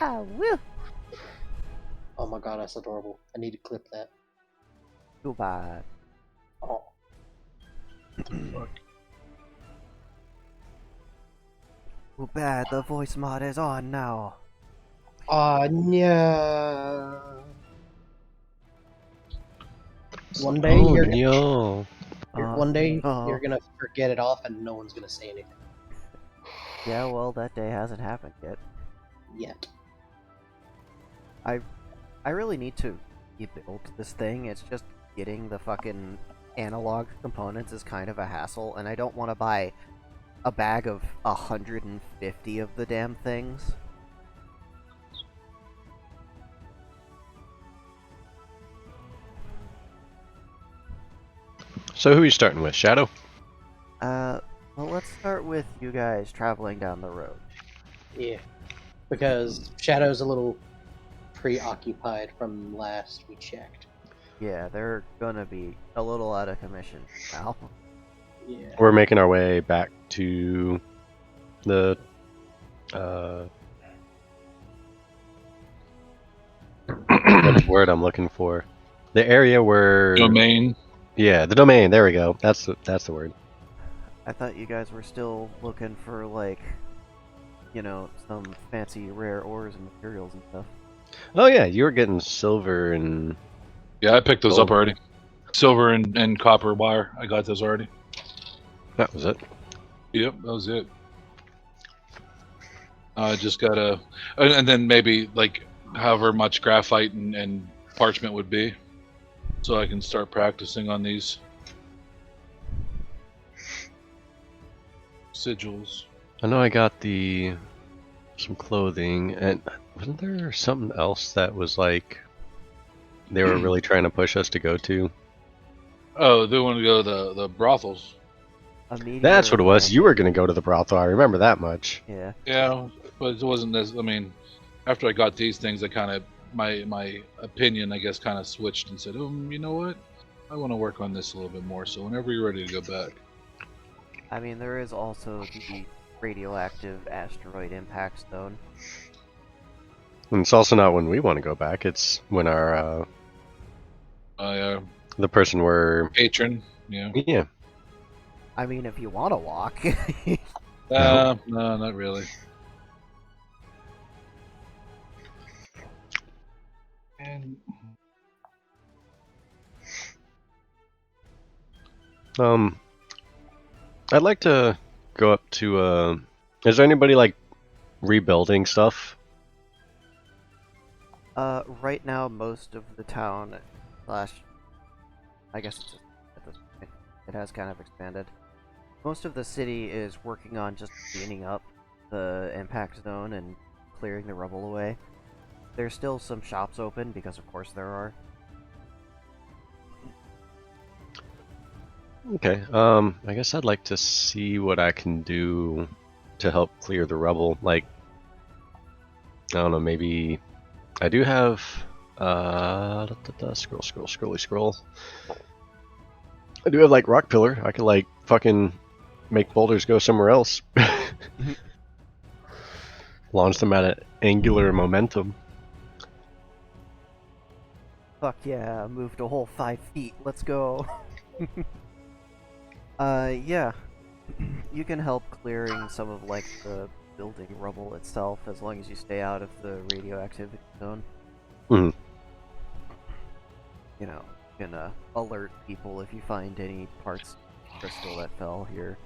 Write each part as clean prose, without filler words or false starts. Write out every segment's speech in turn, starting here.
Ah, woo! Oh my god, that's adorable. I need to clip that. Too bad. Oh. Fuck. Too bad the voice mod is on now. No. One day Oh you're no. one day Oh. you're gonna forget it off and no one's gonna say anything Yeah, well, that day hasn't happened yet. yet. I really need to rebuild this thing. It's just getting the fucking analog components is kind of a hassle, and I don't want to buy a bag of 150 of the damn things. So who are you starting with? Shadow? Well, let's start with you guys traveling down the road. Yeah. Because Shadow's a little preoccupied from last we checked. Yeah, they're gonna be a little out of commission now. Yeah. We're making our way back to the what's the word I'm looking for? The area where Domain. Yeah, the domain, there we go. That's the word. I thought you guys were still looking for, like, you know, some fancy rare ores and materials and stuff. Oh yeah, you were getting silver and Yeah, I picked those up Gold. already. Silver and copper wire. I got those already. that was it. Yep, that was it. I just gotta, and then maybe like however much graphite and parchment would be, so I can start practicing on these sigils. I know I got some clothing, and wasn't there something else that was like they were really trying to push us to go to? Oh, they want to go to the brothels. A meteor That's what it was. You landed. were going to go to the brothel. I remember that much. Yeah. Yeah, but it wasn't as. I mean, after I got these things, I kind of my opinion, I guess, kind of switched and said, you know what? I want to work on this a little bit more. So whenever you're ready to go back. I mean, there is also the radioactive asteroid impact zone. And it's also not when we want to go back. It's when our the person we're Patron, yeah. yeah. I mean, if you want to walk. No, not really. And I'd like to go up to is there anybody like rebuilding stuff? Right now, most of the town, slash, I guess it's at this point, it has kind of expanded. Most of the city is working on just cleaning up the impact zone and clearing the rubble away. There's still some shops open, because of course there are. Okay. I guess I'd like to see what I can do to help clear the rubble. Like, I don't know, maybe I do have scroll. I do have like rock pillar. I could like fucking make boulders go somewhere else. Launch them at an angular momentum. Fuck yeah, moved a whole 5 feet, let's go. Yeah. You can help clearing some of, like, the building rubble itself, as long as you stay out of the radioactivity zone. Mhm. You know, you can alert people if you find any parts of crystal that fell here.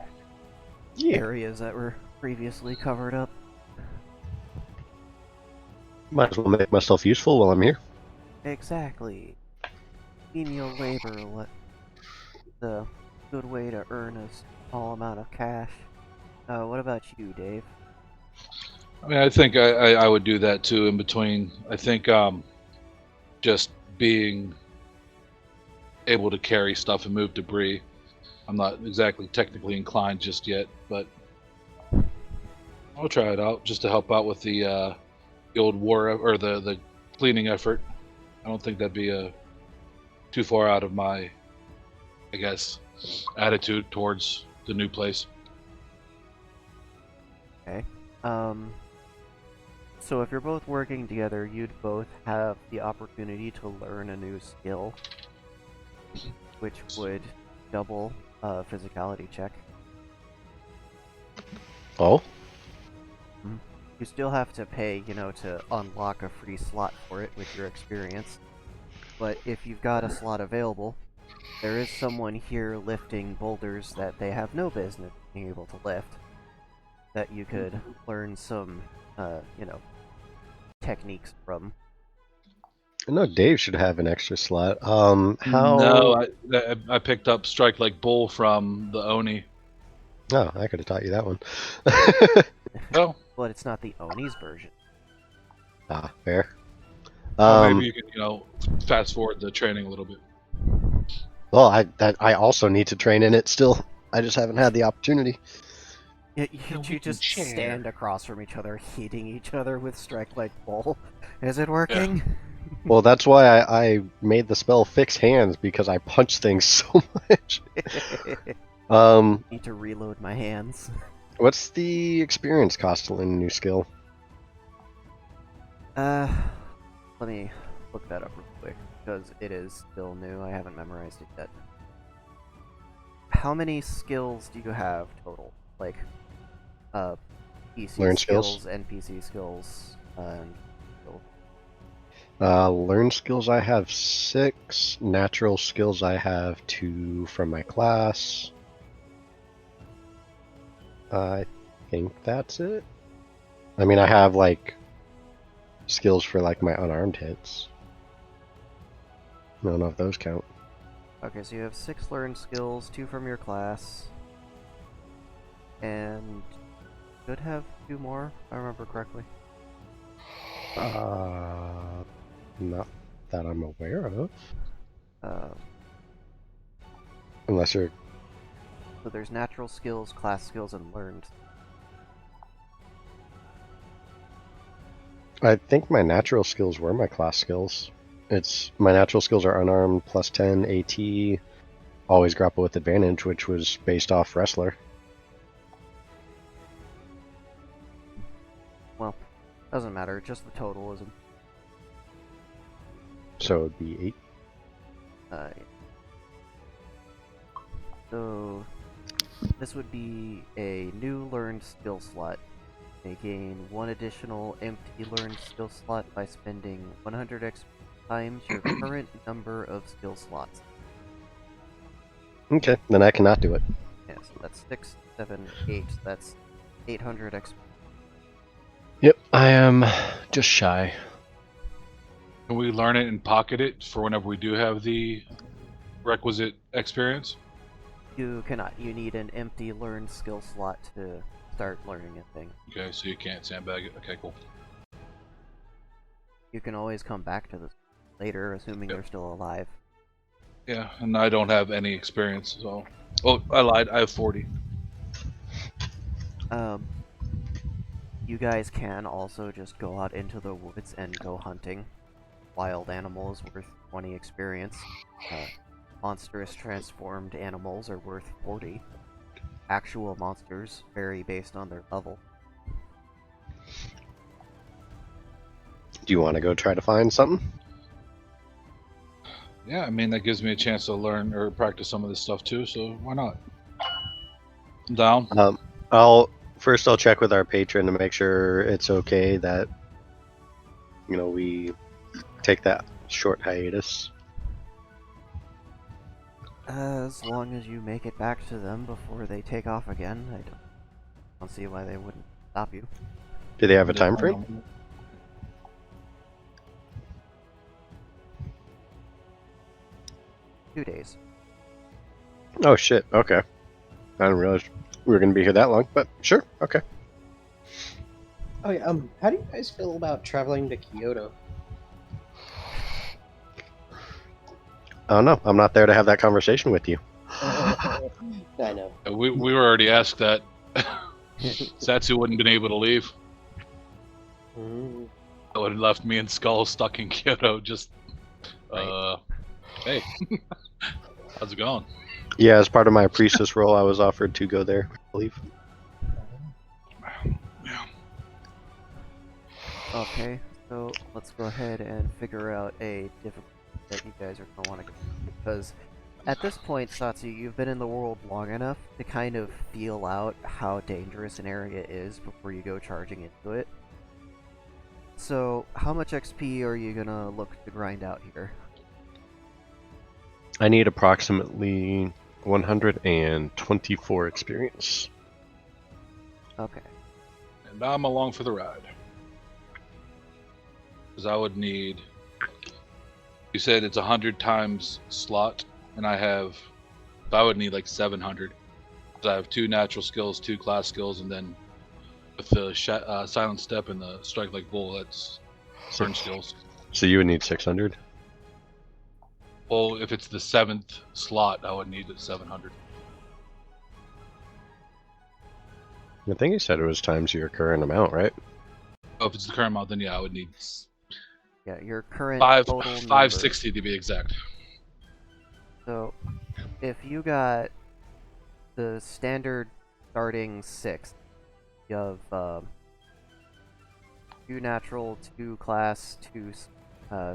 Yeah. Areas that were previously covered up. Might as well make myself useful while I'm here. Exactly. Menial labor, the good way to earn a small amount of cash. What about you, Dave? I mean, I think I would do that too in between. I think just being able to carry stuff and move debris. I'm not exactly technically inclined just yet, but I'll try it out just to help out with the old war or the cleaning effort. I don't think that'd be too far out of my, I guess, attitude towards the new place. Okay. So if you're both working together, you'd both have the opportunity to learn a new skill, which would double a physicality check. Oh, You still have to pay, to unlock a free slot for it with your experience. But if you've got a slot available, there is someone here lifting boulders that they have no business being able to lift, that you could learn some, techniques from. I know Dave should have an extra slot. How? No, I picked up Strike Like Bull from the Oni. Oh, I could have taught you that one. Oh, But it's not the Oni's version. Ah, fair. well, maybe you can, fast forward the training a little bit. Well, I also need to train in it still. I just haven't had the opportunity. You just stand across from each other, hitting each other with Strike Like Bull. Is it working? Well, that's why I made the spell Fix Hands, because I punch things so much. Need to reload my hands. What's the experience cost to learn a new skill? Let me look that up real quick, because it is still new. I haven't memorized it yet. How many skills do you have total? Like, PC Learn skills? NPC skills, and Learn skills I have 6. Natural skills I have 2 from my class. I think that's it. I mean, I have like skills for like my unarmed hits. I don't know if those count. Okay, so you have 6 learned skills, 2 from your class, and should have 2 more, if I remember correctly. Not that I'm aware of. Uh, Unless you're... so there's natural skills, class skills, and learned. I think my natural skills were my class skills. It's my natural skills are unarmed, plus 10, AT, always grapple with advantage, which was based off wrestler. Well, doesn't matter, just the total is... So it would be 8. So, this would be a new learned skill slot. They gain 1 additional empty learned skill slot by spending 100 XP times your current number of skill slots. Okay, then I cannot do it. Yeah, so that's 6, 7, 8. That's 800 XP. Yep, I am just shy. Can we learn it and pocket it for whenever we do have the requisite experience? You cannot. You need an empty learned skill slot to start learning a thing. Okay, so you can't sandbag it. Okay, cool. You can always come back to this later, assuming you're still alive. Yeah, and I don't have any experience, so... Oh, I lied. I have 40. You guys can also just go out into the woods and go hunting. Wild animals worth 20 experience. Monstrous transformed animals are worth 40. Actual monsters vary based on their level. Do you want to go try to find something? Yeah, I mean, that gives me a chance to learn or practice some of this stuff too, so why not? I'm down. I'll check with our patron to make sure it's okay that we take that short hiatus. As long as you make it back to them before they take off again, I don't see why they wouldn't stop you. Do they have a time frame? 2 days. Oh shit, okay. I didn't realize we were going to be here that long, but sure, okay. Oh yeah, how do you guys feel about traveling to Kyoto? I don't know. I'm not there to have that conversation with you. I know. We were already asked that. Satsu wouldn't been able to leave. Mm. That would have left me and Skull stuck in Kyoto. Just, hey, how's it going? Yeah, as part of my priestess role, I was offered to go there, I believe. Yeah. Okay, so let's go ahead and figure out a difficulty that you guys are going to want to go because at this point, Satsu, you've been in the world long enough to kind of feel out how dangerous an area is before you go charging into it. So, how much XP are you gonna look to grind out here? I need approximately 124 experience. Okay. And I'm along for the ride. Because I would need. You said it's 100 times slot, and I would need like 700. So I have 2 natural skills, 2 class skills, and then with the silent step and the strike like bull, that's burn skills. So you would need 600? Well, if it's the 7th slot, I would need 700. I think you said it was times your current amount, right? Oh, if it's the current amount, then yeah, I would need Yeah, your current total number. 560 to be exact. So, if you got the standard starting 6, you have 2 natural, 2 class, 2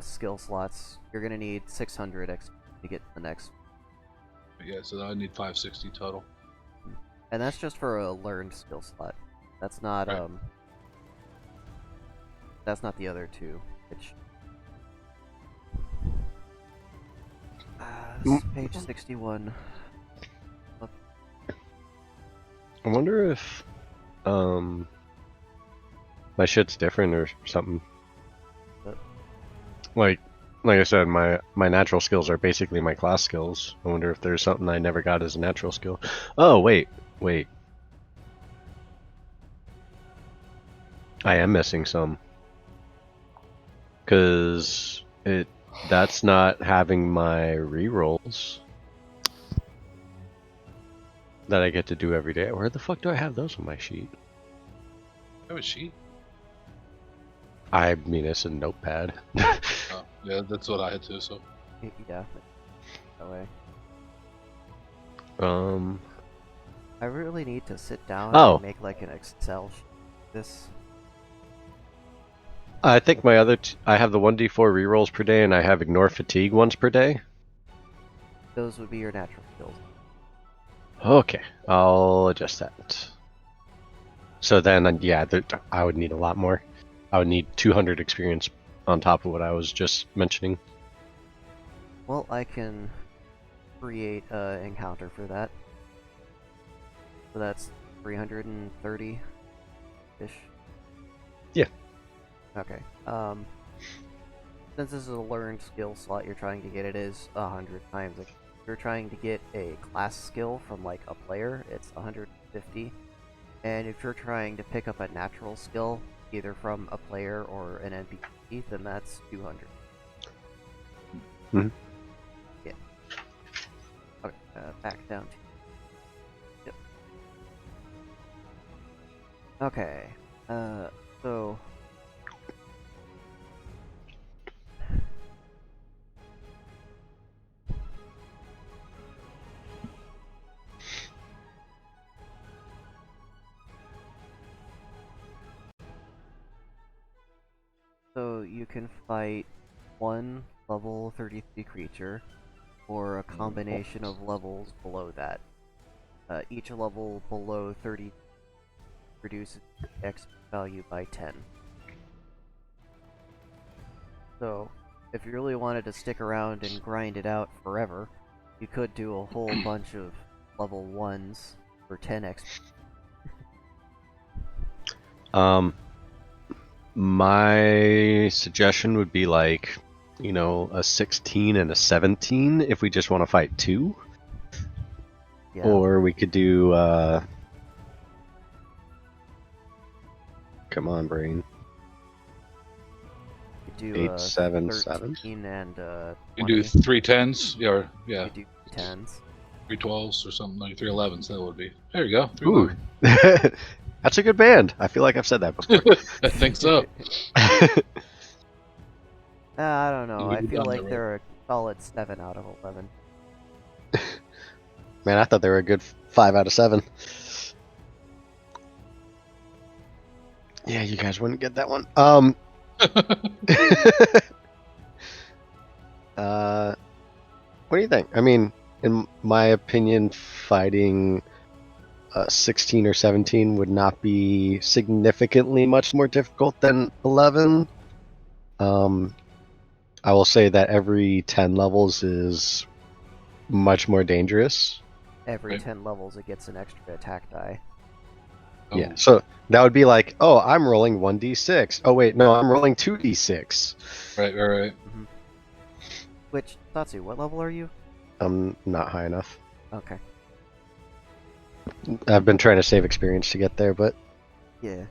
skill slots, you're gonna need 600 XP to get to the next. Yeah, so I need 560 total. And that's just for a learned skill slot. That's not Right. That's not the other 2, which this is page 61. I wonder if my shit's different or something. What? Like I said, my natural skills are basically my class skills. I wonder if there's something I never got as a natural skill. Oh, wait. I am missing some. Cause that's not having my rerolls that I get to do every day. Where the fuck do I have those on my sheet? That was she. I mean, it's a notepad. Oh, yeah, that's what I had too. So Yeah, that way. I really need to sit down Oh. and make like an Excel sheet. This. I think my other I have the 1d4 rerolls per day, and I have ignore fatigue once per day. Those would be your natural skills. Okay, I'll adjust that. So then, yeah, I would need a lot more. I would need 200 experience on top of what I was just mentioning. Well, I can create an encounter for that. So that's 330-ish. Yeah. Okay. Since this is a learned skill slot you're trying to get, it is 100 times. If you're trying to get a class skill from like a player, it's 150. And if you're trying to pick up a natural skill, either from a player or an NPC, then that's 200. Mhm. Yeah. Okay, back down to... Yep. Okay, so... So you can fight one level 33 creature, or a combination of levels below that. Each level below 30 reduces X value by 10. So, if you really wanted to stick around and grind it out forever, you could do a whole bunch of level 1s for 10 XP. My suggestion would be like, a 16 and a 17 if we just want to fight 2. Yeah. Or we could do, come on, brain. You do 8, 7, 7. 13 and you 20. do 3 10s, yeah, or, yeah, You do 10s. 3 12s or something like 3 11s. That would be. There you go. 3 Ooh. 11s. That's a good band. I feel like I've said that before. I think so. I don't know. I You've feel done like that, right? they're a solid 7 out of 11. Man, I thought they were a good 5 out of 7. Yeah, you guys wouldn't get that one. What do you think? I mean, in my opinion, fighting 16 or 17 would not be significantly much more difficult than 11. I will say that every 10 levels is much more dangerous. Every Right. 10 levels, it gets an extra attack die. Oh, Yeah, so that would be like, oh, I'm rolling 1d6. Oh, wait, no, I'm rolling 2d6. right. Which, Tatsu, what level are you? I'm not high enough. Okay. I've been trying to save experience to get there, but Yeah.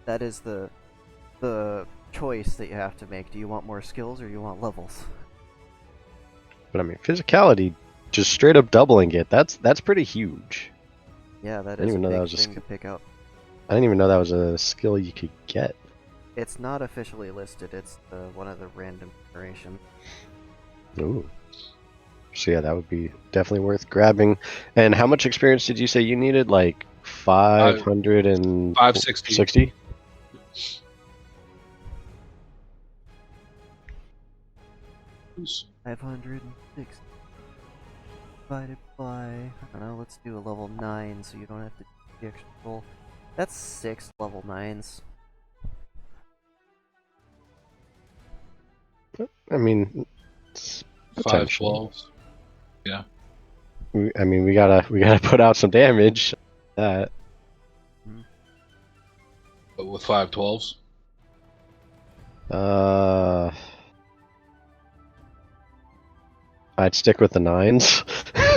That is the choice that you have to make. Do you want more skills or you want levels? I mean, physicality, just straight up doubling it, that's pretty huge. Yeah, that I didn't is a even know that big was a thing to pick up. I didn't even know that was a skill you could get. It's not officially listed. It's one of the random generation. Ooh. So yeah, that would be definitely worth grabbing. And how much experience did you say you needed? Like 560? 560. Oops. 506 divided by, I don't know, let's do a level 9 so you don't have to do the extra roll. That's 6 level 9s. I mean, it's potential. 512s. I mean, we gotta put out some damage. But with 512s. I'd stick with the 9s.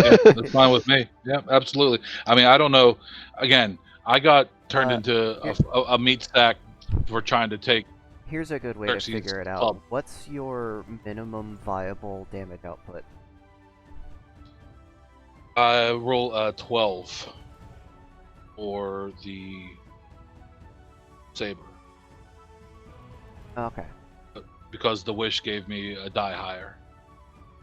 Yeah, that's fine with me. Yeah, absolutely. I mean, I don't know. Again, I got turned into a meat stack for trying to take. Here's a good way to Xerxes figure it out. club. What's your minimum viable damage output? I roll a 12 for the saber Okay. because the wish gave me a die higher.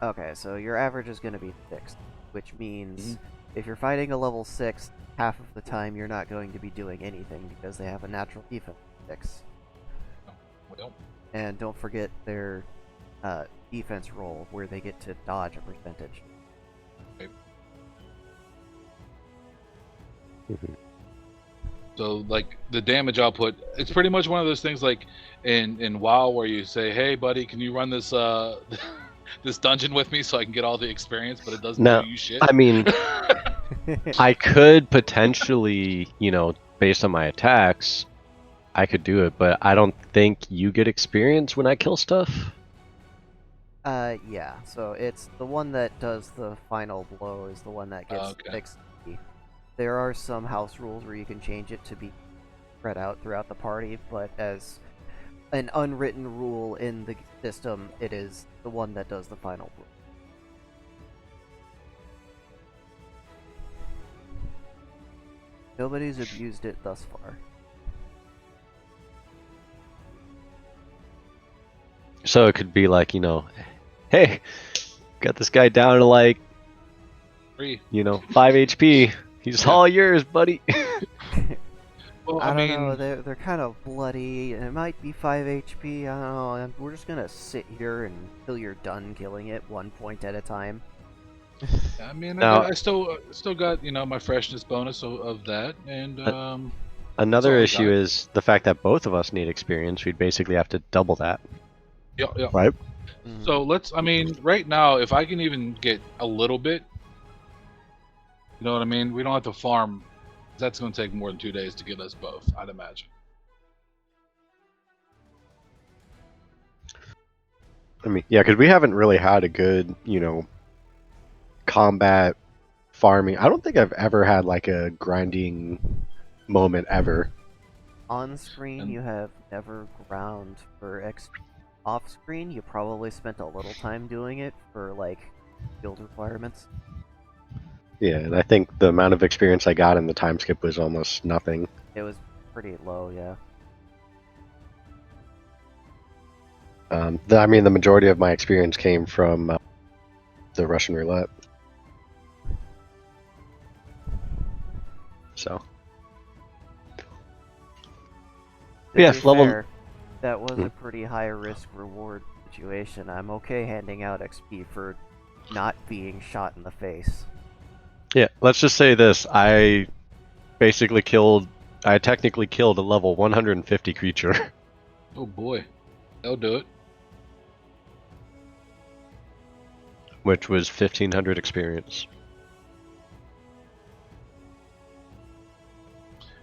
Okay, so your average is going to be 6, which means if you're fighting a level 6, half of the time you're not going to be doing anything because they have a natural defense of 6. Well, And don't forget their defense roll where they get to dodge a percentage. so like the damage output, it's pretty much one of those things like in WoW where you say, "Hey, buddy, can you run this this dungeon with me so I can get all the experience?" But it doesn't No, do you shit. I mean, I could potentially, based on my attacks, I could do it, but I don't think you get experience when I kill stuff. Yeah, so it's the one that does the final blow is the one that gets Okay. XP. There are some house rules where you can change it to be spread out throughout the party, but as an unwritten rule in the system, it is the one that does the final blow. Nobody's abused it thus far. So it could be like, hey, got this guy down to like, 3. 5 HP. He's Yeah. all yours, buddy. Well, I I don't mean, know, they're kind of bloody, and it might be 5 HP, I don't know, and we're just gonna sit here until you're done killing it, 1 point at a time. Now- I still got my freshness bonus of that, and Another all I issue got. is the fact that both of us need experience. We'd basically have to double that, yeah. right? Mhm. So right now, if I can even get a little bit, you know what I mean? We don't have to farm. That's going to take more than 2 days to get us both, I'd imagine. I mean, yeah, because we haven't really had a good, combat farming. I don't think I've ever had like a grinding moment ever. On screen, And- you have never ground for XP. Off screen, you probably spent a little time doing it for, like, guild requirements. Yeah, and I think the amount of experience I got in the time skip was almost nothing. It was pretty low, yeah. I mean, the majority of my experience came from the Russian roulette. So, To yeah, be level- fair, that was a pretty high risk reward situation. I'm okay handing out XP for not being shot in the face. Yeah, let's just say this. I technically killed a level 150 creature. Oh boy, that'll do it. Which was 1500 experience.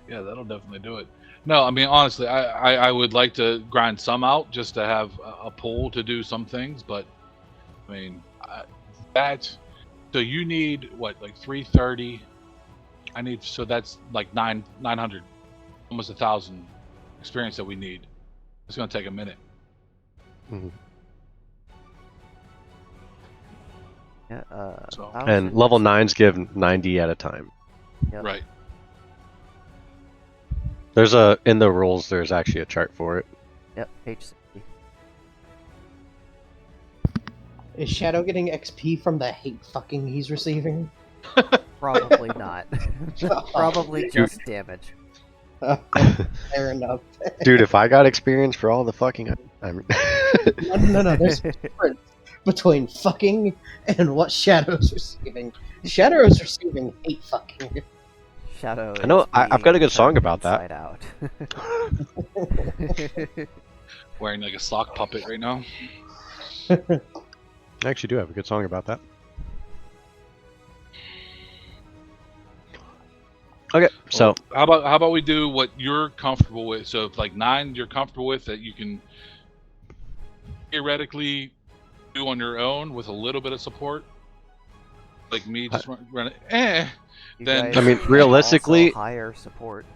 Yeah, that'll definitely do it. No, I mean honestly, I would like to grind some out just to have a pool to do some things, but I mean that. So you need what, like 330? I need, so that's like 900, almost 1,000 experience that we need. It's gonna take a minute. Mhm. Yeah, So- And level 9s give 90 at a time. Yep. Right. There's in the rules, there's actually a chart for it. Yep, page 60. Is Shadow getting XP from the hate fucking he's receiving? Probably not. Probably just damage. Fair enough. Dude, if I got experience for all the fucking... No. There's a difference between fucking and what Shadow's receiving. Shadow's receiving hate fucking. Shadow. I know, is I've got a being good song turned about that. inside out. Wearing like a sock puppet right now. I actually do have a good song about that. Okay, so Well, how about we do what you're comfortable with? So if like 9 you're comfortable with, that you can theoretically do on your own with a little bit of support, like me just run it. You Then- guys I mean, can realistically- also hire support.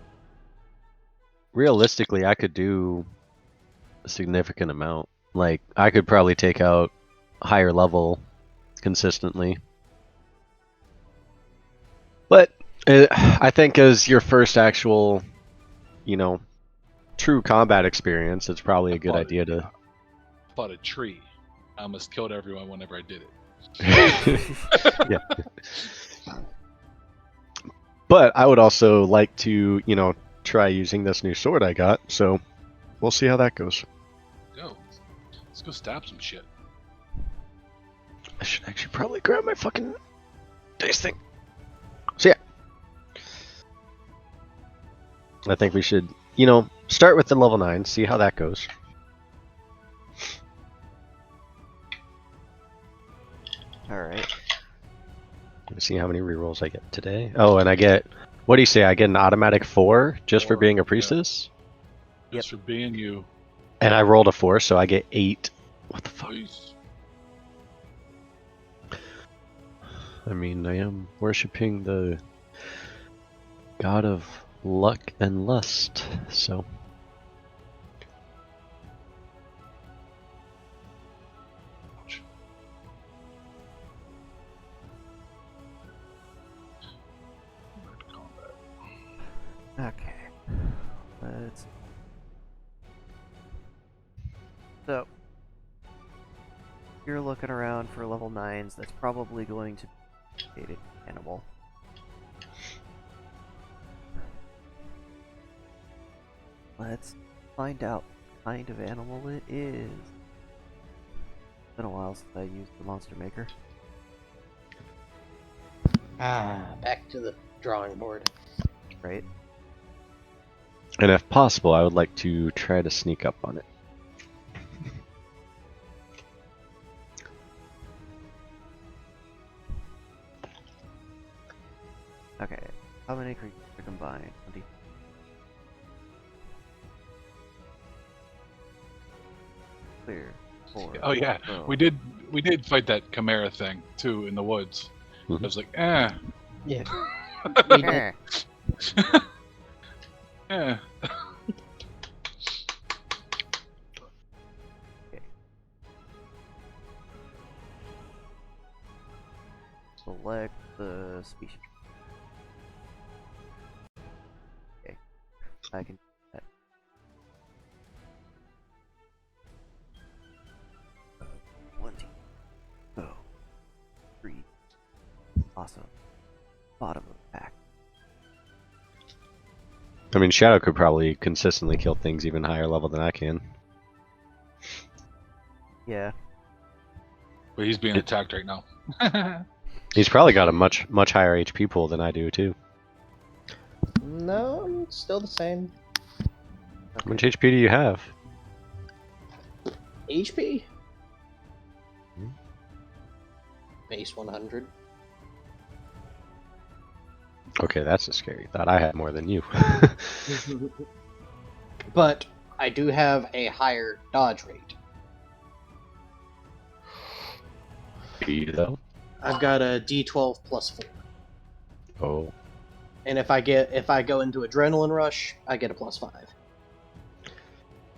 realistically, I could do a significant amount. Like, I could probably take out higher level consistently. But I think as your first actual, true combat experience, it's probably a good idea to. fought a tree. I almost killed everyone whenever I did it. Yeah. But I would also like to, try using this new sword I got. So we'll see how that goes. Go. Let's go stab some shit. I should actually probably grab my fucking dice thing. So yeah. I think we should, start with the level 9, see how that goes. Alright. Let's see how many rerolls I get today. Oh, and I get, what do you say? I get an automatic 4 just for 4, being a yeah. priestess? Just for being you. And I rolled a 4, so I get 8. What the fuck? Please. I mean, I am worshipping the god of luck and lust, so. Ouch. Back to combat. Okay. Let's. So, you're looking around for level 9s. That's probably going to be an animal. Let's find out what kind of animal it is. It's been a while since I used the Monster Maker. Back to the drawing board. Right? And if possible, I would like to try to sneak up on it. Okay. How many creatures are combined? 20. Clear. 4. Oh yeah, Oh. we did fight that chimera thing too in the woods. Mhm. I was like, Yeah. Eh. eh. Select the species. Okay. I can do that. 20. Go. 3. Awesome. Bottom of the pack. I mean, Shadow could probably consistently kill things even higher level than I can. Yeah. But he's being attacked right now. He's probably got a much higher HP pool than I do too. No, I'm still the same. How much HP do you have? HP? Hmm. Base 100. Okay, that's a scary thought. I had more than you. But I do have a higher dodge rate. Do you though? I've got a D12 plus 4. Oh, And if I go into adrenaline rush, I get a plus 5.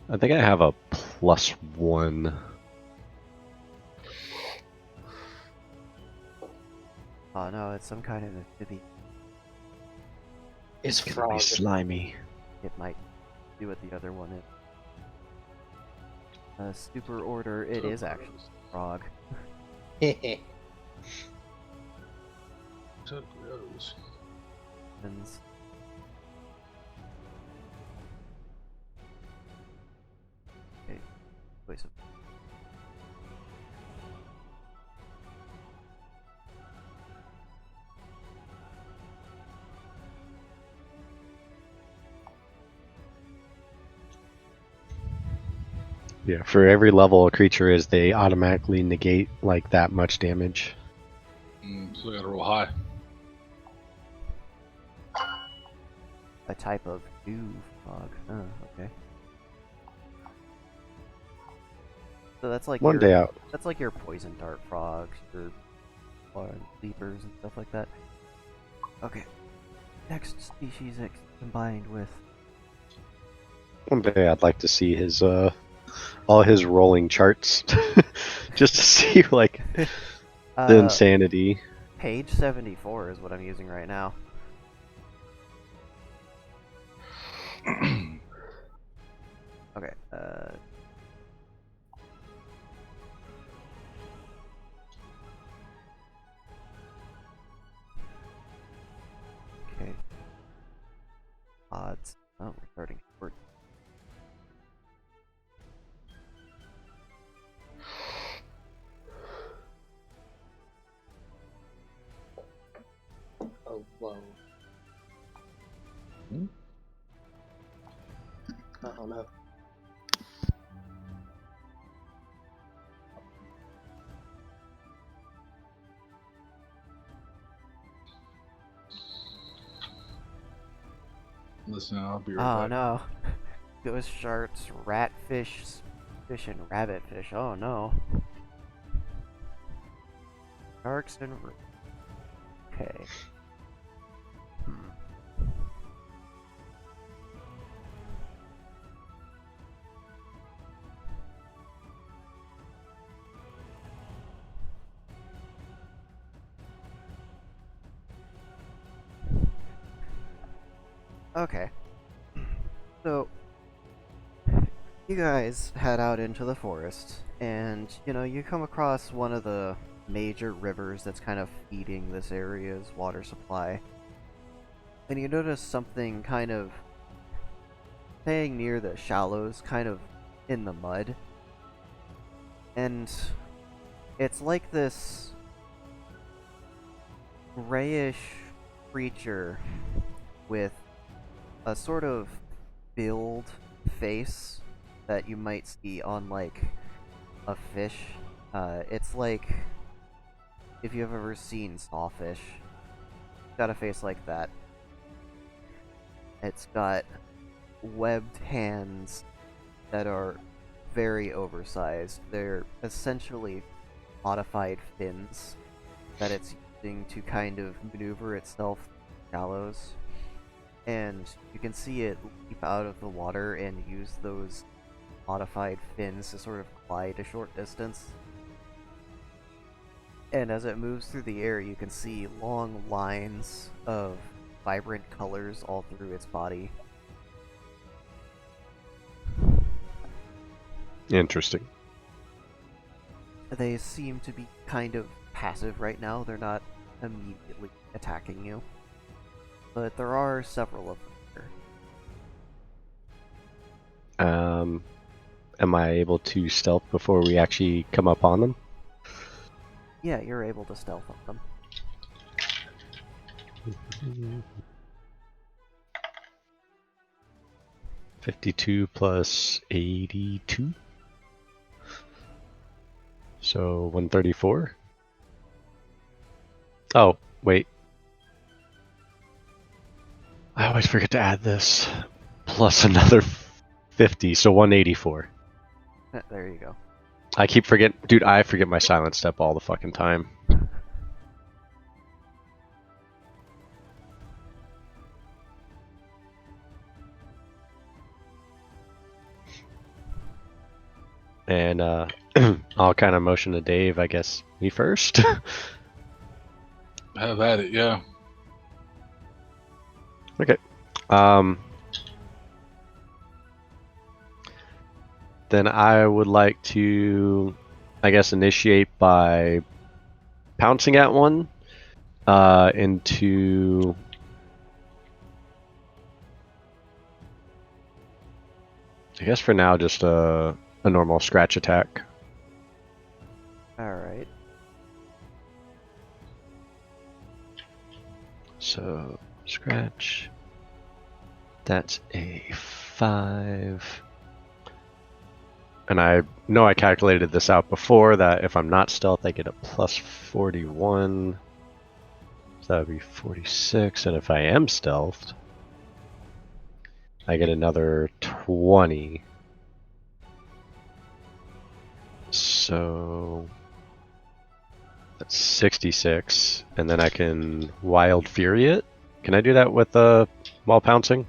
I think I have a +1. Oh no, it's some kind of amphibian. It's It's gonna be frog. slimy. It might do what the other one is. Super order, it is actually frog. So gross. And okay, place of Yeah, for every level a creature is, they automatically negate like that much damage. So I gotta roll high. a type of new frog. Oh, okay. So that's like One your, day out. That's like your poison dart frogs, your leapers and stuff like that. Okay. Next species combined with One day I'd like to see his all his rolling charts, just to see like the insanity. page 74 is what I'm using right now. Okay, okay. Odds. Oh, we're starting short. Oh, whoa. Hmm? Oh no. Listen, I'll be right Oh back. no. Ghost sharks, ratfish, fish and rabbitfish. Oh no. Sharks and okay. Hmm. Okay. So you guys head out into the forest, and you come across one of the major rivers that's kind of feeding this area's water supply. And you notice something kind of staying near the shallows, kind of in the mud. And it's like this grayish creature with a sort of billed face that you might see on like a fish. It's like if you've ever seen sawfish. It's got a face like that. It's got webbed hands that are very oversized. They're essentially modified fins that it's using to kind of maneuver itself through shallows. And you can see it leap out of the water and use those modified fins to sort of glide a short distance. And as it moves through the air, you can see long lines of vibrant colors all through its body. Interesting. They seem to be kind of passive right now. They're not immediately attacking you. But there are several of them here. am I able to stealth before we actually come up on them? Yeah, you're able to stealth on them. 52 plus 82. So 134. Oh, wait. I always forget to add this. Plus another 50, so 184. There you go. I keep forgetting. Dude, I forget my silent step all the fucking time. And I'll kind of motion to Dave, I guess, me first. Have at it, yeah. Um, then I would like to, I guess, initiate by pouncing at one into... I guess for now, just a normal scratch attack. Alright. So, scratch. That's a 5. And I know I calculated this out before, that if I'm not stealth, I get a plus 41. So that would be 46. And if I am stealthed, I get another 20. So that's 66. And then I can Wild Fury it. Can I do that with while pouncing?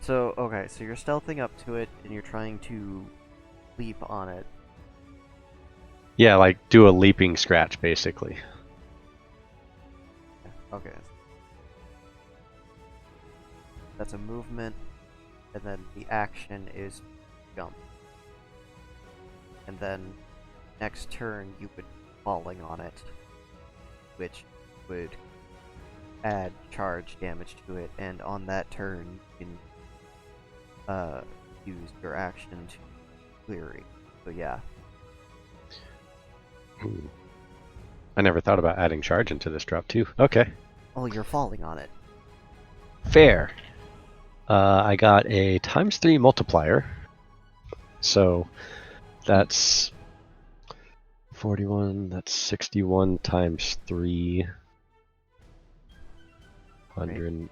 So, okay, so you're stealthing up to it and you're trying to leap on it. Yeah, like do a leaping scratch, basically. Okay. That's a movement, and then the action is jump. And then next turn you would be falling on it, which would add charge damage to it, and on that turn you can use your action to clearing. So yeah. I never thought about adding charge into this drop too. Okay. Oh, you're falling on it. Fair. I got a ×3 multiplier. So that's 41, that's 61 times 3. 100.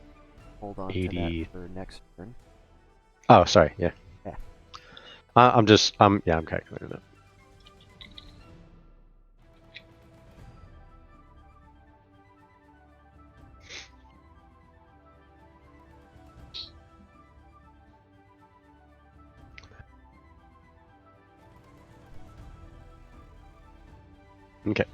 Hold on 80. to that for next turn. Oh, sorry. Yeah. Yeah. I'm calculating it. Okay.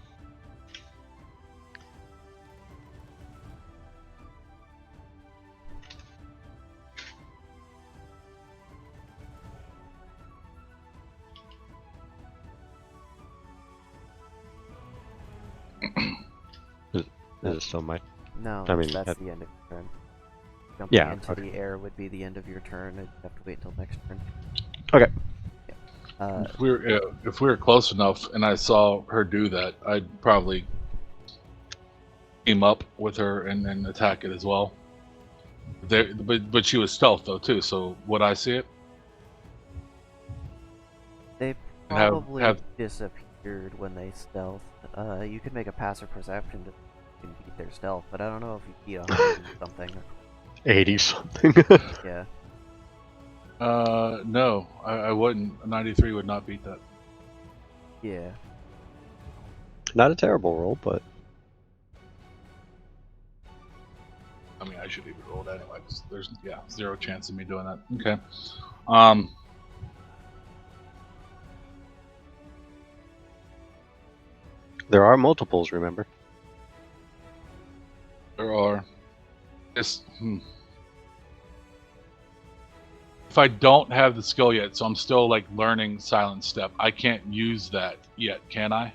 Is it still my... No, I mean, that's that- the end of your turn. Jumping Yeah, into okay. the air would be the end of your turn, and you have to wait until next turn. Okay. Yeah. If we were close enough and I saw her do that, I'd probably team up with her and then attack it as well. But she was stealth though too, so would I see it? They And have- probably have- disappeared when they stealth. You could make a passive perception to beat their stealth, but I don't know if you beat 100 and something. 80 something. Yeah. No, I wouldn't. A 93 would not beat that. Yeah. Not a terrible roll, but... I mean, I should even roll it anyway. 'Cause there's 0 chance of me doing that. Okay. There are multiples, remember? There are. If I don't have the skill yet, so I'm still like learning Silent Step, I can't use that yet, can I?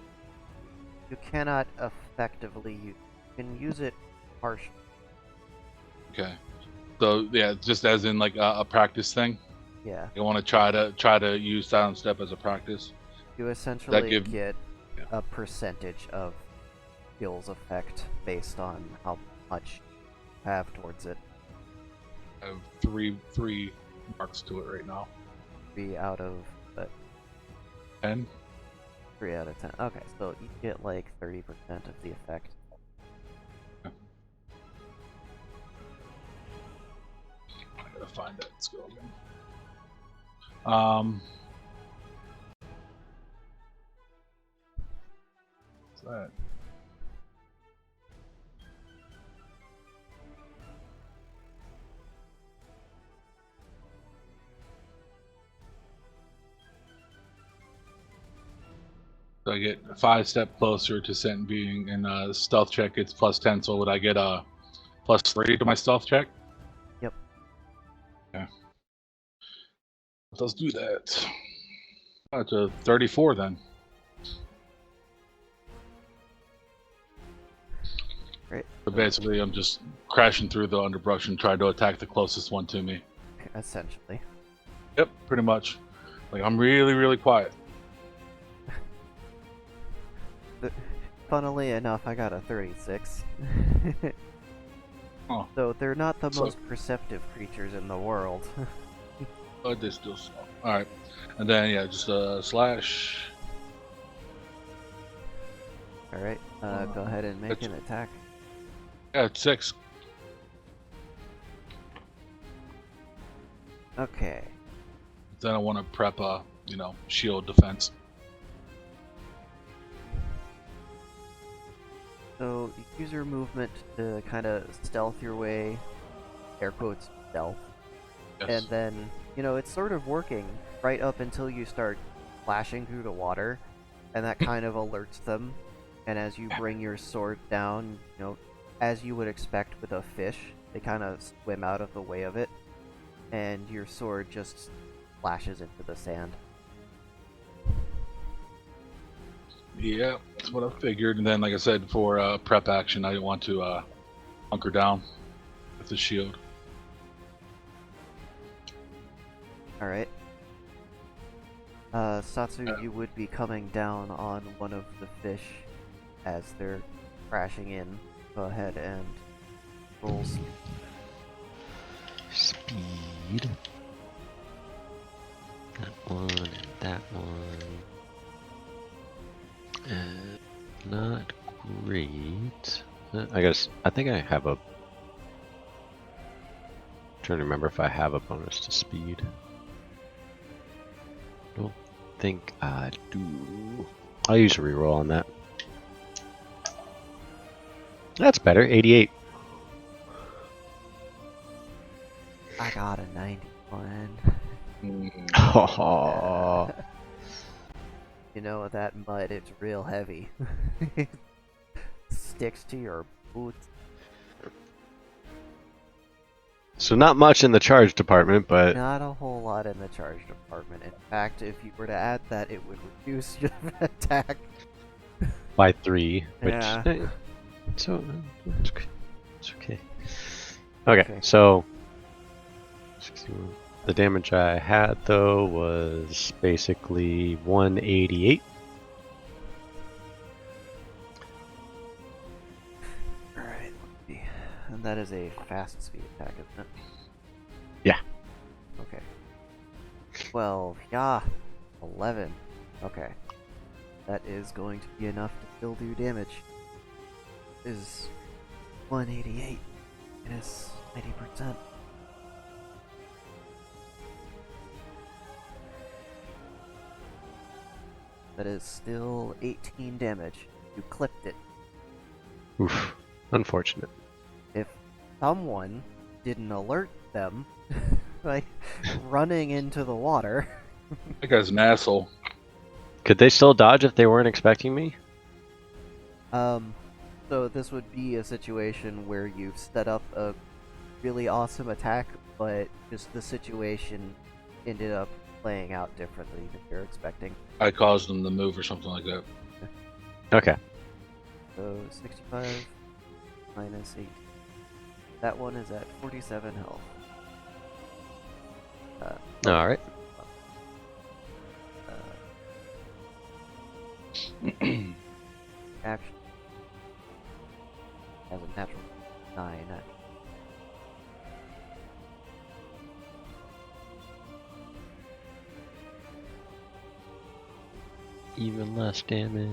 You cannot effectively use. You can use it partially. Okay. So yeah, just as in like a practice thing. Yeah. You want to try to use Silent Step as a practice. You essentially give- get yeah. a percentage of skills effect based on how much you have towards it. I have three marks to it right now. 3 out of 10. 3 out of 10. Okay, so you get like 30% of the effect. I gotta find that skill again. What's that? So I get a 5 step closer to Sent Being, and stealth check it's +10. So would I get a +3 to my stealth check? Yep. Yeah. Let's do that. That's a 34 then. Great. So basically, I'm just crashing through the underbrush and trying to attack the closest one to me. Essentially. Yep, pretty much. Like I'm really, really quiet. Funnily enough, I got a 36. Oh. So they're not the So- most perceptive creatures in the world. But they still small. All right, and then yeah, just a slash. Alright, go ahead and make That's- an attack. Yeah, it's 6. Okay. Then I want to prep a shield defense. So you use your movement to kind of stealth your way, air quotes, stealth. Yes. And then, it's sort of working right up until you start flashing through the water, and that kind of alerts them. And as you bring your sword down, as you would expect with a fish, they kind of swim out of the way of it, and your sword just flashes into the sand. Yeah, that's what I figured. And then, like I said, for prep action, I want to hunker down with the shield. Alright. Satsu, you would be coming down on one of the fish as they're crashing in. Go ahead and roll Speed. That one and that one. Not great. I think I have a. Trying to remember if I have a bonus to speed. Don't think I do. I'll use a reroll on that. That's better. 88. I got a 91. Oh. That mud, it's real heavy. It sticks to your boots. So not much in the charge department, but Not a whole lot in the charge department. In fact, if you were to add that, it would reduce your attack. by 3, which Yeah. so it's okay. It's okay. Okay, Okay. so 61. The damage I had though was basically 188. Alright, let's see. And that is a fast speed attack, isn't it? Yeah. Okay. 12. Yeah. 11. Okay. That is going to be enough to still do damage. Is 188 minus 90%. That is still 18 damage. You clipped it. Oof. Unfortunate. If someone didn't alert them, like running into the water. That guy's an asshole. Could they still dodge if they weren't expecting me? So this would be a situation where you've set up a really awesome attack, but just the situation ended up playing out differently than you're expecting. I caused him to move or something like that. Okay. So 65 minus 8. That one is at 47 health. All right. Action has a natural 9. Even less damage.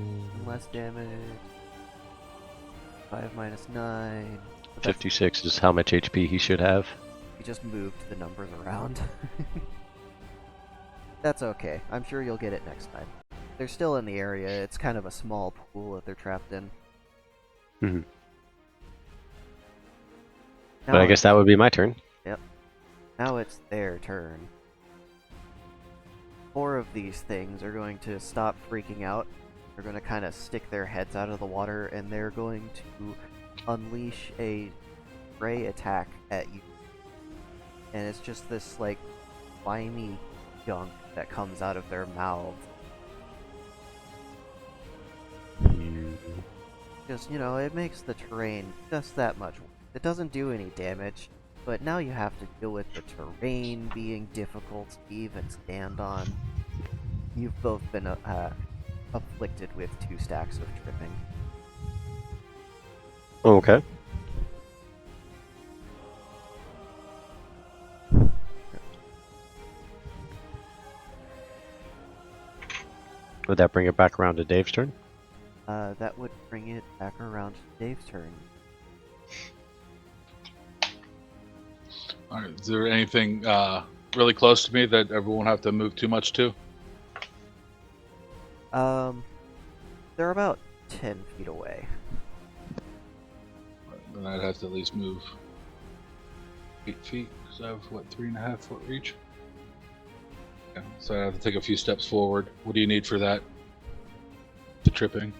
Less damage. 5 minus 9. But that's- 56 is how much HP he should have. we just moved the numbers around. That's okay. I'm sure you'll get it next time. They're still in the area. It's kind of a small pool that they're trapped in. Mhm. Now But I guess that would be my turn. Now it's their turn. 4 of these things are going to stop freaking out. They're going to kind of stick their heads out of the water, and they're going to unleash a spray attack at you. And it's just this, like, slimy gunk that comes out of their mouths. Just, you know, it makes the terrain just that much worse. It doesn't do any damage, but now you have to deal with the terrain being difficult to even stand on. You've both been afflicted with 2 stacks of tripping. Okay. Would that bring it back around to Dave's turn? That would bring it back around to Dave's turn. All right. Is there anything really close to me that everyone have to move too much to? They're about 10 feet away. Then I'd have to at least move 8 feet, because I have, what, 3.5 foot reach? Yeah, so I have to take a few steps forward. What do you need for that? The tripping?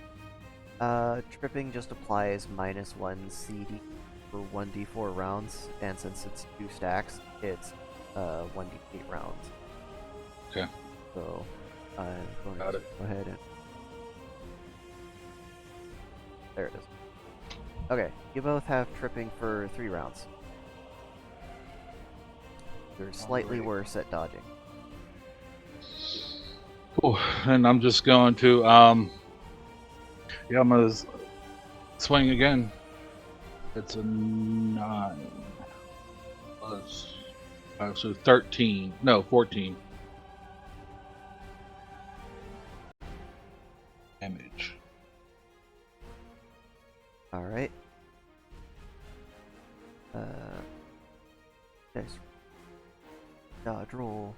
Tripping just applies -1 CD for 1d4 rounds, and since it's 2 stacks, it's 1d8 rounds. Okay. So, I'm going Got to it. go ahead and... There it is. Okay, you both have tripping for 3 rounds. You're slightly Alrighty. worse at dodging. Cool. And I'm just going to, yeah, I'm going to swing again. It's a 9 plus 5, so 13. No, 14. Damage. Alright. Nice. Dodge roll.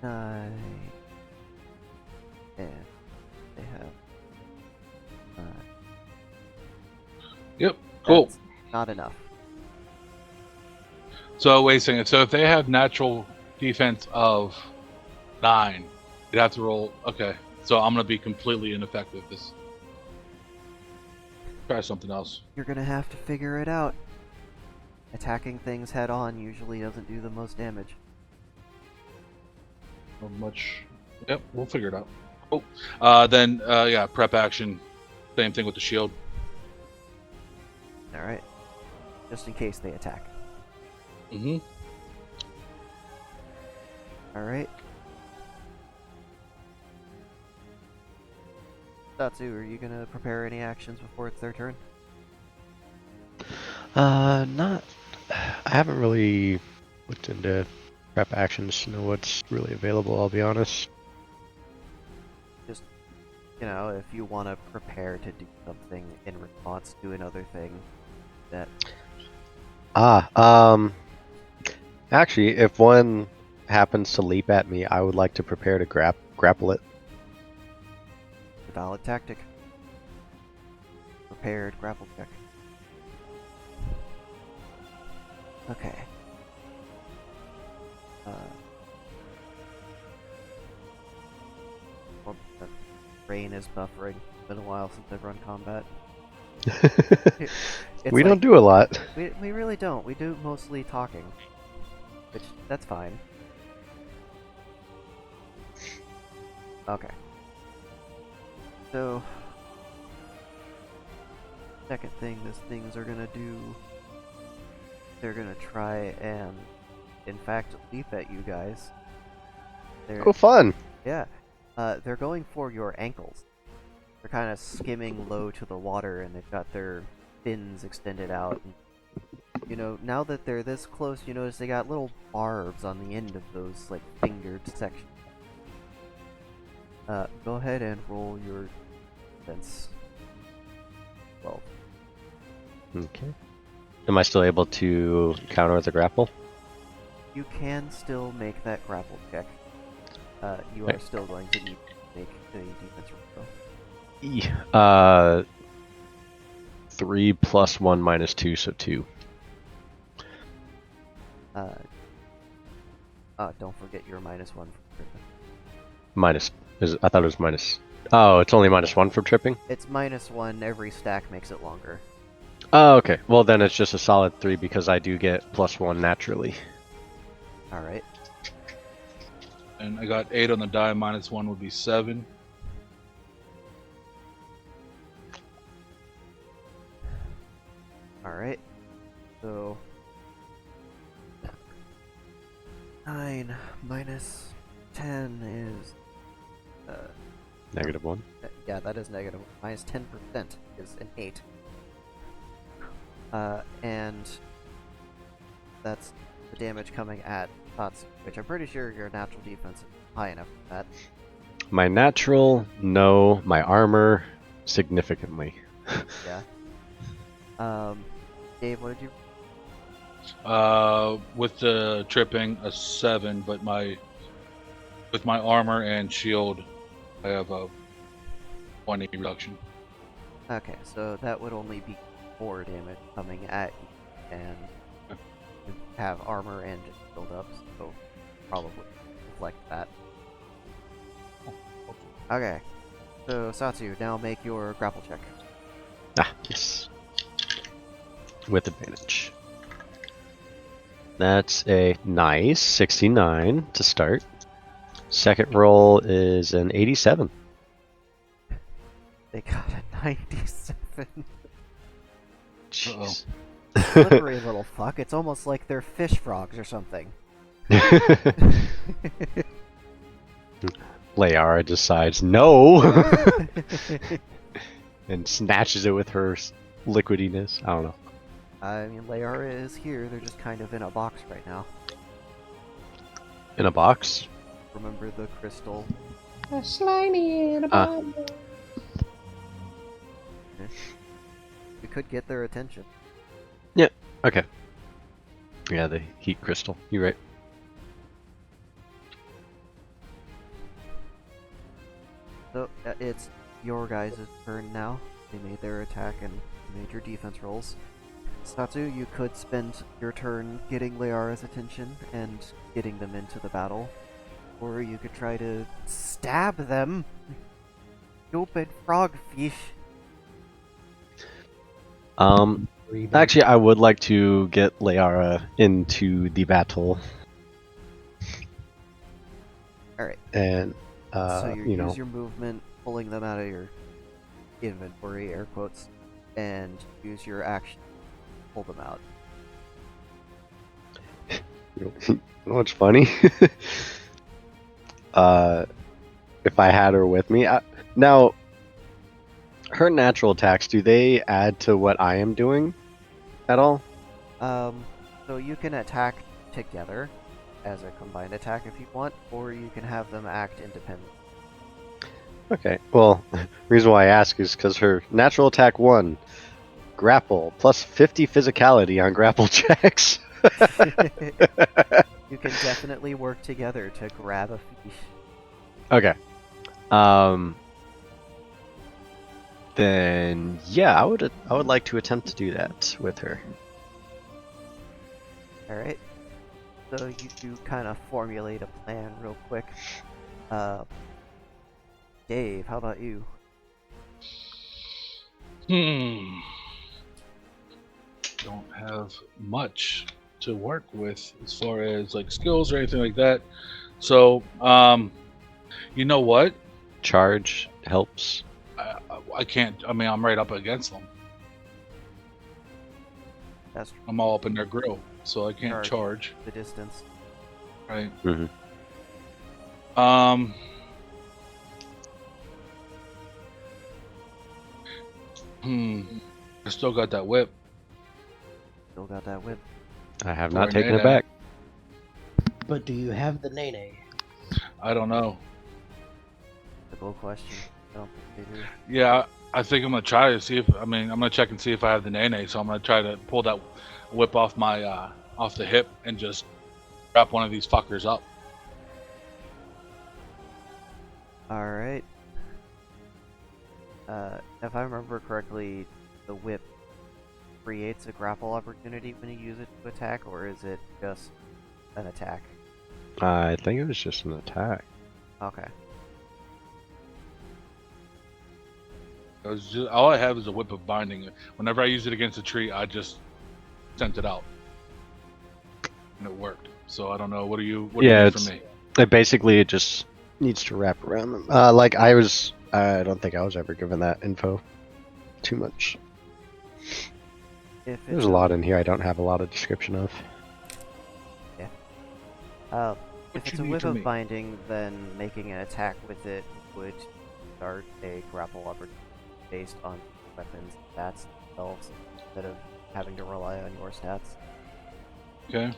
9. And they have 9. Yep, cool. That's not enough. So wait a second. So if they have natural defense of 9, you'd have to roll. Okay, so I'm gonna be completely ineffective. This. Try something else. You're gonna have to figure it out. Attacking things head on usually doesn't do the most damage. Not much. Yep, we'll figure it out. Cool. Then yeah, prep action. Same thing with the shield. Alright. Just in case they attack. Mm-hmm. Alright. Datsu, are you gonna prepare any actions before it's their turn? Not. I haven't really looked into prep actions to know what's really available, I'll be honest. You know, if you want to prepare to do something in response to another thing that... Actually, if one happens to leap at me, I would like to prepare to grapple it. A valid tactic. Prepared grapple check. Okay. Well, the brain is buffering. It's been a while since I've run combat. It's We like- don't do a lot. We really don't. We do mostly talking. Which, that's fine. Okay. So... second thing these things are gonna do, they're gonna try and, in fact, leap at you guys. They're, Cool fun. yeah, they're going for your ankles. They're kind of skimming low to the water, and they've got their fins extended out. And, you know, now that they're this close, you notice they got little barbs on the end of those, like, fingered sections. Go ahead and roll your defense. Well, Okay. Am I still able to counter with a grapple? you can still make that grapple check. You are Okay. still going to need to make a defense roll. 3 plus 1 minus 2, so 2. Don't forget your -1 for tripping. I thought it was minus. Oh, it's only -1 for tripping? It's -1, every stack makes it longer. Oh, okay. Well, then it's just a solid 3 because I do get +1 naturally. Alright. And I got 8 on the die. -1 would be 7. Alright. So 9 minus 10 is -1. yeah, that is negative. Minus 10% is an 8. And that's the damage coming at Tatsu, which I'm pretty sure your natural defense is high enough for that. My natural, no. My armor, significantly. Yeah. Dave, what did you? With the tripping, a 7, but with my armor and shield, I have a 20 reduction. Okay, so that would only be 4 damage coming at you, and you have armor and shield up, so probably reflect that. Okay, so Satsu, now make your grapple check. Ah, yes. With advantage. That's a nice 69 to start. Second roll is an 87. They got a 97. Jeez. Slippery little fuck. It's almost like they're fish frogs or something. Layara decides no and snatches it with her liquidiness. I don't know. I mean, Layara is here. They're just kind of in a box right now. In a box? Remember the crystal? Slimy in a Ah. bottle. We could get their attention. Okay. Yeah, the heat crystal. You're right. So, it's your guys' turn now. They made their attack and made your defense rolls. Satsu, you could spend your turn getting Layara's attention and getting them into the battle. Or you could try to stab them! Stupid frogfish! Actually, I would like to get Layara into the battle. Alright. And, So you you know, use your movement, pulling them out of your inventory, air quotes, and use your action to pull them out. you know what's funny? If I had her with me, now, her natural attacks, do they add to what I am doing at all? So you can attack together as a combined attack if you want, or you can have them act independently. Okay, well, reason why I ask is because her natural attack 1, grapple, plus 50 physicality on grapple checks. You can definitely work together to grab a fish. Okay. Then yeah, I would like to attempt to do that with her. Alright. So you do kind of formulate a plan real quick. Dave, how about you? Don't have much to work with as far as like skills or anything like that. So, you know what? Charge helps. I can't. I mean, I'm right up against them. That's I'm all up in their grill, so I can't Charge. charge. the distance. Right. Mhm. I still got that whip. Still got that whip. I have Or not taken Nene. it back. But do you have the Nene? I don't know. The goal question. I don't think they do. Yeah, I think I'm gonna try to see if I'm gonna check and see if I have the Nene. So I'm gonna try to pull that whip off my off the hip and just wrap one of these fuckers up. Alright. If I remember correctly, the whip creates a grapple opportunity when you use it to attack, or is it just an attack? I think it was just an attack. Okay. All I have is a whip of binding. Whenever I use it against a tree, I just sent it out, and it worked. So I don't know. What do you Yeah, need it's- from me? It just needs to wrap around them. I don't think I was ever given that info too much. If There's it's a lot in here I don't have a lot of description of. If What it's you a need whip from of me? binding, then making an attack with it would start a grapple opportunity based on weapons stats themselves instead of having to rely on your stats. Okay.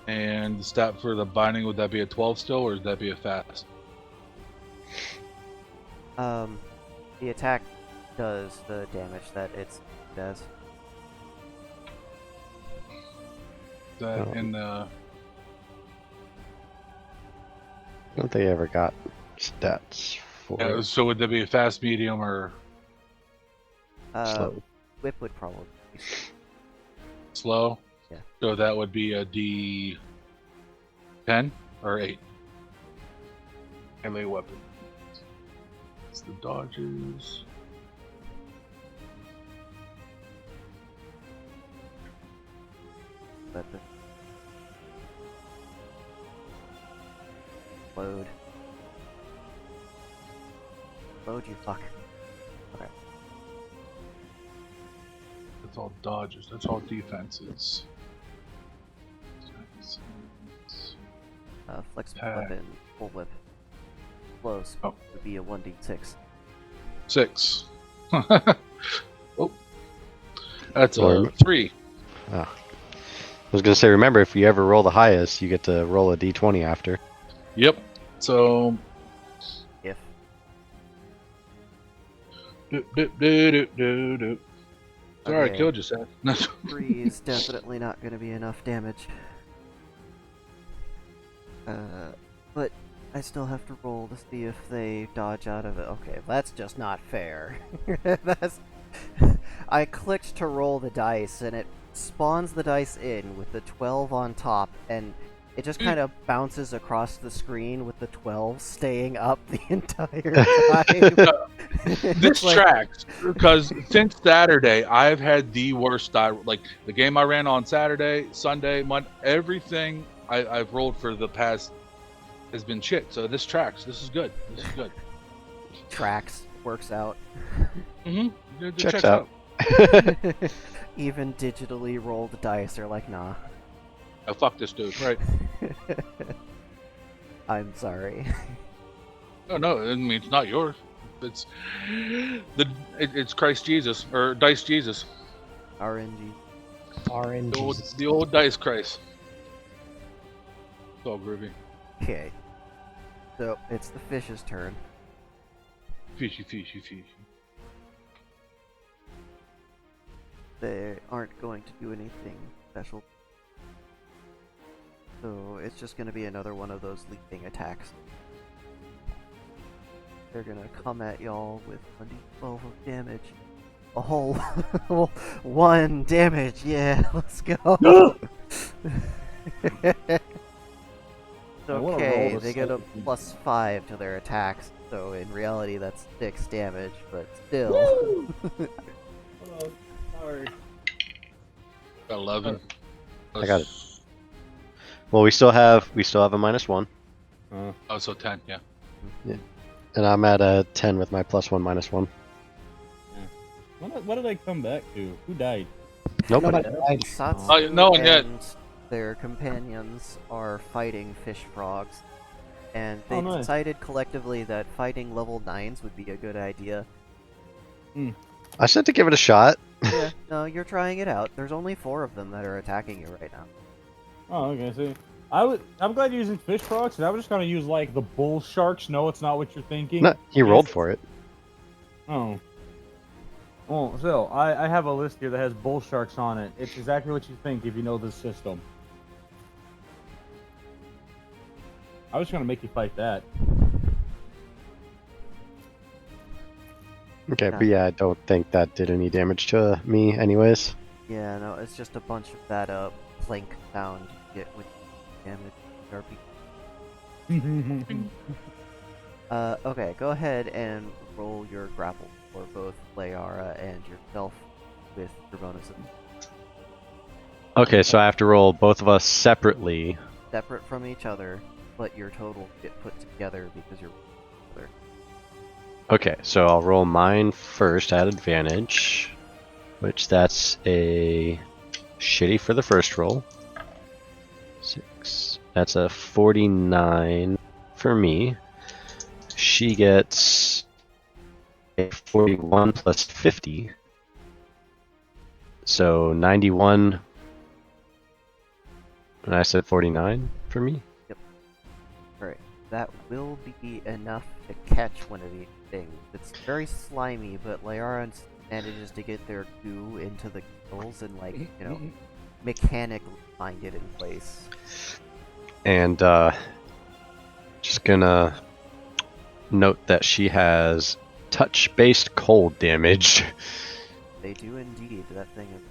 And the stat for the binding, would that be a 12 still, or would that be a fast? The attack does the damage that it does. That Oh. in the I don't think I ever got stats for it. so would that be a fast, medium, or Slow. Whip would probably be slow? Yeah. So that would be a D10 or 8. Melee weapon. It's the dodges. weapon. Load. Load, you fuck. Okay. That's all dodges. That's all defenses. Flexible Attack. weapon, full whip. Close Oh. would be a 1d6. 6. Oh. That's a Or- 3. I was gonna say, remember, if you ever roll the highest, you get to roll a d20 after. Yep. So. If. Sorry, I Okay. killed you, Seth. 3 is definitely not going to be enough damage. But I still have to roll to see if they dodge out of it. Okay, that's just not fair. That's... I clicked to roll the dice, and it spawns the dice in with the 12 on top, and it just kind of bounces across the screen with the 12 staying up the entire time. This Like, tracks because since Saturday, I've had the worst die. Like the game I ran on Saturday, Sunday, Monday, everything I've rolled for the past has been shit. So this tracks. This is good. This is good. tracks, works out. Mm-hmm. It Checks out. Even digitally rolled dice are like, nah. Oh, fuck this dude. Right. I'm sorry. No. I mean, it's not yours. It's it's Christ Jesus or Dice Jesus. RNG. RNG. The old Dice Christ. It's all groovy. Okay. So, it's the fish's turn. Fishy, fishy, fishy. They aren't going to do anything special. So, it's just going to be another one of those leaping attacks. They're going to come at y'all with 1d12 of damage. A whole 1 damage, yeah, let's go. I wanna roll Okay, to they get a slightly- +5 to their attacks, so in reality that's 6 damage, but still. Woo! Sorry. Got 11. I got it. Well, we still have a -1, Oh, so 10. Yeah. and I'm at a 10 with my +1 -1. What did I come back to? Who died? Nobody. died. Satsu no one yet. and their companions are fighting fish frogs, and they Oh, nice. decided collectively that fighting level 9s would be a good idea. I said to give it a shot. Yeah, no, you're trying it out. There's only 4 of them that are attacking you right now. Oh, okay. See, I'm glad you're using fish frogs. 'Cause I was just gonna use like the bull sharks. No, it's not what you're thinking. No, he rolled for it. Oh. Well, so I have a list here that has bull sharks on it. It's exactly what you think if you know the system. I was gonna make you fight that. Okay, but yeah, I don't think that did any damage to me, anyways. Yeah, no, it's just a bunch of that plank sound you get with damage RP. Okay, go ahead and roll your grapple for both Layara and yourself with your bonuses. Okay, so I have to roll both of us separately. Separate from each other, but your total get put together because you're together. Okay, so I'll roll mine first at advantage, which that's a shitty for the first roll. 6. That's a 49 for me. She gets a 41 plus 50. So 91. And I said 49 for me. Alright, that will be enough to catch one of these things. It's very slimy, but Layara manages to get their goo into the gills and, like, you know, mechanically find it in place. And just gonna note that she has touch-based cold damage. They do indeed. That thing is,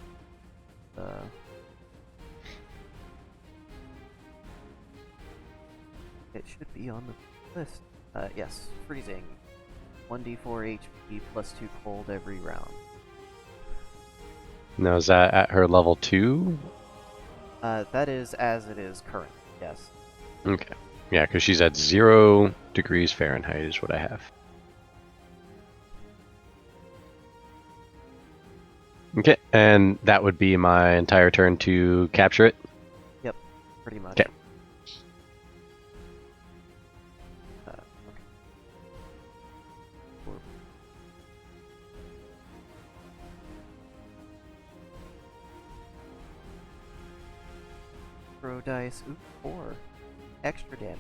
it should be on the list. Yes, freezing. 1d4 HP plus 2 cold every round. Now is that at her level 2? That is as it is current, yes. Okay. Yeah, because she's at 0 degrees Fahrenheit is what I have. Okay, and that would be my entire turn to capture it? Pretty much. Okay. Okay. Four. Throw dice. Ooh, 4. Extra damage.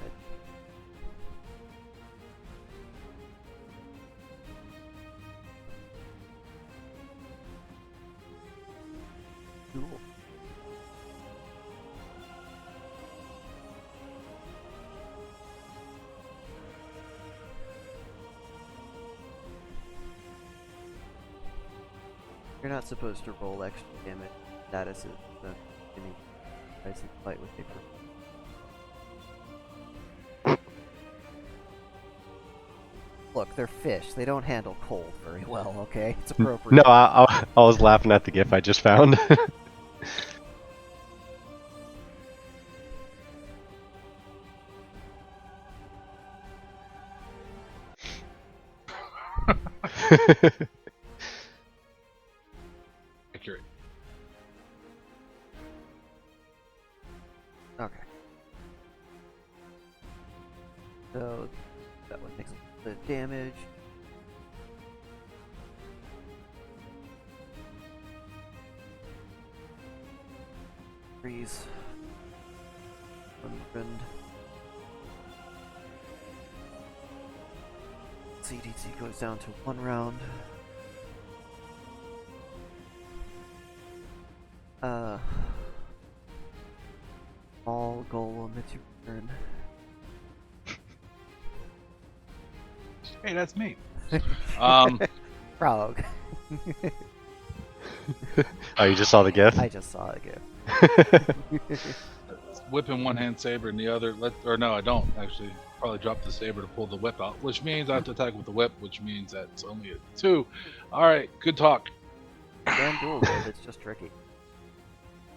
Cool. You're not supposed to roll extra damage statuses the any dice and fight with paper. Look, they're fish. They don't handle cold very well, okay? It's appropriate. No, I was laughing at the gif I just found. Accurate. Okay. So, that one takes a bit of damage. Freeze. Unfriend. CDT goes down to 1 round. All golem, it's your turn. Hey, that's me. Frog. Oh, you just saw the gif? I just saw it again. Whipping one hand saber and the other. Or no, I don't actually. Probably drop the saber to pull the whip out, which means I have to attack with the whip, which means that's only a 2. All right, good talk. And dual wield, it's just tricky.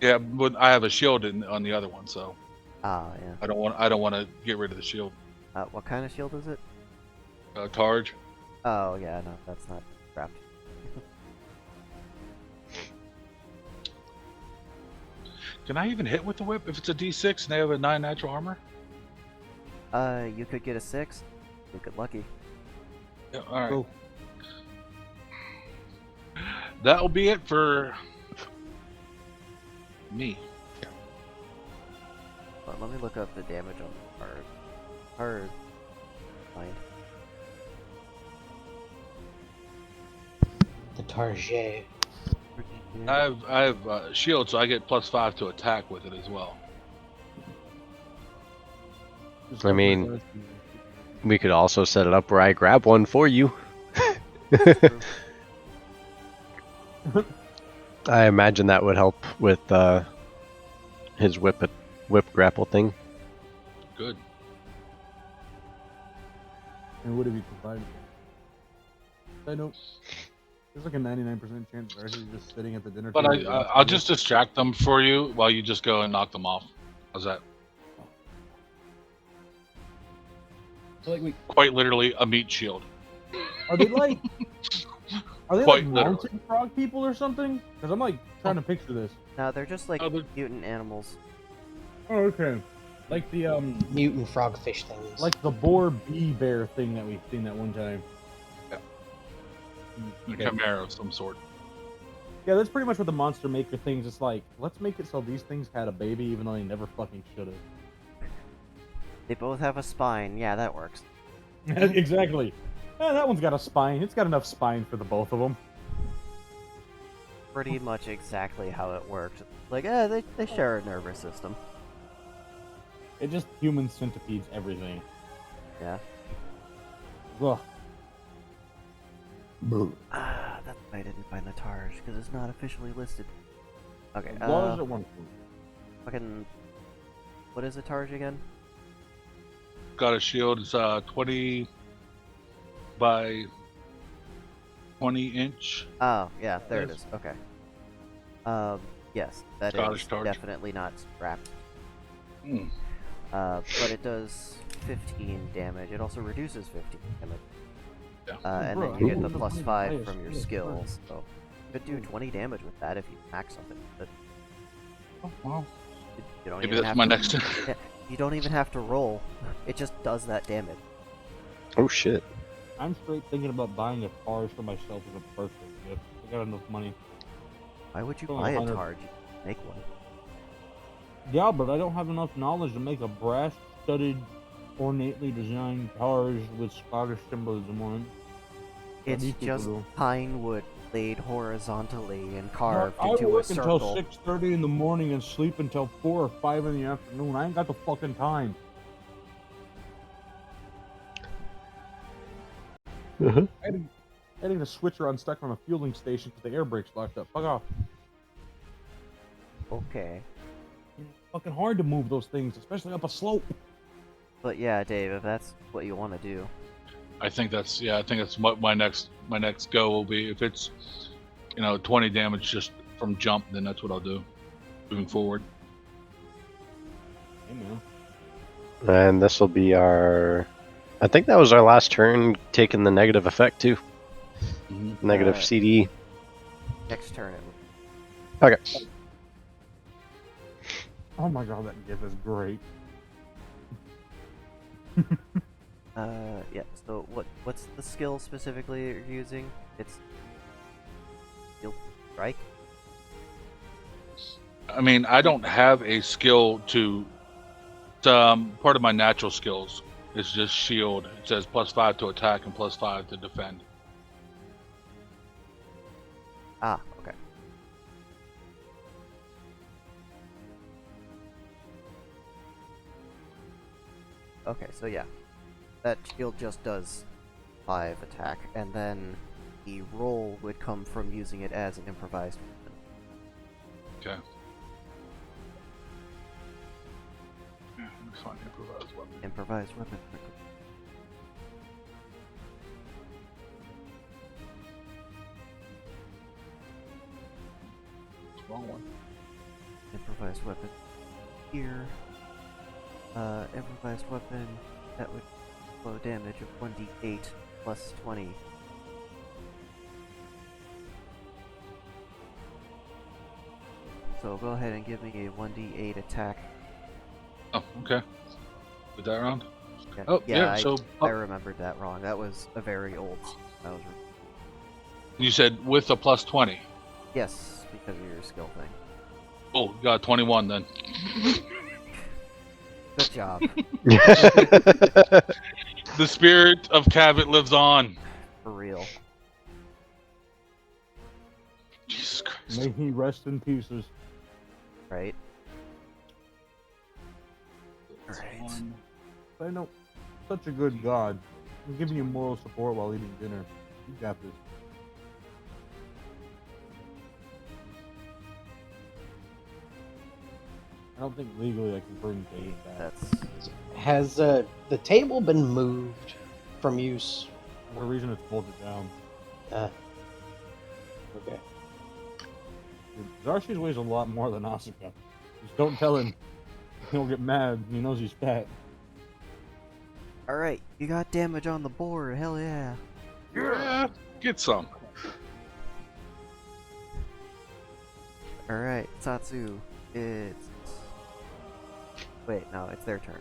Yeah, but I have a shield on the other one, so Ah, yeah. I don't want to get rid of the shield. What kind of shield is it? Targe. Oh, yeah, no, that's not wrapped. Can I even hit with the whip if it's a D6 and they have a 9 natural armor? You could get a 6. You get lucky. Yeah, all right. Cool. That'll be it for me. But let me look up the damage on the card. Card. Fine. The Target. I have shield, so I get +5 to attack with it as well. Just I like mean- the- We could also set it up where I grab one for you. True. I imagine that would help with his whip grapple thing. Good. And what have you provided? I know. There's like a 99% chance they're actually just sitting at the dinner But table. I'll just distract them for you while you just go and knock them off. How's that? like, wait, Quite literally a meat shield. are they like? Are they Quite like literally. mountain frog people or something? Because I'm like trying to picture this. No, they're just like Oh, they're- mutant animals. Oh, okay. Like the Mutant frogfish things. like the boar bee bear thing that we've seen that one time. Yeah. A Okay. chimera of some sort. Yeah, that's pretty much what the Monster Maker thing's just like. Let's make it so these things had a baby, even though they never fucking should have. They both have a spine. Yeah, that works. Exactly. That one's got a spine. It's got enough spine for the both of them. Pretty much exactly how it works. Like, they share a nervous system. It just human centipedes everything. Yeah. Ugh. Ah, that's why I didn't find the Targe, because it's not officially listed. Okay, As long as it wants to. fucking... What is a Targe again? Got a shield. It's 20 by 20 inch. Oh, yeah, there it Yes. is. Okay. Yes, that Scottish is Targe. definitely not strapped. Hmm. But it does 15 damage. It also reduces 15 damage. Yeah. And Bro, then you I get the wouldn't plus have 5 played from your highest skills. So you could do 20 damage with that if you max something. But Oh, well, you don't maybe even that's have my to, next. yeah, you don't even have to roll. It just does that damage. Oh shit. I'm straight thinking about buying a car for myself as a birthday gift. I got enough money. Why would you Only buy a 100. Targe? You make one. Yeah, but I don't have enough knowledge to make a brass-studded, ornately designed cars with Scottish symbolism on it. What It's these people just do. pine wood laid horizontally and carved I into a work until circle. 6:30 in the morning and sleep until 4 or 5 in the afternoon. I ain't got the fucking time. Uh-huh. I had a switcher unstuck on a fueling station because the air brakes locked up. Fuck off. Okay. It's fucking hard to move those things, especially up a slope. But yeah, Dave, if that's what you want to do. I think that's what my next go will be. If it's 20 damage just from jump, then that's what I'll do moving forward. Hey, man. And this will be our. I think that was our last turn taking the negative effect too. Negative Uh, CD. Next turn, it will. Okay. Oh my god, that gif is great. Yeah. So what's the skill specifically you're using? It's Steel Strike. I mean, I don't have a skill to. It's, part of my natural skills is just shield. It says +5 to attack and +5 to defend. Ah, okay. Okay, so yeah, that shield just does 5 attack, and then the roll would come from using it as an improvised weapon. Okay. Yeah, let me find improvised weapon. Improvised weapon. Wrong one. Improvised weapon. Here. Improvised weapon. That would blow damage of 1d8 plus 20. So go ahead and give me a 1d8 attack. Oh, okay. With that round? Yeah, Oh, yeah, I, so I remembered that wrong. That was a very old. That was you said with a plus 20. yes, because of your skill thing. Oh, you got 21 then. Good job. The spirit of Cabot lives on. For real. Jesus Christ. May he rest in pieces. Right? That's Alright. one. I know, such a good God. I'm giving you moral support while eating dinner. You got this. I don't think legally I can bring Dave back. That's Has the table been moved from use? For a reason it's bolted down. Okay. Xarxes weighs a lot more than Asuka. Just don't tell him. He'll get mad. He knows he's fat. alright. You got damage on the board. Hell yeah. Yeah, get some. Alright, Satsu. It's. Wait, no, it's their turn.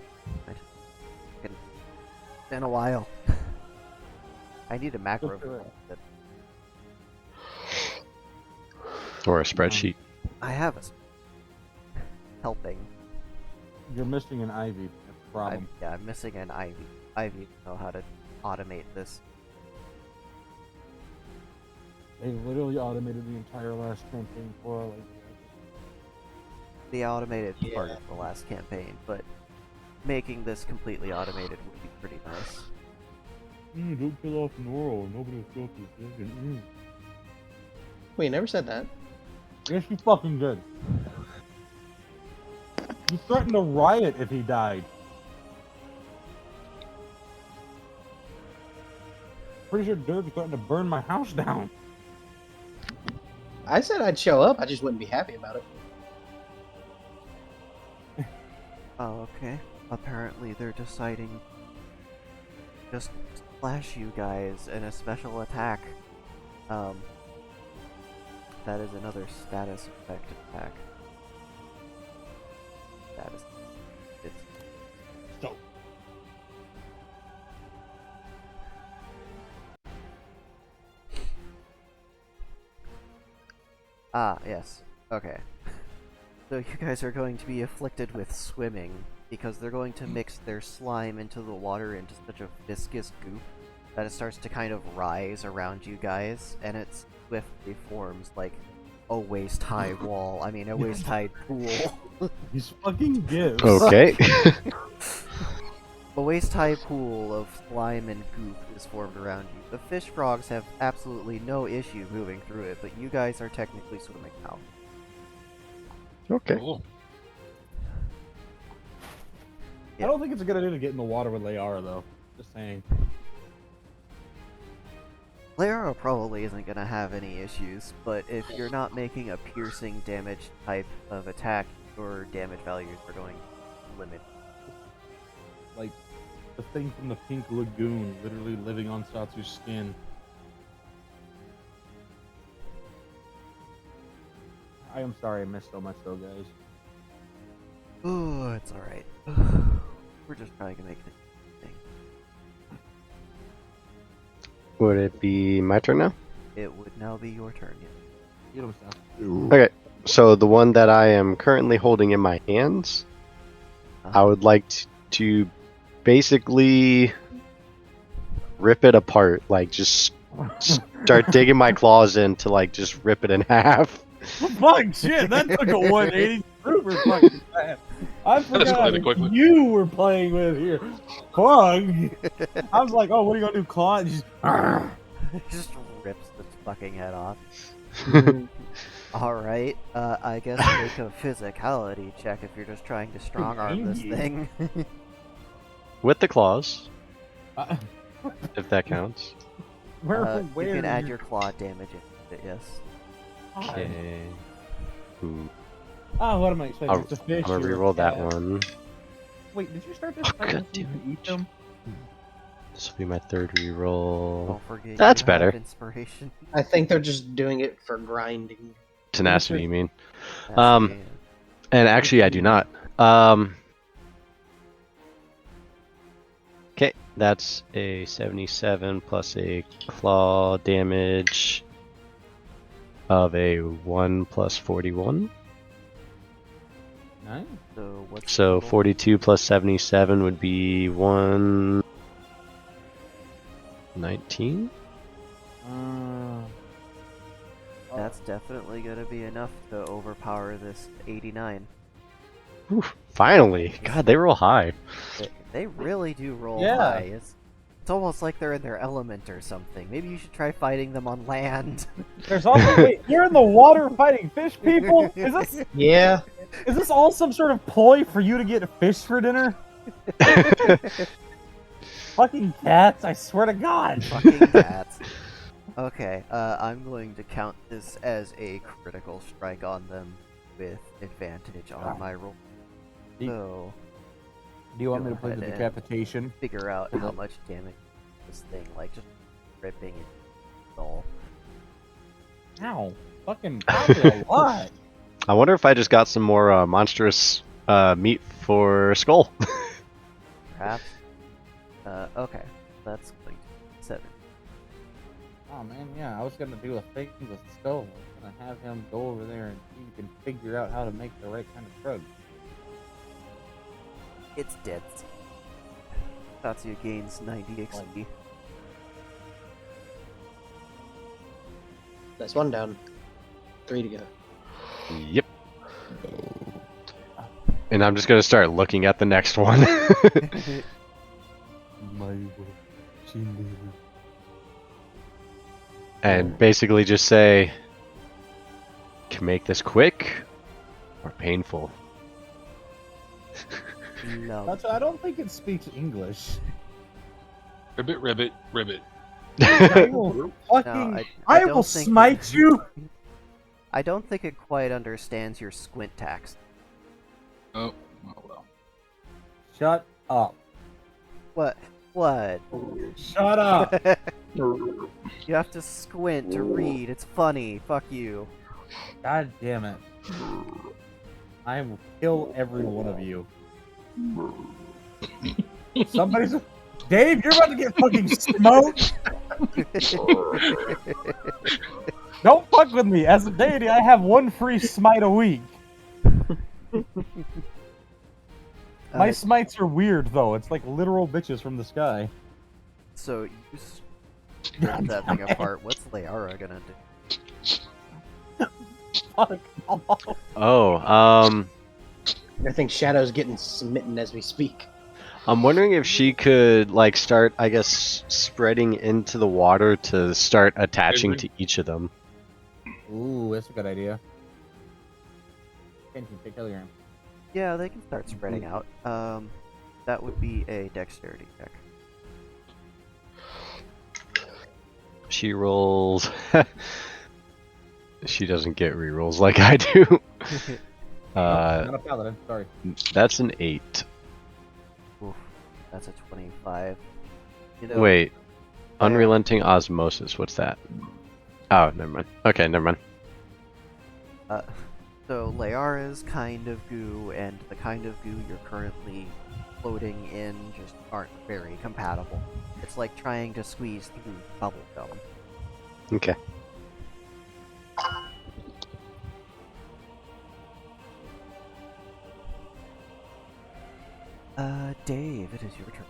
It's been a while. I need a macro. for that. Or a spreadsheet. I have a helping. You're missing an Ivy. That's the problem. I'm missing an Ivy. Ivy to know how to automate this. They literally automated the entire last campaign for like. The automated part Yeah. of the last campaign, but making this completely automated would be pretty nice. Don't kill off Noro. Nobody will kill this second. Wait, you never said that. Yes, you fucking did. You threatened to riot if he died. Pretty sure Dirk threatened to burn my house down. I said I'd show up. I just wouldn't be happy about it. Oh, okay. Apparently they're deciding just slash you guys in a special attack. That is another status effect attack. Status. It's So, yes. Okay. So you guys are going to be afflicted with swimming because they're going to mix their slime into the water into such a viscous goop that it starts to kind of rise around you guys, and it swiftly forms like a waist-high wall. I mean, a waist-high pool. these fucking gifts. Okay. A waist-high pool of slime and goop is formed around you. The fish frogs have absolutely no issue moving through it, but you guys are technically swimming now. Okay. Cool. I don't think it's a good idea to get in the water with Layara, though. Just saying. Lara probably isn't going to have any issues, but if you're not making a piercing damage type of attack, your damage values are going to limit. Like, the thing from the Pink Lagoon literally living on Satsu's skin. I am sorry I missed so much, though, guys. Oh, it's alright. We're just trying to make this thing. Would it be my turn now? It would now be your turn, yeah. You know stuff. Okay. So the one that I am currently holding in my hands, I would like to basically rip it apart. Like, just start digging my claws in to, like, just rip it in half. Fuck shit, that took a 180 super fucking fast. I forgot escalated quickly. you were playing with here. Fuck. I was like, oh, what are you gonna do, claw? And just, Just rips the fucking head off. Alright, I guess make a physicality check if you're just trying to strong arm this Yeah. thing. With the claws, uh, if that counts. where You can add your claw damage into it, yes. Okay. Ooh, Oh, what am I expecting? I'll- It's a fish. I'm gonna or a reroll that cat. one. Wait, did you start this Oh, fight God with you damn to eat them? This will be my third reroll. Don't forget That's you have better. inspiration. I think they're just doing it for grinding. Tenacity, you mean? That's Um, the- And actually, I do not. Okay, that's a 77 plus a claw damage of a 1 plus 41. Nice. So what's the So total? 42 plus 77 would be 119. That's definitely gonna be enough to overpower this 89. Finally! God, they roll high. They really do roll Yeah. high. It's almost like they're in their element or something. Maybe you should try fighting them on land. There's also wait, you're in the water fighting fish people? Yeah. Is this all some sort of ploy for you to get fish for dinner? Fucking cats, I swear to God. Fucking cats. Okay, I'm going to count this as a critical strike on them with advantage on my roll. Do- So, Do you want me Go to play the ahead and- decapitation? figure out how much damage this thing, like, just ripping it all. Ow. Fucking probably a lot. I wonder if I just got some more monstrous meat for Skull. Perhaps. Okay. That's like 7. Oh man, yeah, I was gonna do a thing with Skull. I was gonna have him go over there and see if he can figure out how to make the right kind of drug. It's dead. Tatsuya gains 90 XP. That's one down. 3 to go. Yep. And I'm just gonna start looking at the next one. And basically just say, can make this quick or painful. No. That's, I don't think it speaks English. Ribbit, ribbit, ribbit. I will fucking. No, I don't will think smite you. I don't think it quite understands your squint tax. Oh, well. Shut up. What? What? Shut up. You have to squint to read. It's funny. Fuck you. God damn it. I will kill every one of you. Somebody's. Dave, you're about to get fucking smoked. Don't fuck with me. As a deity, I have one free smite a week. My smites are weird, though. It's like literal bitches from the sky. So you rip that thing apart. What's Leara gonna do? Fuck off. Oh, I think Shadow's getting smitten as we speak. I'm wondering if she could like start, I guess, spreading into the water to start attaching to each of them. Ooh, that's a good idea. Kenji, take Telegram. Yeah, they can start spreading out. That would be a dexterity check. She rolls. She doesn't get rerolls like I do. Not a paladin, sorry. That's an 8. Oof, that's a 25. You know, Wait, unrelenting osmosis. What's that? Oh, never mind. Okay, never mind. So Leara's kind of goo and the kind of goo you're currently floating in just aren't very compatible. It's like trying to squeeze through bubble gum. Okay. Dave, it is your turn.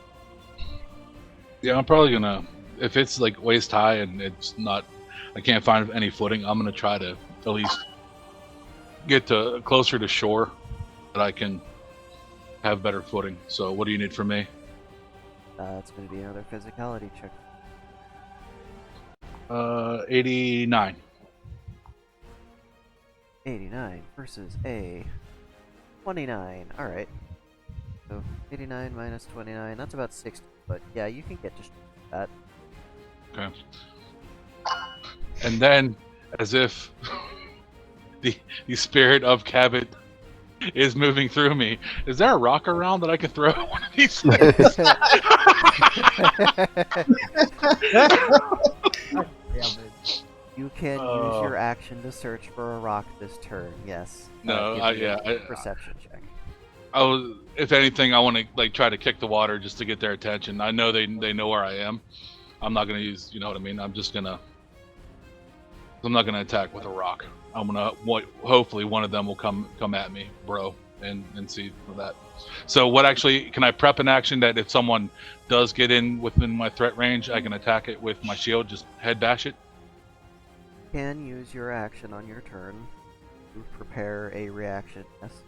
Yeah, I'm probably gonna. If it's like waist high and it's not, I can't find any footing. I'm gonna try to at least get to closer to shore, that I can have better footing. So, what do you need from me? It's going to be another physicality check. 89. 89 versus a 29. Alright. So 89 minus 29, that's about 60. But yeah, you can get to that. Okay. And then, as if the spirit of Cabot is moving through me, is there a rock around that I can throw at one of these things? You can use your action to search for a rock this turn. Yes. No, give me a I perception check. if anything, I want to like try to kick the water just to get their attention. I know they know where I am. I'm not gonna use, you know what I mean. I'm not gonna attack with a rock. I'm gonna hopefully one of them will come at me, bro, and see for that. So what actually can I prep an action that if someone does get in within my threat range, I can attack it with my shield, just head bash it. Can use your action on your turn to prepare a reaction. Yes.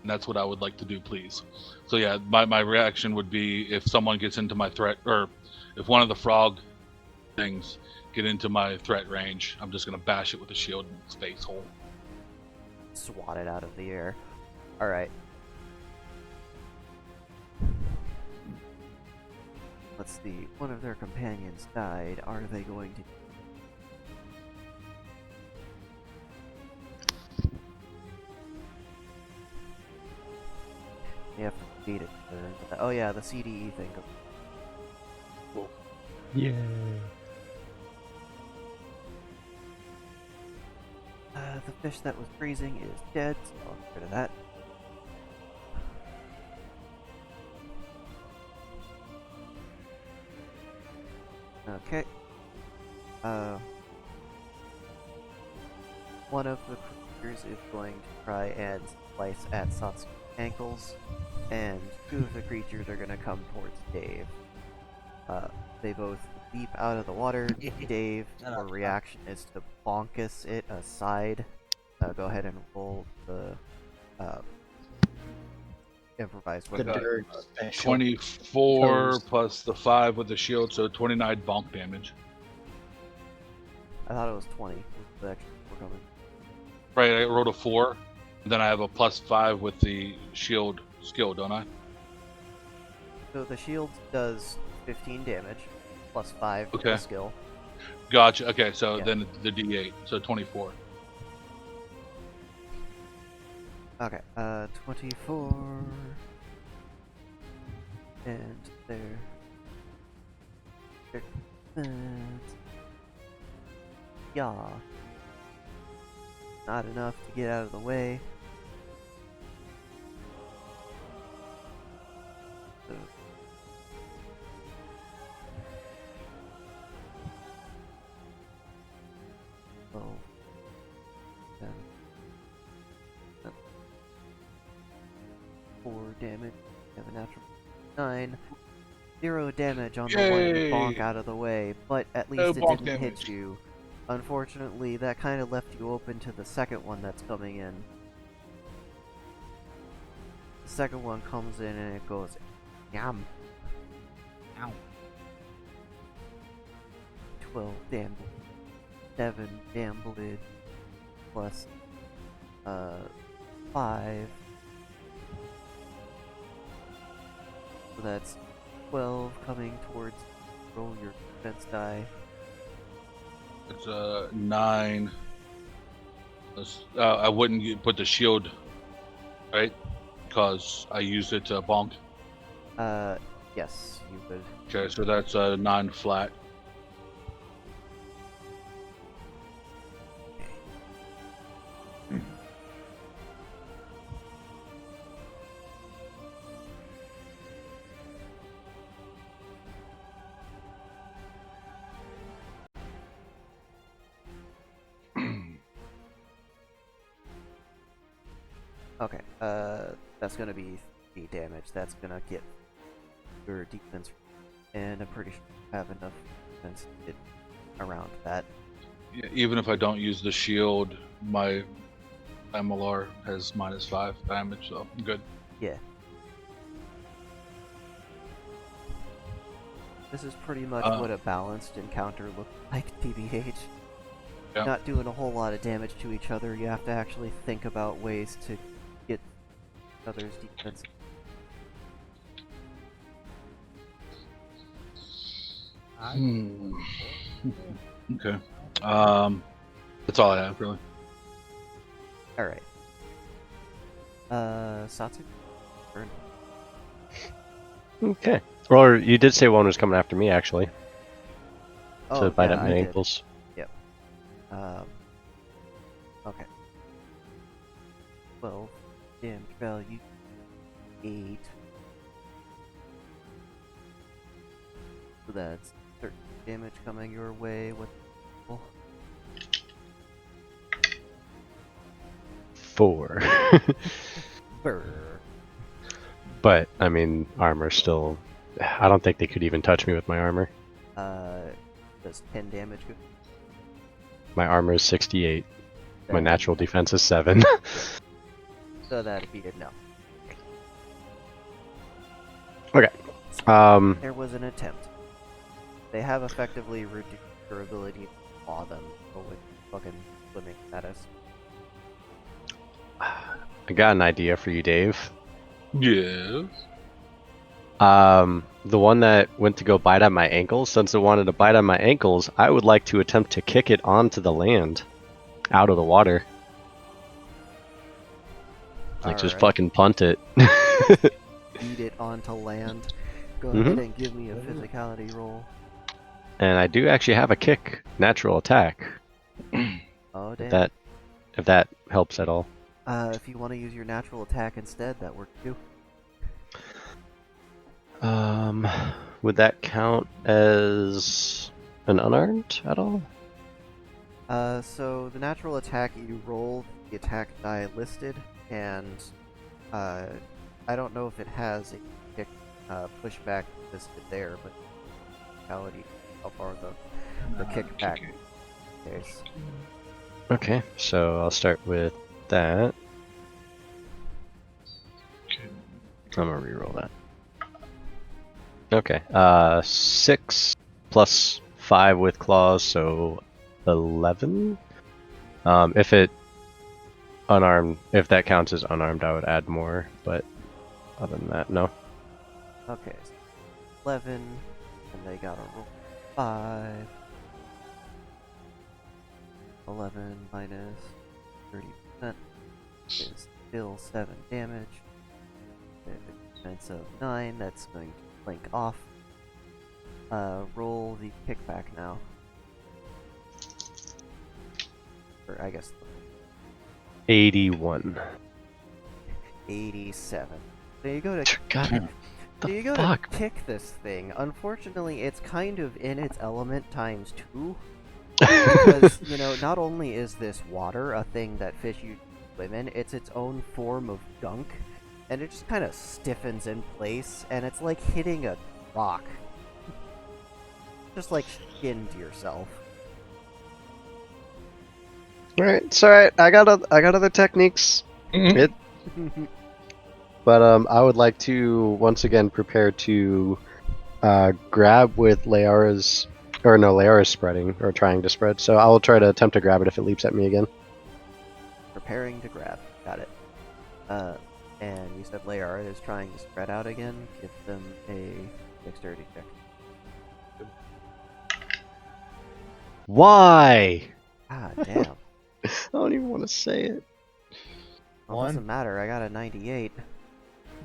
And that's what I would like to do, please. So yeah, my reaction would be if someone gets into my threat, or if one of the frog things get into my threat range, I'm just gonna bash it with a shield in its face hole. Swat it out of the air. All right. Let's see. One of their companions died. Are they going to? You have to beat it. Oh yeah, the CDE thing. Yeah. The fish that was freezing is dead, so I'll get rid of that. Okay. One of the creatures is going to try and slice at Satsuki's ankles, and two of the creatures are going to come towards Dave. They both leap out of the water. Dave, your reaction is to bonkus it aside. Go ahead and roll the improvised The weapon. dirt special. 24 Toes. plus the 5 with the shield, so 29 bonk damage. I thought it was 20. The extra four coming. Right, I rolled a 4, and then I have a plus 5 with the shield skill, don't I? So the shield does 15 damage, plus 5 to Okay. the skill. Gotcha. Okay, so Yeah. then the D8, so 24. Okay, 24. And there. And yeah. Not enough to get out of the way. So. Oh. 4 damage. Have a natural 9. 0 damage on the one Yay! bonk out of the way, but at No least it bonk didn't hit damage. you. Unfortunately, that kind of left you open to the second one that's coming in. The second one comes in and it goes, yum. Ow. 12 damage. 7 damage. Plus, 5. So that's 12 coming towards. Roll your defense die. It's 9. I wouldn't put the shield, right? Because I used it to bonk. Yes, you would. Okay, so that's 9 flat. Okay, that's gonna be the damage. That's gonna get your defense, and I'm pretty sure you have enough defense to get around that. Yeah, even if I don't use the shield, my MLR has -5 damage, so I'm good. Yeah. This is pretty much what a balanced encounter looked like, TBH. Yeah. Not doing a whole lot of damage to each other, you have to actually think about ways to get each other's defense. Okay. That's all I have, really. Alright. Satsu? Burn. Okay. Or you did say one was coming after me, actually. Oh, to bite yeah, at my I did. ankles. Yep. Okay. 12 damage value. 8. So that's 13 damage coming your way. What? 4. Brr. But I mean, armor still. I don't think they could even touch me with my armor. Does 10 damage go? My armor is 68. My Then- natural defense is 7. So that'd be a no. There was an attempt. They have effectively reduced your ability to claw them with fucking swimming status. I got an idea for you, Dave. Yes. The one that went to go bite at my ankles, since it wanted to bite at my ankles, I would like to attempt to kick it onto the land, out of the water. Like just Alright. fucking punt it. Beat it onto land. Go Mhm. ahead and give me a physicality roll. And I do actually have a kick, natural attack. Oh damn. If that helps at all. If you want to use your natural attack instead, that works too. Would that count as an unarmed at all? So the natural attack you rolled, the attack die listed, and I don't know if it has a kick pushback listed there, but physicality, how far the kickback is. Okay, so I'll start with that. I'm gonna reroll that. Okay, 6 plus 5 with claws, so 11. If it unarmed, if that counts as unarmed, I would add more, but other than that, no. Okay, so 11, and they got a roll 5. 11 minus 30% is still 7 damage. With a defense of 9, that's going to blink off. Roll the kickback now. Or I guess 81. 87. So you go to God, so you the go fuck? to kick this thing. Unfortunately, it's kind of in its element times 2. Because, you know, not only is this water a thing that fish usually swim in, it's its own form of gunk, and it just kind of stiffens in place, and it's like hitting a rock. Just like skinned yourself. Alright, it's alright. I got other techniques. Mhm. But I would like to once again prepare to grab with Leara's, or no, Leara's spreading or trying to spread. So I will try to attempt to grab it if it leaps at me again. Preparing to grab. Got it. And you said Layar is trying to spread out again. Give them a dexterity check. Why? Ah, damn. I don't even want to say it. Well, doesn't matter. I got a 98.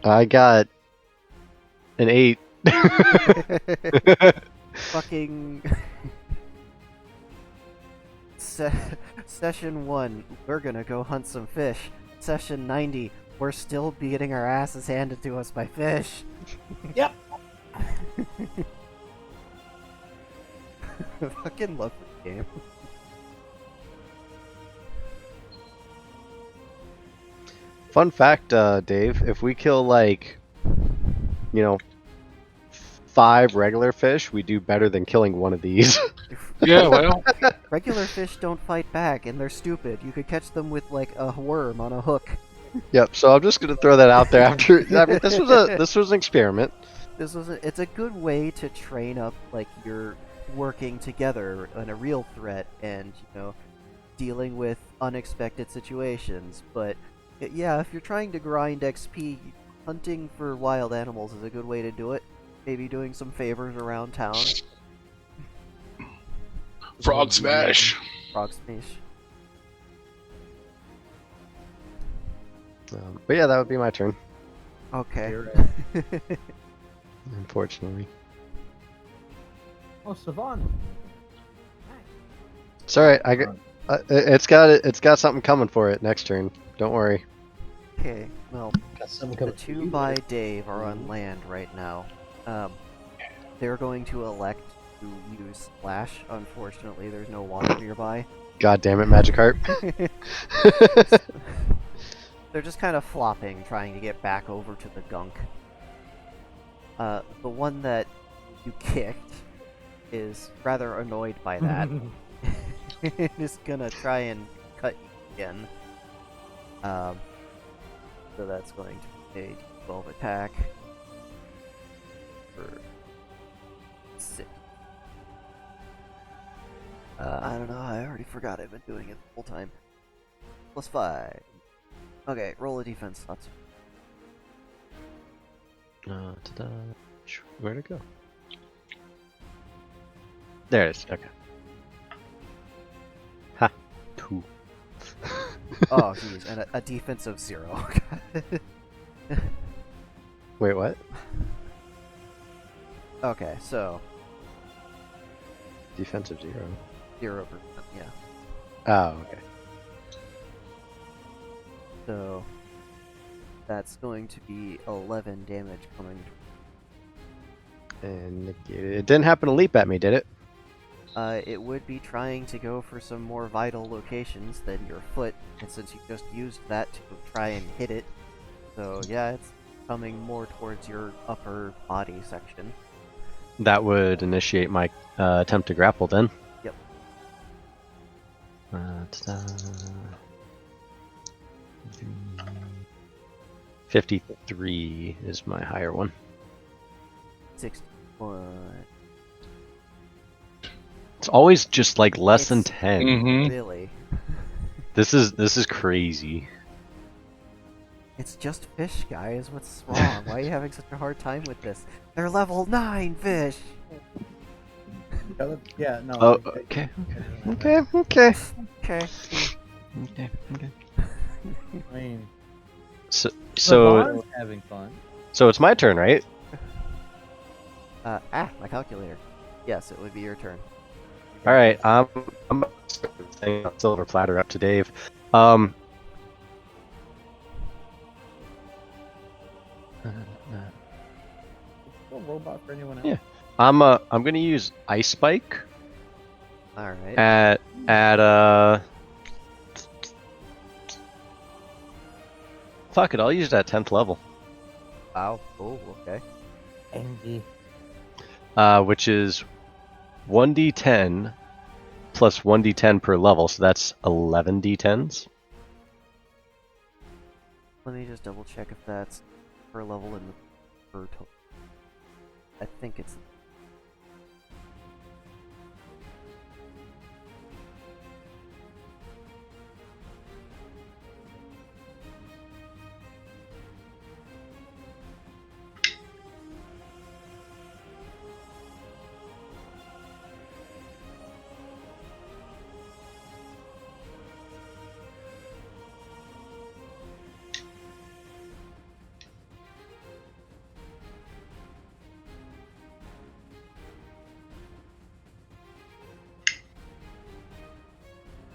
I got an 8. Fucking session 1, we're gonna go hunt some fish. Session 90, we're still getting our asses handed to us by fish. Yep. I fucking love this game. Fun fact, Dave, if we kill like, 5 regular fish, we do better than killing one of these. Yeah, well, Regular fish don't fight back, and they're stupid. You could catch them with like a worm on a hook. Yep. So I'm just gonna throw that out there. After I mean, this was an experiment. It's a good way to train up like you're working together on a real threat and dealing with unexpected situations. But yeah, if you're trying to grind XP, hunting for wild animals is a good way to do it. Maybe doing some favors around town. frog smash. Frog smash. But yeah, that would be my turn. Okay. Unfortunately. Oh, Savannah. It's alright. It's got something coming for it next turn. Don't worry. Okay, well, Got some the coming. two by Dave are on land right now. They're going to elect to use Splash. Unfortunately, there's no water nearby. God damn it, Magikarp. They're just kind of flopping, trying to get back over to the gunk. The one that you kicked is rather annoyed by that. It's gonna try and cut you again. So that's going to be a 12 attack for 6. I don't know, I already forgot I've been doing it the whole time. Plus 5. Okay, roll a defense. That's Ta-da. Where'd it go? There it is. Okay. Ha. 2. oh, geez, and a defense of 0. Wait, what? Okay, so Defensive 0. 0%, yeah. Oh, okay. So that's going to be 11 damage coming. And it didn't happen to leap at me, did it? It would be trying to go for some more vital locations than your foot, and since you just used that to try and hit it, so yeah, it's coming more towards your upper body section. That would initiate my attempt to grapple then. Yep. Ta-da. 53 is my higher one. 61. It's always just like less than It's- 10. Mm-hmm. Really? This is crazy. It's just fish, guys. What's wrong? Why are you having such a hard time with this? They're level 9 fish! Yeah, no. Oh, okay. Okay. Okay. Okay. I mean, So Lavon's having fun. so it's my turn, right? My calculator. Yes, it would be your turn. All right. I'm saying silver platter up to Dave. Still robot for anyone else? Yeah. I'm gonna use Ice Spike Alright. at fuck it, I'll use it at 10th level. Wow. Oh, okay. Andy. Which is 1d10 plus 1d10 per level, so that's 11 d10s. Let me just double check if that's per level in the per total. I think it's.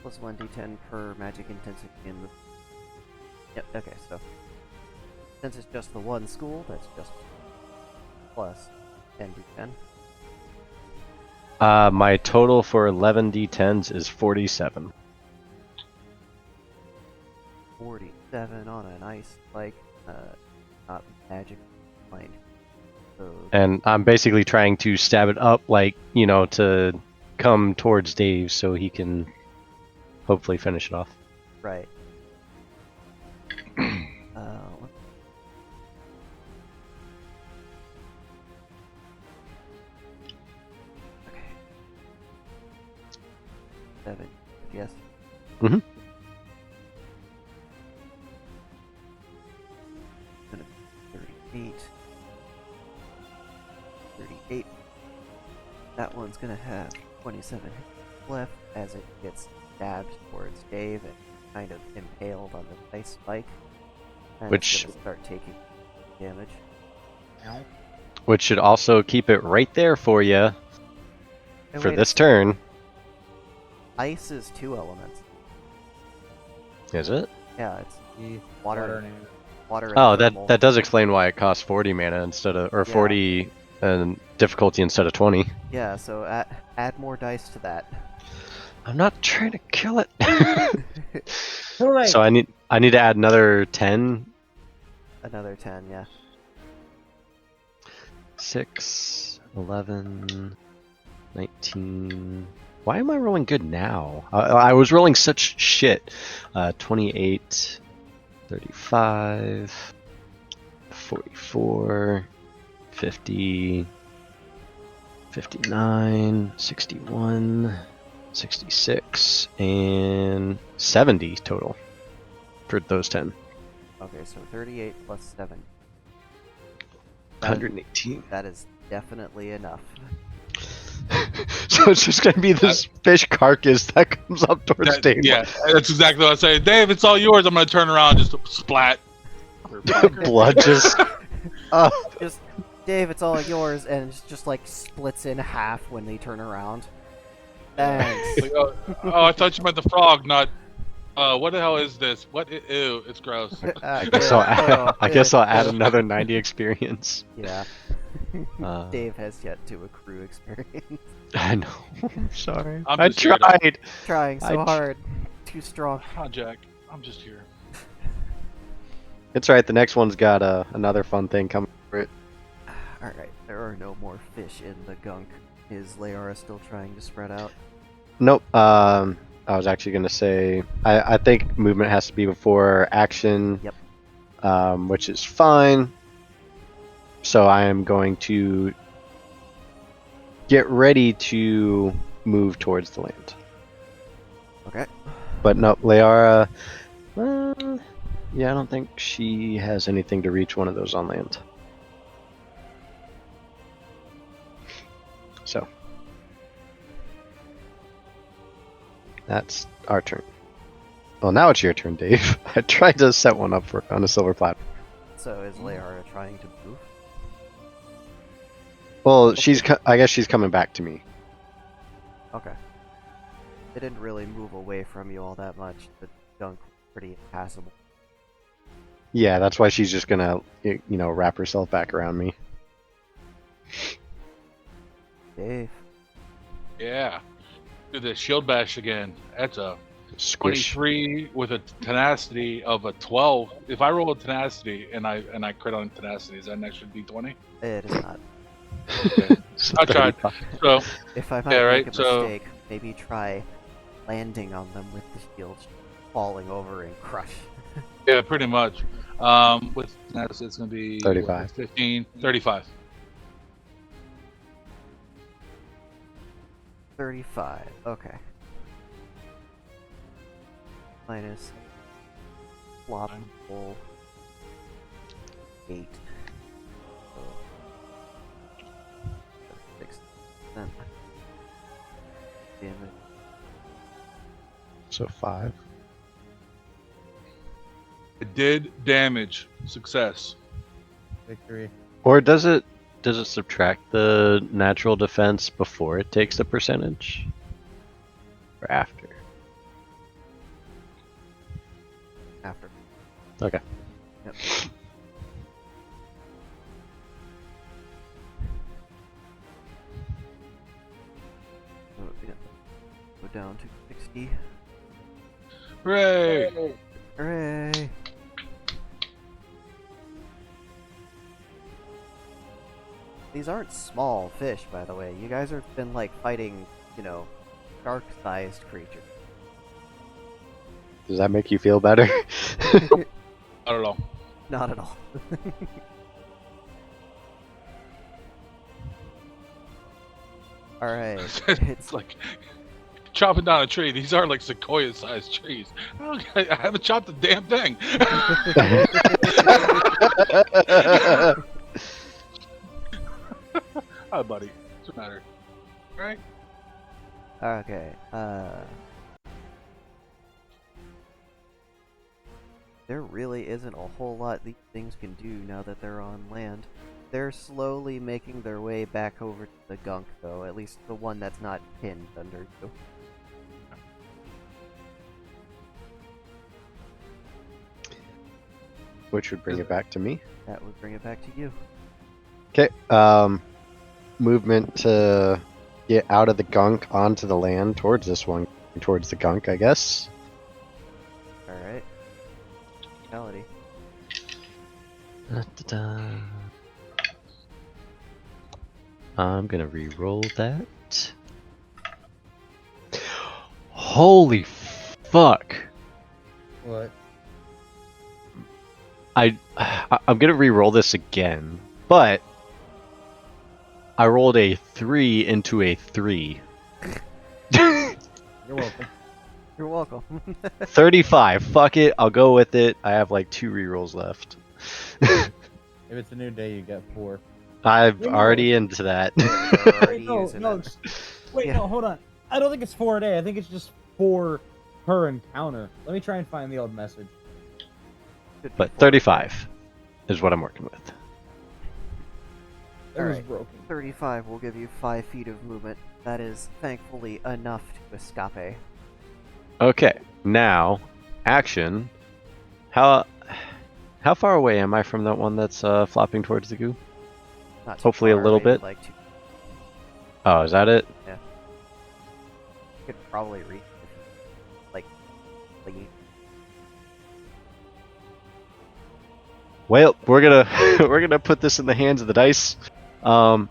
Plus 1d10 per magic intensity in the. Yep, okay, so. Since it's just the one school, that's just plus 10d10. My total for 11 d10s is 47. 47 on an ice spike, not magic plane. So, And I'm basically trying to stab it up, like, you know, to come towards Dave so he can hopefully finish it off. right. Okay. 7, yes. Mhm. 38. 38. That one's gonna have 27 hits left as it gets stabbed towards Dave and kind of impaled on the ice spike. And Which- it's gonna start taking damage. Which should also keep it right there for you And for wait a this sec, turn. Ice is 2 elements. Is it? Yeah, it's The water. and Water. And Oh, thermal. that does explain why it costs 40 mana instead of, or Yeah. 40 and difficulty instead of 20. Yeah, so add more dice to that. I'm not trying to kill it. Too late. So I need to add another 10. Another 10, yeah. 6, 11, 19. Why am I rolling good now? I was rolling such shit. 28, 35, 44, 50, 59, 61, 66, and 70 total for those 10. Okay, so 38 plus 7. 118. That is definitely enough. So it's just gonna be this fish carcass that comes up towards Dave. Yeah, that's exactly what I say. Dave, it's all yours. I'm gonna turn around, and just splat. Blood just. Just, Dave, it's all yours, and it just like splits in half when they turn around. Thanks. Like, oh, I thought you meant the frog, not. What the hell is this? What? Ew, it's gross. So Oh, I guess I'll add another 90 experience. Yeah. Uh, Dave has yet to accrue experience. I know. I'm sorry. I'm I just here to- tried. Trying so I tr- hard. Too strong. Hi, Jack. I'm just here. It's right. The next one's got another fun thing coming for it. Alright, there are no more fish in the gunk. Is Leora still trying to spread out? Nope. I was actually gonna say I think movement has to be before action. Yep. Which is fine. So I am going to get ready to move towards the land. Okay. But no, Leara. Yeah, I don't think she has anything to reach one of those on land. So that's our turn. Well, now it's your turn, Dave. I tried to set one up on a silver platform. So is Leora trying to move? Well, I guess she's coming back to me. Okay. It didn't really move away from you all that much. The gunk was pretty impassable. Yeah, that's why she's just gonna, wrap herself back around me. Dave. Yeah. Do the shield bash again. That's a Squish. 23 with a tenacity of a 12. If I roll a tenacity and I crit on tenacity, is that an extra d20? It is not. So I tried. 35. So If I might Yeah, right, make a so- mistake, maybe try landing on them with the shields falling over and crush. yeah, pretty much. With tenacity, it's gonna be 35. 15, 35. 35. Okay. Minus floppable 8. So 6%. Damage. So 5. It did damage. Success. Victory. Or does it subtract the natural defense before it takes the percentage? Or after? After. Okay. Yep. So, yeah. Go down to 60. Hooray! Hooray! These aren't small fish, by the way. You guys have been, like, fighting, shark-sized creatures. Does that make you feel better? I don't know. Not at all. Alright. It's like chopping down a tree. These are like sequoia-sized trees. I haven't chopped a damn thing. Hi, buddy. What's the matter? Right? Okay, there really isn't a whole lot these things can do now that they're on land. They're slowly making their way back over to the gunk, though, at least the one that's not pinned under you. which would bring it back to me. That would bring it back to you. Okay. Movement to get out of the gunk onto the land towards this one, towards the gunk, I guess. Alright. Reality. Da-da-da. I'm gonna re-roll that. Holy fuck! What? I'm gonna re-roll this again, but I rolled a 3 into a 3. You're welcome. You're welcome. 35. Fuck it, I'll go with it. I have like 2 re-rolls left. If it's a new day, you get 4. I'm No. already into that. You're already No, using no, it. wait, Yeah. no, hold on. I don't think it's 4 a day. I think it's just 4 per encounter. Let me try and find the old message. Could be But 4. 35 is what I'm working with. It was Alright. broken. 35 will give you 5 feet of movement. That is thankfully enough to escape. Okay, now action. How far away am I from that one that's flopping towards the goo? Not too Hopefully a far, little maybe bit. Like 2. Oh, is that it? You could probably reach it if you, like, lean. Well, we're gonna we're gonna put this in the hands of the dice.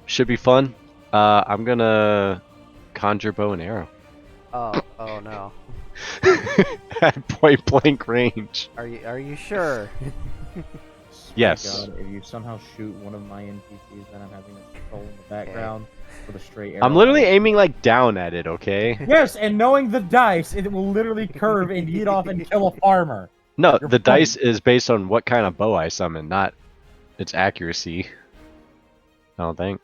Should be fun. I'm gonna conjure bow and arrow Oh no. at point blank range. Are you sure? Yes. God, if you somehow shoot one of my NPCs, then I'm having a troll in the background with a straight arrow. I'm literally aiming like down at it. Okay. Yes, and knowing the dice, it will literally curve and yeet off and kill a farmer. No, You're the funny. dice is based on what kind of bow I summon, not its accuracy. I don't think.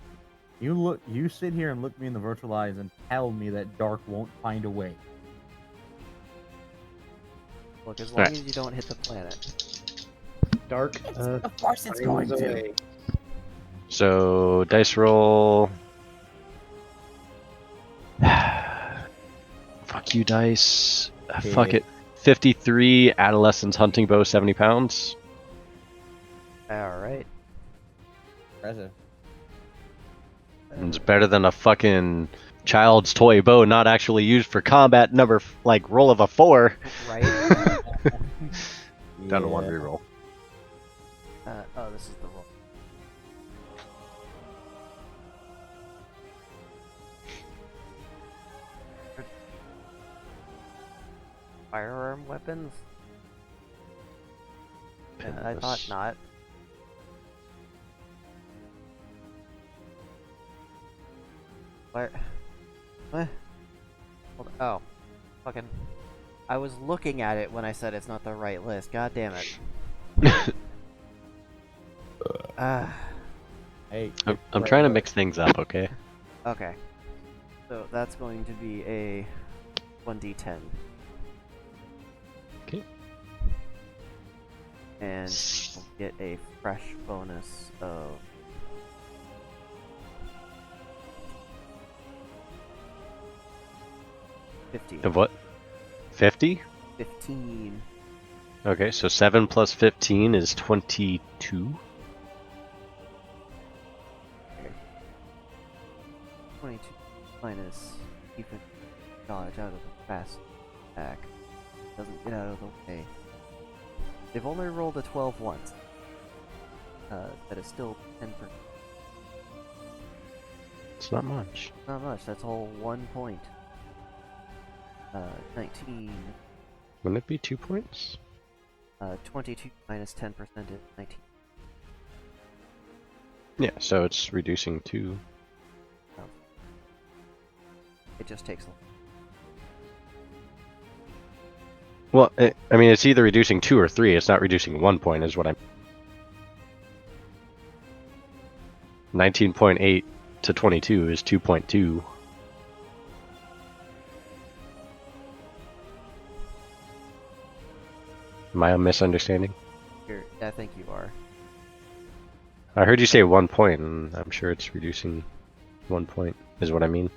You sit here and look me in the virtual eyes and tell me that Dark won't find a way. Look, as long Alright. as you don't hit the planet. Dark. Of course it's going finds a to. way. So dice roll. Fuck you, dice. Fuck Okay. it. 53 adolescent's hunting bow, 70 pounds. Alright. Impressive. It's better than a fucking child's toy bow, not actually used for combat. Like roll of a 4. Right? Down to 1 Yeah. reroll. Oh, this is the roll. Firearm weapons? I thought not. Where? What? Hold on. Oh. Fucking. I was looking at it when I said it's not the right list. God damn it. Ah. Hey, I'm trying to mix things up, okay? Okay. So that's going to be a 1d10. Okay. And we'll get a fresh bonus of 50. Of what? 50? 15. Okay, so 7 plus 15 is 22. 22 minus defense dodge out of the fast attack. Doesn't get out of the way. They've only rolled a 12 once. That is still 10%. It's not much. Not much, that's all 1 point. 19. Wouldn't it be 2 points? 22 minus 10% is 19. Yeah, so it's reducing 2. It just takes a Well, I mean, it's either reducing 2 or 3. It's not reducing 1 point, is what I'm. 19.8 to 22 is 2.2. Am I misunderstanding? You're, I think you are. I heard you say 1 point, and I'm sure it's reducing 1 point, is what I mean.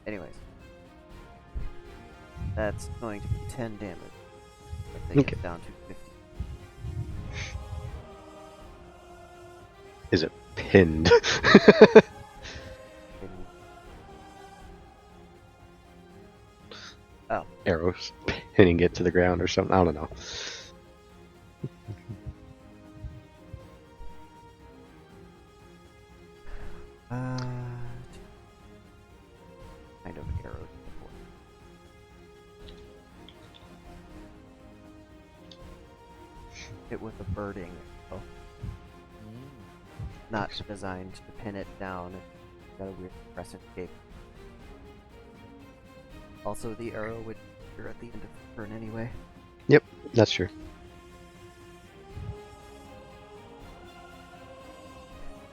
Anyways. That's going to be 10 damage. thing Okay. is down to 50. Is it pinned? Oh. Arrows pinning it to the ground or something. I don't know. Kind of arrows before. It with a birding arrow. Not designed to pin it down. It's got a weird crescent shape. Also, the arrow would appear at the end of the turn anyway. That's true.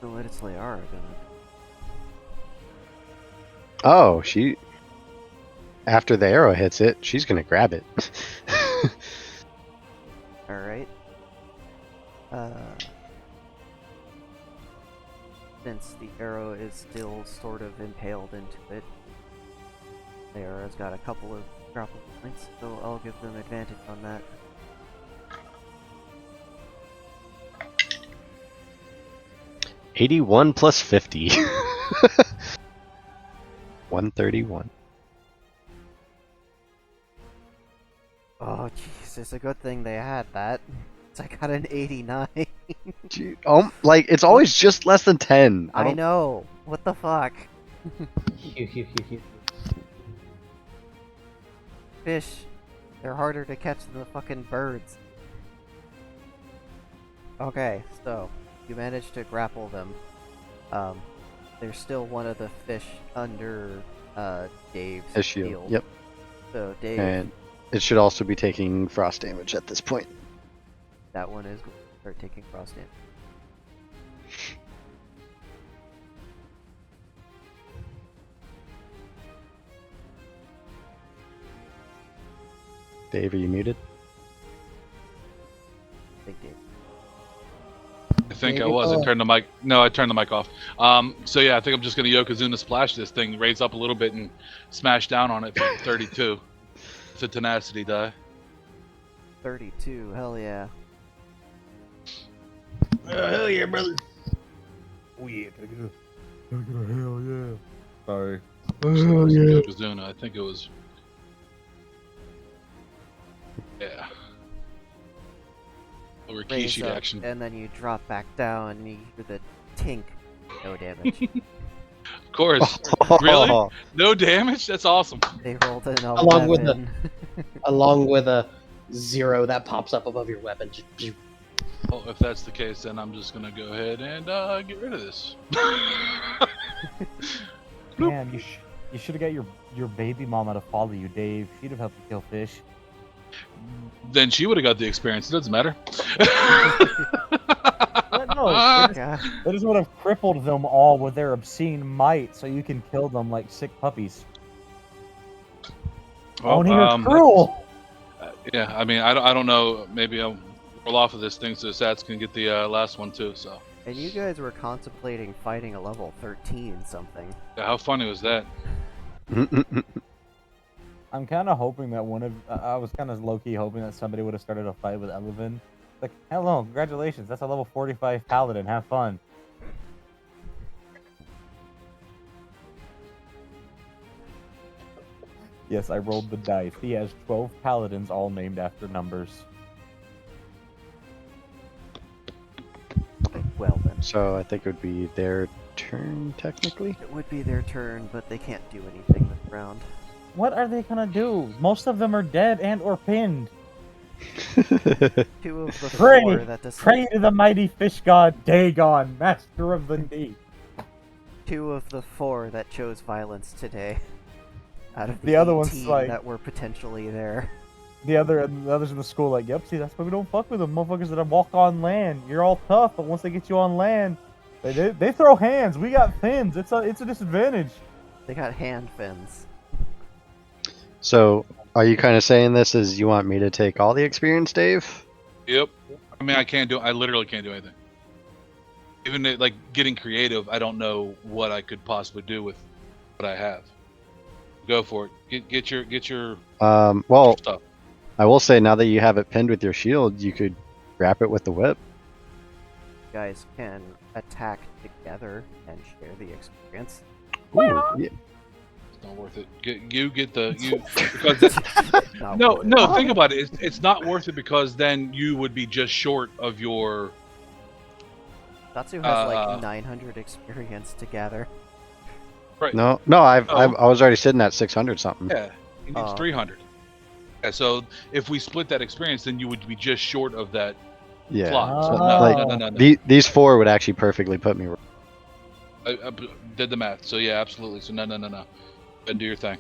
So what is Leara gonna? Oh, she. After the arrow hits it, she's gonna grab it. Alright. Since the arrow is still sort of impaled into it, Leara's got a couple of grapple points, so I'll give them advantage on that. $81 plus 50. 131. Oh, jeez, it's a good thing they had that. So I got an 89. Gee, like it's always just less than 10. I don't- know. What the fuck? Fish. They're harder to catch than the fucking birds. Okay, so you managed to grapple them. There's still one of the fish under Dave's His shield. Yep. So Dave, And it should also be taking frost damage at this point. that one is going to start taking frost damage. Dave, are you muted? I think Dave. I think I Maybe was. I so. turned the mic. No, I turned the mic off. So yeah, I think I'm just gonna Yokozuna splash this thing, raise up a little bit, and smash down on it for 32. It's a tenacity die. 32. Hell yeah. Hell yeah, brother. Oh yeah, can I get a hell yeah. Sorry. Oh, Yokozuna. I think it was. Yeah. A Raise Rikishi up, action. and then you drop back down, and you hear the tink. No damage. Of course. Really? No damage? That's awesome. They rolled an 11. Along with the- Along with a 0 that pops up above your weapon. Well, if that's the case, then I'm just gonna go ahead and get rid of this. Damn, you should have got your baby mama to follow you, Dave. She'd have helped you kill fish. Then she would have got the experience. It doesn't matter. What? No, they Yeah. just would have crippled them all with their obscene might, so you can kill them like sick puppies. Well, Only you're cruel. Yeah, I mean, I don't know. Maybe I'll roll off of this thing so Sats can get the last one too. So, And you guys were contemplating fighting a level 13 something. yeah, how funny was that? I'm kind of hoping that I was kind of low-key hoping that somebody would have started a fight with Elevin. Like, hello, congratulations, that's a level 45 paladin, have fun. Yes, I rolled the dice. He has 12 paladins all named after numbers. Well then. So I think it would be their turn, technically. It would be their turn, but they can't do anything this round. What are they gonna do? Most of them are dead and or pinned. 2 of the Pray! 4 that decide. Pray to the mighty fish god Dagon, master of the deep. 2 of the 4 that chose violence today. Out of The other one's 18 like- that were potentially there. The others in the school like, yep, see, that's why we don't fuck with them. Motherfuckers that walk on land. You're all tough, but once they get you on land, they throw hands. We got fins. It's a disadvantage. They got hand fins. So, are you kind of saying this as you want me to take all the experience, Dave? Yep. I mean, I literally can't do anything. Even like getting creative, I don't know what I could possibly do with what I have. Go for it. Get your Well, stuff. I will say now that you have it pinned with your shield, you could wrap it with the whip. You guys can attack together and share the experience. Ooh, yeah. It's not worth it. Get the because Not no worth it. no think about it. It's not worth it because then you would be just short of your. Tatsu has like 900 experience to gather. Right. No, I Oh. was already sitting at 600 something. Yeah, he needs Oh. 300. Yeah, so if we split that experience, then you would be just short of that Yeah. slot. So Oh. no. These 4 would actually perfectly put me. I did the math. So yeah, absolutely. So no. And do your thing.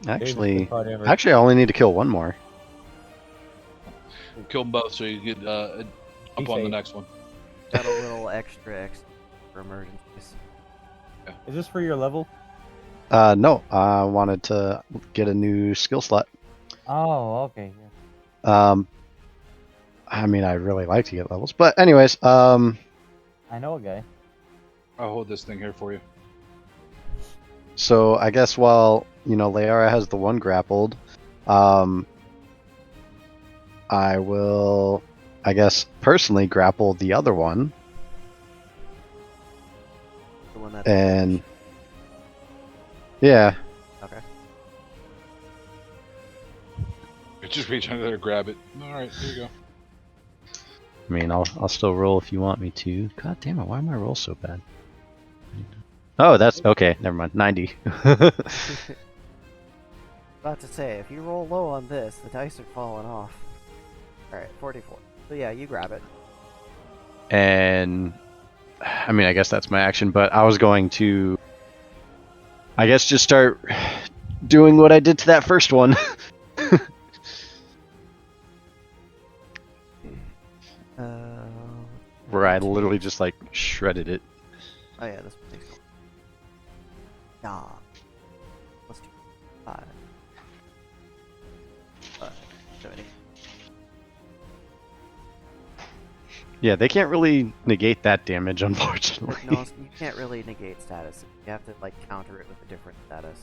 Actually, Party ever. I only need to kill one more. Kill them both so you get jump Be on the safe. next one. Got a little extra for emergencies. Is this for your level? No, I wanted to get a new skill slot. Oh, okay. Yeah. I mean, I really like to get levels, but anyways, I know a guy. I'll hold this thing here for you. so I guess while Leara has the one grappled, I will, I guess, personally grapple the other one, The one that's and yeah, okay. Just reach under there and grab it. All right, here you go. I mean, I'll still roll if you want me to. God damn it, why are my rolls so bad? Oh, that's okay. Never mind. 90. About to say, if you roll low on this, the dice are falling off. Alright, 44. So yeah, you grab it. And I mean, I guess that's my action, but I was going to, I guess, just start doing what I did to that first one. Where I literally just like shredded it. Oh yeah, this one takes one. Yeah. Let's do 5. 70. Yeah, they can't really negate that damage, unfortunately. No, you can't really negate status. You have to like counter it with a different status.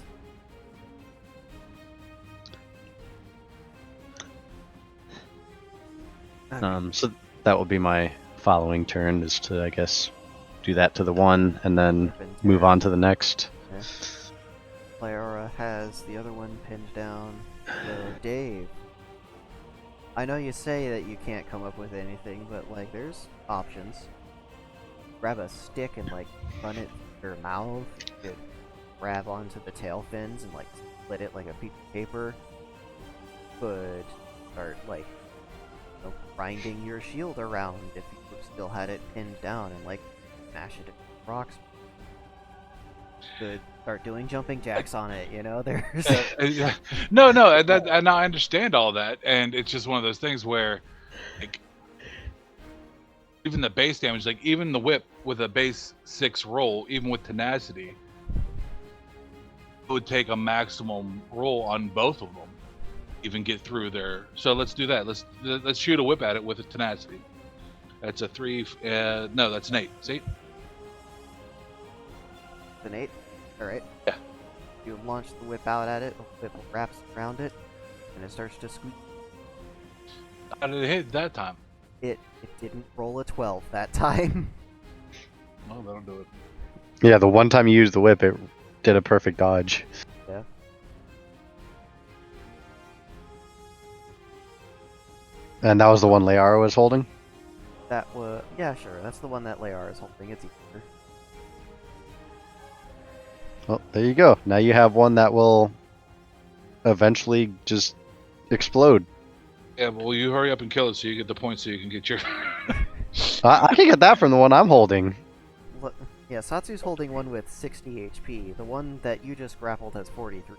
Okay. So that will be my following turn, is to, I guess, do that to the one and then Open move terror. on to the next. Okay. Lyra has the other one pinned down. So Dave, I know you say that you can't come up with anything, but like there's options. Grab a stick and like run it through your mouth. You could grab onto the tail fins and like split it like a piece of paper. Could start like grinding your shield around if you still had it pinned down and like smash it into rocks. Could start doing jumping jacks on it, you know? There's Yeah. No, and I understand all that, and it's just one of those things where, like, even the base damage, like even the whip with a base 6 roll, even with tenacity, it would take a maximum roll on both of them, even get through there. So let's do that. Let's shoot a whip at it with a tenacity. That's a 3. No, that's an 8. See? an 8. Alright. Yeah. You launch the whip out at it, the whip wraps around it, and it starts to squeak. How did it hit that time? It didn't roll a 12 that time. Well, that'll do it. Yeah, the one time you used the whip, it did a perfect dodge. Yeah. And that was the one Leara was holding? That was... Yeah, sure. That's the one that Layar is holding. It's easier. Well, there you go. Now you have one that will eventually just explode. Yeah, well, you hurry up and kill it so you get the points so you can get your. I can get that from the one I'm holding. Yeah, Satsu's holding one with 60 HP. The one that you just grappled has 43.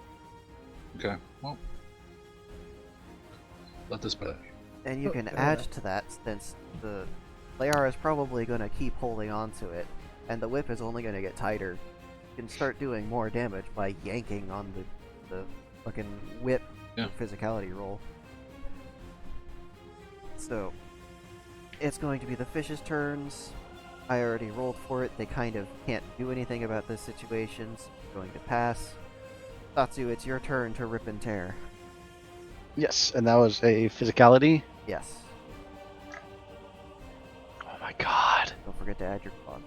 Okay, well, let this play. And you can add to that since the Layar is probably going to keep holding on to it, and the whip is only going to get tighter. You can start doing more damage by yanking on the fucking whip physicality roll. So, it's going to be the fish's turns. I already rolled for it. They kind of can't do anything about this situation, so I'm going to pass. Satsu, it's your turn to rip and tear. Yes, and that was a physicality. Yes. Oh my god. Don't forget to add your claw.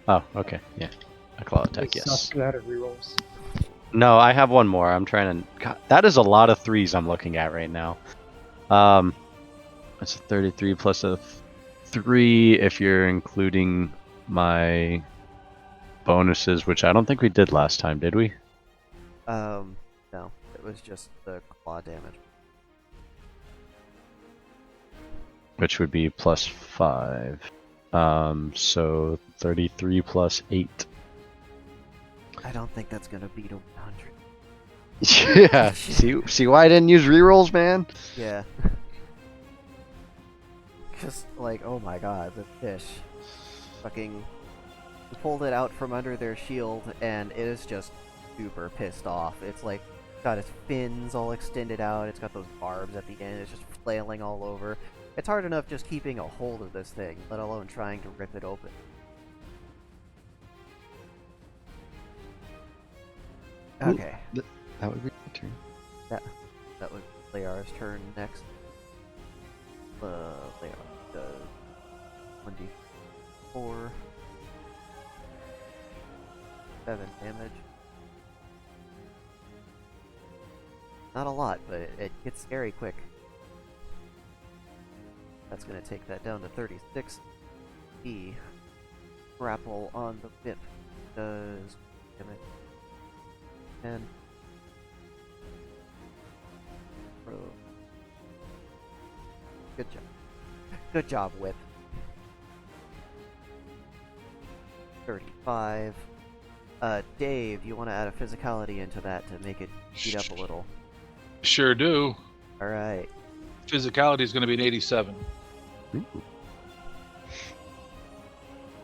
Oh, okay. Yeah. A claw attack, They yes. suck out of rerolls. No, I have one more. I'm trying to. God, that is a lot of threes I'm looking at right now. That's a 33 plus a 3 if you're including my bonuses, which I don't think we did last time, did we? No. It was just the claw damage. Which would be plus 5. So 33 plus 8. I don't think that's gonna beat a 100. Yeah. See why I didn't use rerolls, man? Yeah. Just like, oh my god, the fish. Fucking pulled it out from under their shield and it is just super pissed off. It's like got its fins all extended out, it's got those barbs at the end, it's just flailing all over. It's hard enough just keeping a hold of this thing, let alone trying to rip it open. Ooh. Okay, That would be my turn. that was Layar's turn next. Layar does 1d4, 7 damage. Not a lot, but it gets scary quick. That's gonna take that down to 36. The grapple on the whip does damage. 10. Good job. Good job, whip. 35. Dave, you want to add a physicality into that to make it speed up a little? Sure do. Alright. Physicality is going to be an 87.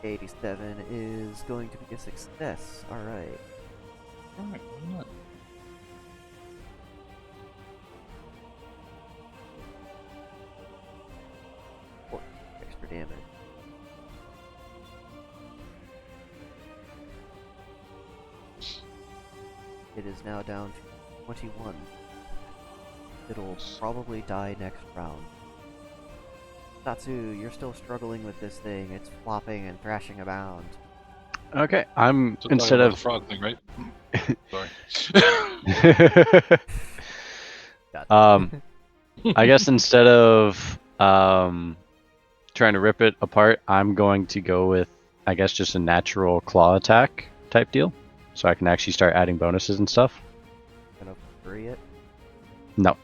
87 is going to be a success. Alright. Alright, why not? Extra damage. It is now down to 21. It'll probably die next round. Satsu, you're still struggling with this thing. It's flopping and thrashing around. Okay, I'm So instead talking about of the frog thing, right? Sorry. Got it. I guess instead of trying to rip it apart, I'm going to go with, I guess, just a natural claw attack type deal, so I can actually start adding bonuses and stuff. Gonna free it? No,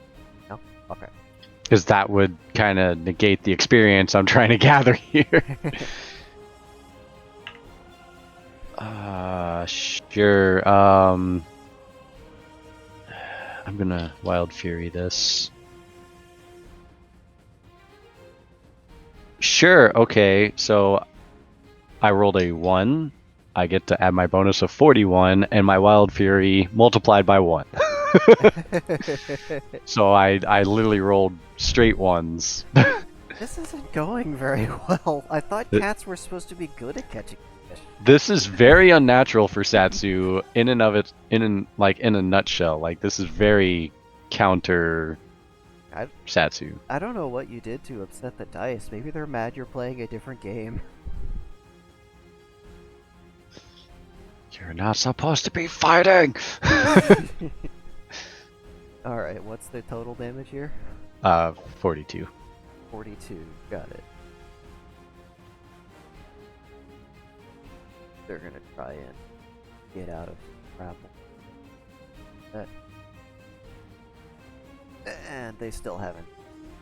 No? Okay. because that would kind of negate the experience I'm trying to gather here. Sure. I'm gonna Wild Fury this. Sure, okay, so I rolled a 1. I get to add my bonus of 41, and my Wild Fury multiplied by 1. So I literally rolled straight ones. This isn't going very well. I thought cats were supposed to be good at catching fish. This is very unnatural for Satsu in and of it, in a nutshell. Like, this is very counter Satsu. I don't know what you did to upset the dice. Maybe they're mad you're playing a different game. You're not supposed to be fighting! Alright, what's the total damage here? 42. 42. Got it. They're gonna try and get out of grapple. And they still haven't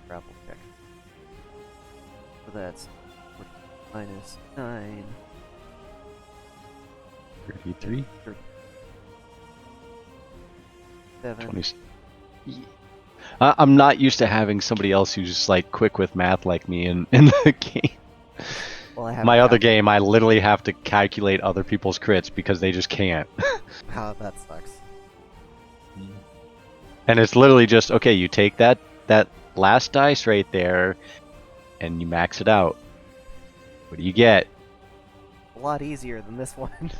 grapple check. So that's minus 9. 33? 7. 20. I'm not used to having somebody else who's like quick with math like me in the game. Well, I have My other game, I literally have to calculate other people's crits because they just can't. How that sucks. And it's literally just, okay, you take that last dice right there, and you max it out. What do you get? A lot easier than this one.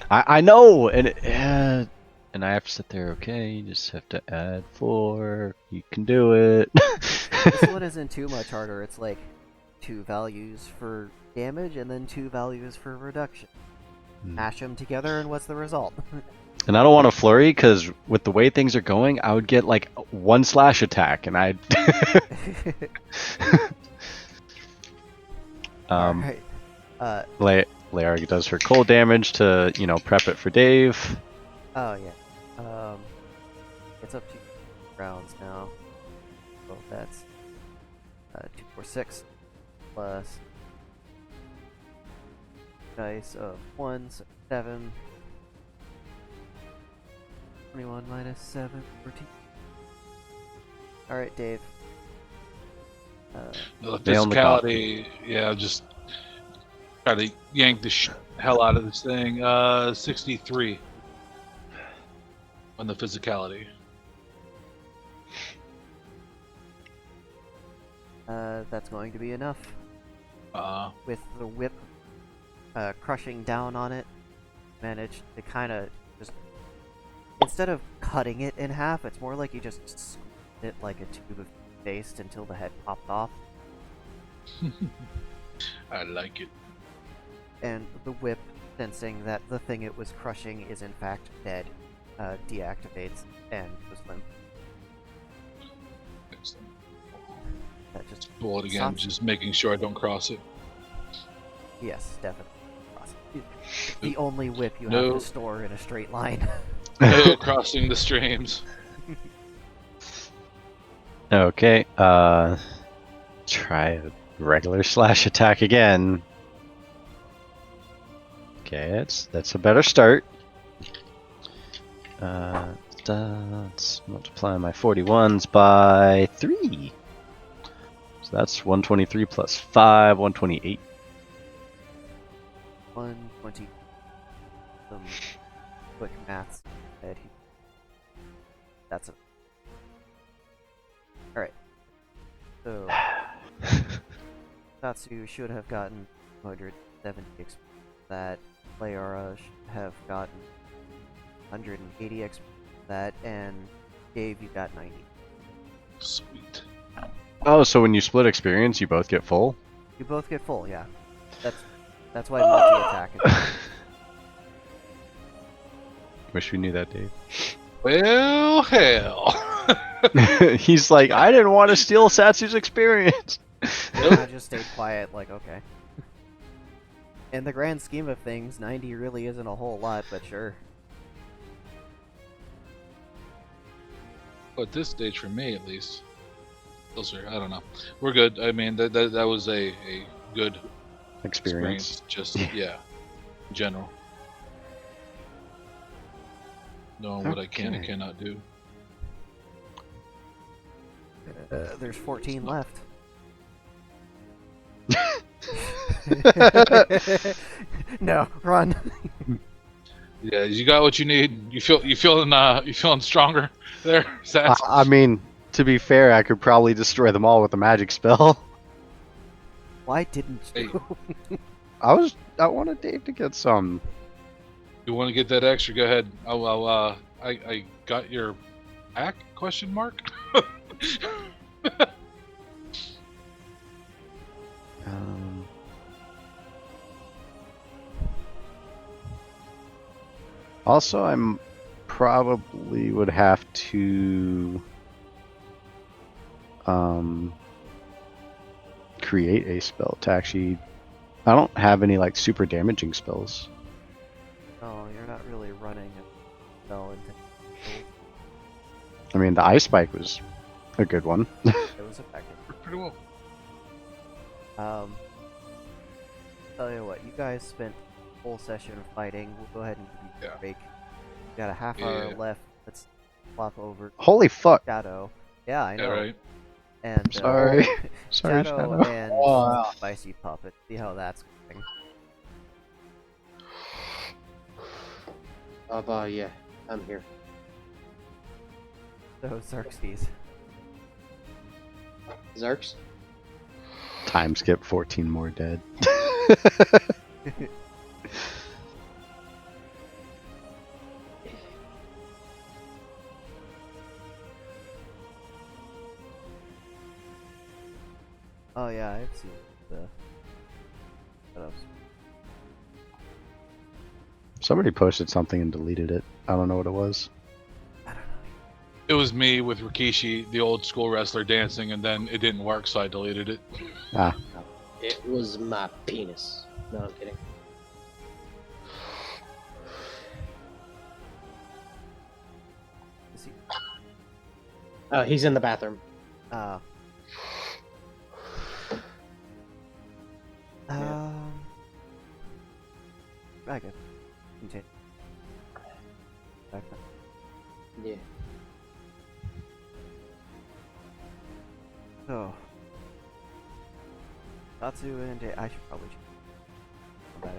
I know, and And I have to sit there, okay, you just have to add 4. You can do it. This one isn't too much harder. It's like 2 values for damage and then 2 values for reduction. Mash them together, and what's the result? And I don't want to flurry, because with the way things are going, I would get like 1 slash attack, and I'd... Alright. Leora does her cold damage to, prep it for Dave. Oh, yeah. It's up to rounds now. So that's 2, 4, 6 plus dice of 1, so 7. 21 minus 7, 14. Alright, Dave. The Nail in the physicality, yeah, just try to yank the hell out of this thing. 63 on the physicality. That's going to be enough. Uh, With the whip crushing down on it, managed to kind of just, instead of cutting it in half, it's more like you just squeezed it like a tube of paste until the head popped off. I like it. And the whip, sensing that the thing it was crushing is in fact dead, deactivates and was limp. Excellent. That just Pull it again, Sounds- just making sure I don't cross it. yes, definitely. It's the only whip you No. have to store in a straight line. No crossing the streams. Okay, try a regular slash attack again. Okay, that's a better start. Let's multiply my 41s by 3. So that's 123 plus 5, 128. 120. Some quick maths. Head. That's it. Alright. So, Tatsu should have gotten 270 XP. That Leora should have gotten 180 XP. That, and Dave, you got 90. Sweet. Oh, so when you split experience, you both get full? You both get full, yeah. That's why multi-attack is Wish we knew that, Dave. Well, hell. He's like, I didn't want to steal Satsu's experience. I just stayed quiet, like, okay. In the grand scheme of things, 90 really isn't a whole lot, but sure. At this stage, for me at least, those are, I don't know. We're good. I mean, that was a good Experience. experience. Just, yeah, in general. Knowing what I can and Okay. cannot do. There's 14 left. No, run. Yeah, you got what you need. You feeling stronger there, Sats? I mean, to be fair, I could probably destroy them all with a magic spell. Why didn't you? I wanted Dave to get some. You want to get that extra? Go ahead. I got your back? Question mark. Also, I'm probably would have to create a spell to actually. I don't have any like super damaging spells. Oh, you're not really running a spell into. I mean, the ice spike was a good one. It was effective. Pretty well. Tell you what, you guys spent a full session fighting. We'll go ahead and give you a Yeah. break. We got a half hour Yeah. left. Let's flop over Holy fuck! Shadow. Yeah, I Yeah, know. right. And Sorry. Sorry, Shadow Shadow. and Wow. Spicy Puppet. See how that's going. Yeah, I'm here. So Xerxes. Zarks? Time skip 14 more dead. Oh yeah, I've seen the setups. Somebody posted something and deleted it. I don't know what it was. I don't know. It was me with Rikishi, the old school wrestler, dancing, and then it didn't work, so I deleted it. Ah, It was my penis. No, I'm kidding. Is he? Oh, he's in the bathroom. Uh, Yeah. I guess. Continue. Back then. Yeah. So, Tatsu and I should probably check about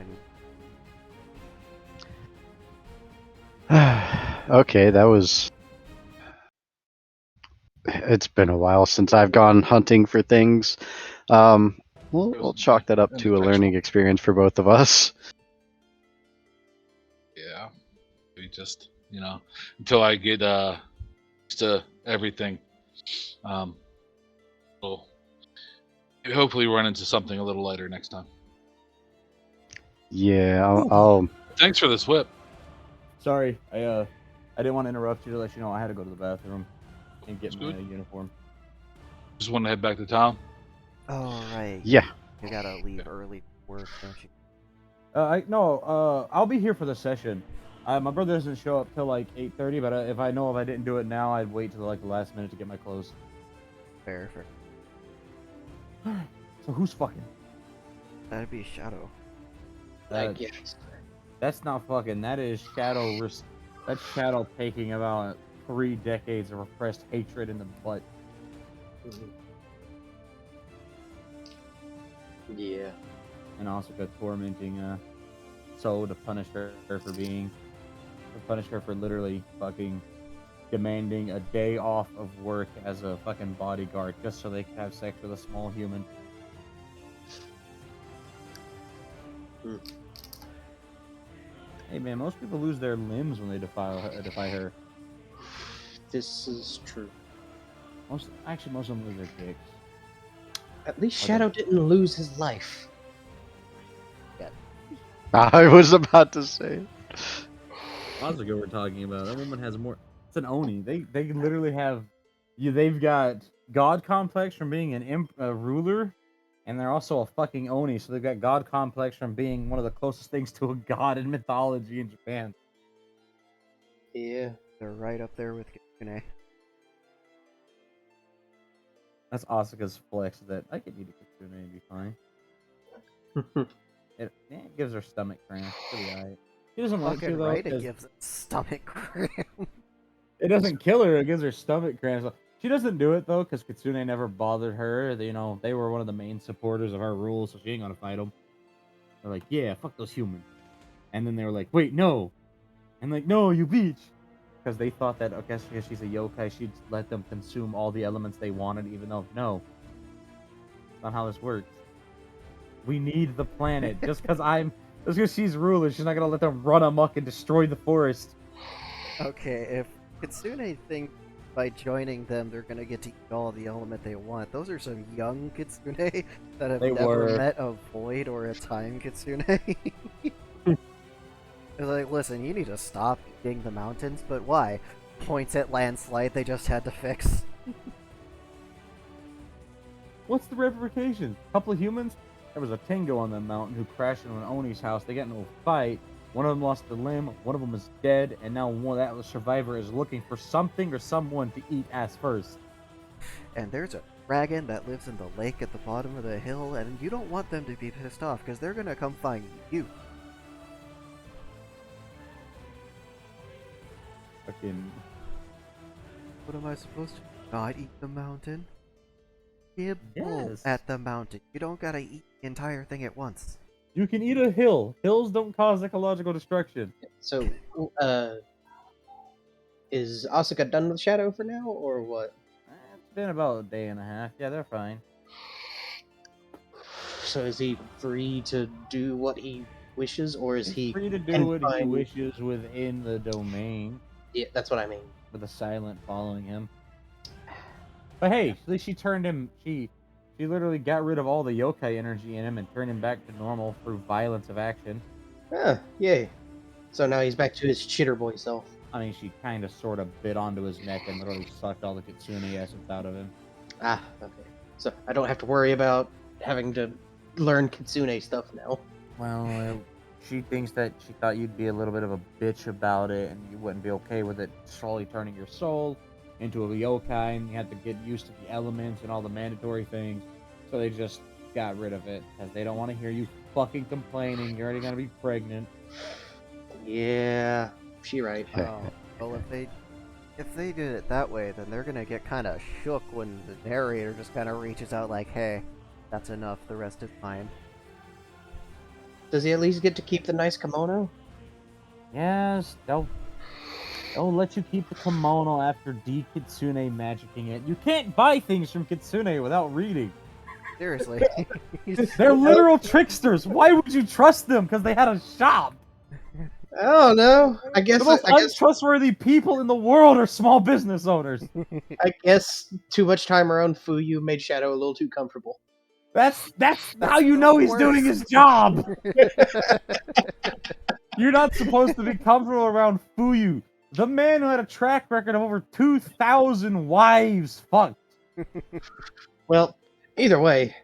any. okay, that was. It's been a while since I've gone hunting for things. We'll chalk that up to a learning experience for both of us. Yeah. We just, until I get used to everything. We'll hopefully run into something a little lighter next time. Yeah, I'll Thanks for this whip. Sorry, I didn't want to interrupt you to let you know I had to go to the bathroom and get It's my good. uniform. Just want to head back to town. Oh right. Yeah. You gotta leave early for work, don't you? I'll be here for the session. My brother doesn't show up till like 8:30, but if I didn't do it now, I'd wait till like the last minute to get my clothes. Fair. So who's fucking? That'd be Shadow. I Uh, guess. That's not fucking. That is Shadow. That's Shadow taking about 3 decades of repressed hatred in the butt. Mhm. Yeah. And Asuka tormenting So to punish her for literally fucking demanding a day off of work as a fucking bodyguard just so they could have sex with a small human. Hmm. Hey man, most people lose their limbs when they defy her. This is true. Most of them lose their dicks. At least Okay. Shadow didn't lose his life. I was about to say. Asuka we're talking about. That woman has more. It's an Oni. They literally have. They've got god complex from being a ruler, and they're also a fucking Oni. So they've got god complex from being one of the closest things to a god in mythology in Japan. Yeah. They're right up there with Kitsune. That's Asuka's flex. That I could eat a kitsune and be fine. It gives her stomach cramps. Pretty alright. She doesn't want to Fucking though. right, it 'Cause gives it stomach cramp. it doesn't kill her. It gives her stomach cramps. She doesn't do it though, because Kitsune never bothered her. They were one of the main supporters of our rules, so she ain't gonna fight them. They're like, yeah, fuck those humans. And then they were like, wait, no. And like, no, you bitch. Because they thought that, I guess because she's a yokai, she'd let them consume all the elements they wanted, even though, no. That's not how this works. We need the planet. Just because she's ruler, she's not gonna let them run amok and destroy the forest. Okay, if Kitsune think by joining them they're gonna get to eat all the element they want, those are some young Kitsune that have They never were. met a void or a time Kitsune. It's like, listen, you need to stop eating the mountains, but why? Points at landslide they just had to fix. What's the ramifications? A couple of humans? There was a Tengo on the mountain who crashed into an Oni's house. They got into a fight. One of them lost a limb. One of them is dead. And now that survivor is looking for something or someone to eat ass first. And there's a dragon that lives in the lake at the bottom of the hill, and you don't want them to be pissed off, because they're gonna come find you. Fucking. What am I supposed to do? Not eat the mountain? Nibble Yes. at the mountain. You don't gotta eat the entire thing at once. You can eat a hill. Hills don't cause ecological destruction. So, is Asuka done with Shadow for now, or what? It's been about a day and a half. Yeah, they're fine. So is he free to do what he wishes, or is He's he free to do what he confined- wishes within the domain, Yeah, that's what I mean. with a silent following him. But hey, at least she turned him. She She literally got rid of all the yokai energy in him and turned him back to normal through violence of action. Ah, yay. So now he's back to his chitter boy self. I mean, she kind of sort of bit onto his neck and literally sucked all the kitsune essence out of him. Ah, okay. So I don't have to worry about having to learn kitsune stuff now. Well, she thinks that she thought you'd be a little bit of a bitch about it and you wouldn't be okay with it slowly turning your soul into a yokai, and you had to get used to the elements and all the mandatory things. So they just got rid of it because they don't want to hear you fucking complaining. You're already gonna be pregnant. Yeah, she right. Oh, well, if they did it that way, then they're gonna get kind of shook when the narrator just kind of reaches out like, "Hey, that's enough. The rest is mine." Does he at least get to keep the nice kimono? Yes, they'll let you keep the kimono after kitsune magicking it. You can't buy things from kitsune without reading. Seriously. They're literal tricksters. Why would you trust them? Because they had a shop. I don't know. I guess The most untrustworthy people in the world are small business owners. I guess too much time around Fuyu made Shadow a little too comfortable. That's how you know he's doing his job. You're not supposed to be comfortable around Fuyu, the man who had a track record of over 2,000 wives fucked. Well, either way,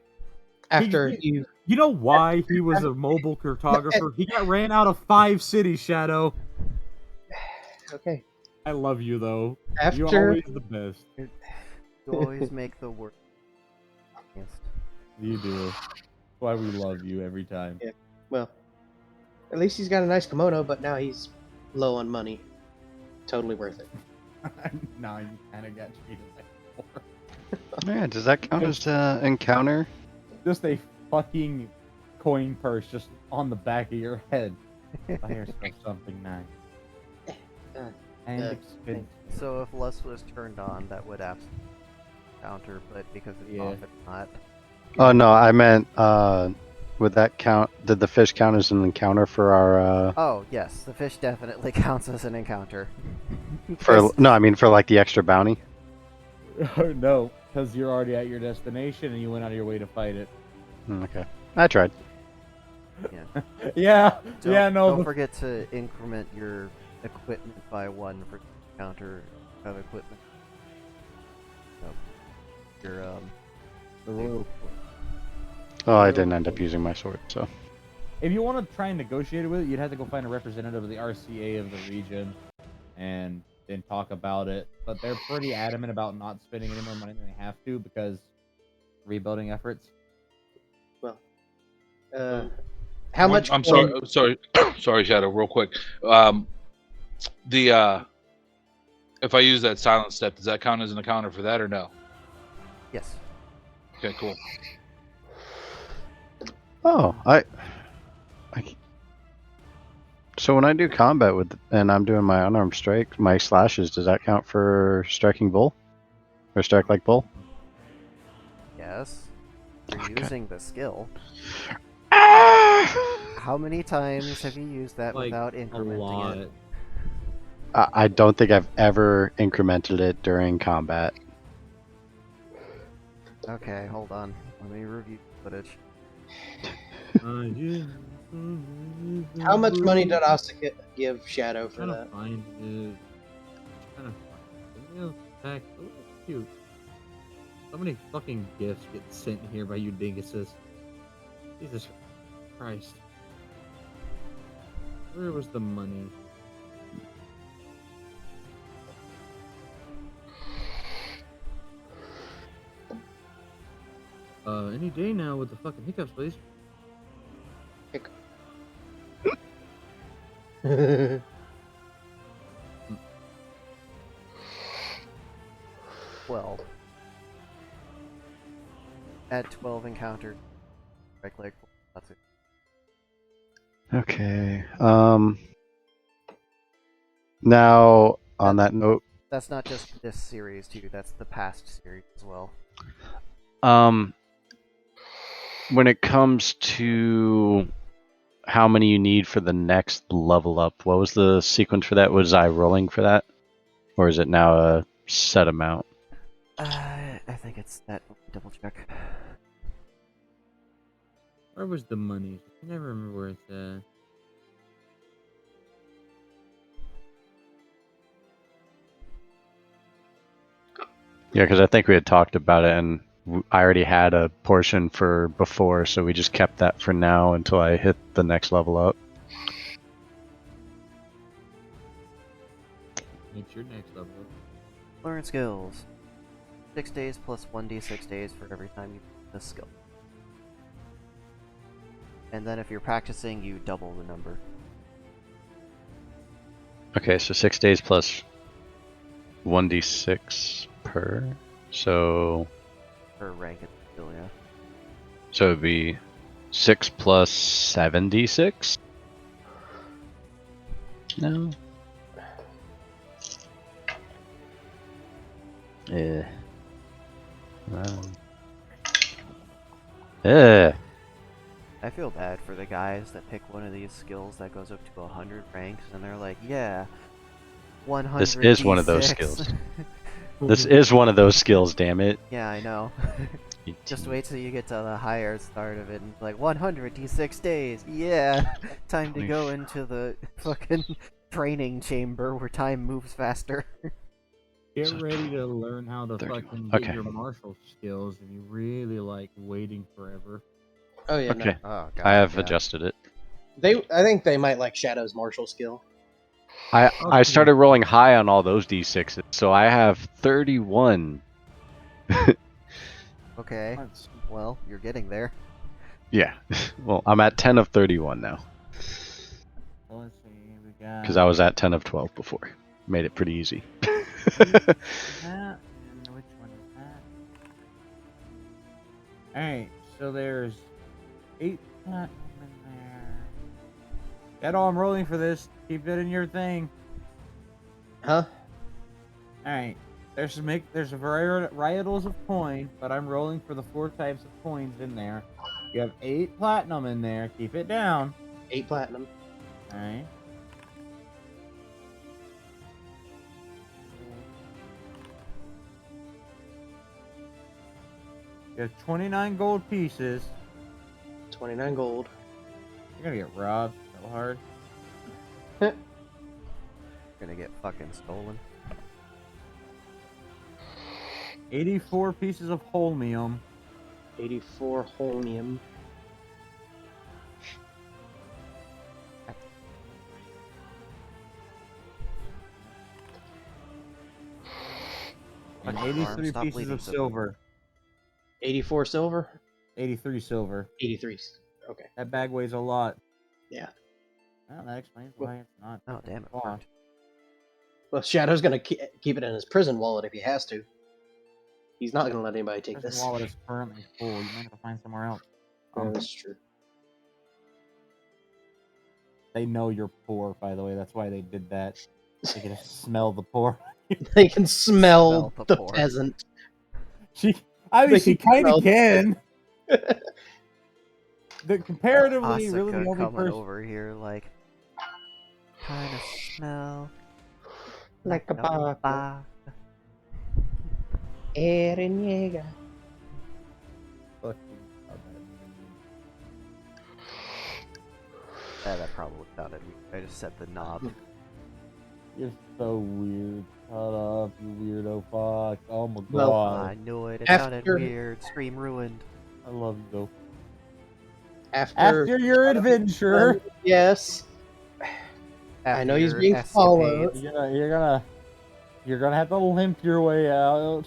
after you You know why he was a mobile cartographer? He got ran out of 5 cities, Shadow. okay, I love you, though. You're after always the best. You always make the worst. You do. That's why we love you every time. Yeah. Well, at least he's got a nice kimono, but now he's low on money. Totally worth it. Now you kind of got treated like poor. Yeah, does that count as encounter? Just a fucking coin purse just on the back of your head. Here's for something nice. And expensive. So if lust was turned on, that would absolutely counter, but because it's off, it's not. Oh no, I meant would that count? Did the fish count as an encounter for our? Oh yes, the fish definitely counts as an encounter. For no, I mean for like the extra bounty. No, because you're already at your destination and you went out of your way to fight it. Okay, I tried. Yeah, Don't, yeah, no. Don't forget to increment your equipment by 1 for counter of equipment. So, your The royal. Oh, I didn't end up using my sword, so. If you want to try and negotiate with it, you'd have to go find a representative of the RCA of the region and then talk about it. But they're pretty adamant about not spending any more money than they have to because rebuilding efforts. Well, how much? I'm sorry, sorry, Shadow. Real quick, if I use that silent step, does that count as an encounter for that or no? yes. Okay, cool. Oh, So when I do combat with, and I'm doing my unarmed strike, my slashes, does that count for striking bull? Or strike like bull? Yes. You're Okay. using the skill. Ah! How many times have you used that Like, without a incrementing lot. it? I don't think I've ever incremented it during combat. Okay, hold on. Let me review footage. How much money did Asuka give Shadow for Trying to that? find it. Trying to find it. Back. Oh, that's cute. So many fucking gifts get sent here by you dinguses. Jesus Christ. Where was the money? Any day now with the fucking hiccups, please. 12. Add 12 encountered. Strike like that's it. Okay. Now, on that note, That's not just this series too, that's the past series as well. when it comes to how many you need for the next level up, what was the sequence for that? Was I rolling for that? Or is it now a set amount? I think it's that. Double check. Where was the money? I can never remember where it's at. Yeah, because I think we had talked about it, and I already had a portion for before, so we just kept that for now until I hit the next level up. It's your next level. Learn skills. 6 days plus 1d6 days for every time you pick this skill. And then if you're practicing, you double the number. Okay, so 6 days plus 1d6 per. So Per rank in the skill, yeah. so it'd be 6 plus 7d6? No. Yeah. I feel bad for the guys that pick one of these skills that goes up to 100 ranks, and they're like, yeah, 100 This is one of those skills. This is one of those skills, damn it. Yeah, I know. Just wait till you get to the higher start of it, and like 100 d6 days. Yeah, time to go into the fucking training chamber where time moves faster. Get So ready to learn how to 31. fucking get Okay. your martial skills if you really like waiting forever. Oh yeah, no. Okay, Oh god. I have yeah. adjusted it. I think they might like Shadow's martial skill. I started rolling high on all those d6s, so I have 31. Okay. Well, you're getting there. Yeah. Well, I'm at 10 of 31 now, Well, let's see, we got because I was at 10 of 12 before. Made it pretty easy. that, and which one is that? Alright, so there's 8 platinum in there. Shadow, I'm rolling for this. Keep it in your thing. Huh? Alright. There's varietals of coin, but I'm rolling for the 4 types of coins in there. You have 8 platinum in there. Keep it down. 8 platinum. Alright. You have 29 gold pieces. 29 gold. You're gonna get robbed so hard. Gonna get fucking stolen. 84 pieces of holmium. 84 holmium. And Fucking 83 arm, stop pieces bleeding of so silver. 84 silver. 83 silver. 83. Okay. That bag weighs a lot. Yeah. Well, that explains why it's not. Oh damn it. far. Worked. Well, Shadow's gonna keep it in his prison wallet if he has to. He's not gonna let anybody take Prison this. wallet is currently full. You might have to find somewhere else. Yeah, that's true. They know you're poor, by the way. That's why they did that. They can smell the poor. They can smell Smell the the poor. peasant. I mean, They she can kind smell of can. The comparatively, Asuka really the only coming person. over here like, kind of smell Like a bark. bark. Eren Yeager. Yeah, that probably sounded weird. I just set the knob. You're so weird. Shut up, you weirdo fuck. Oh my Well, god. I knew it. It After- sounded weird. Scream ruined. I love you though. After your adventure, yes. I know he's being followed. you're gonna have to limp your way out.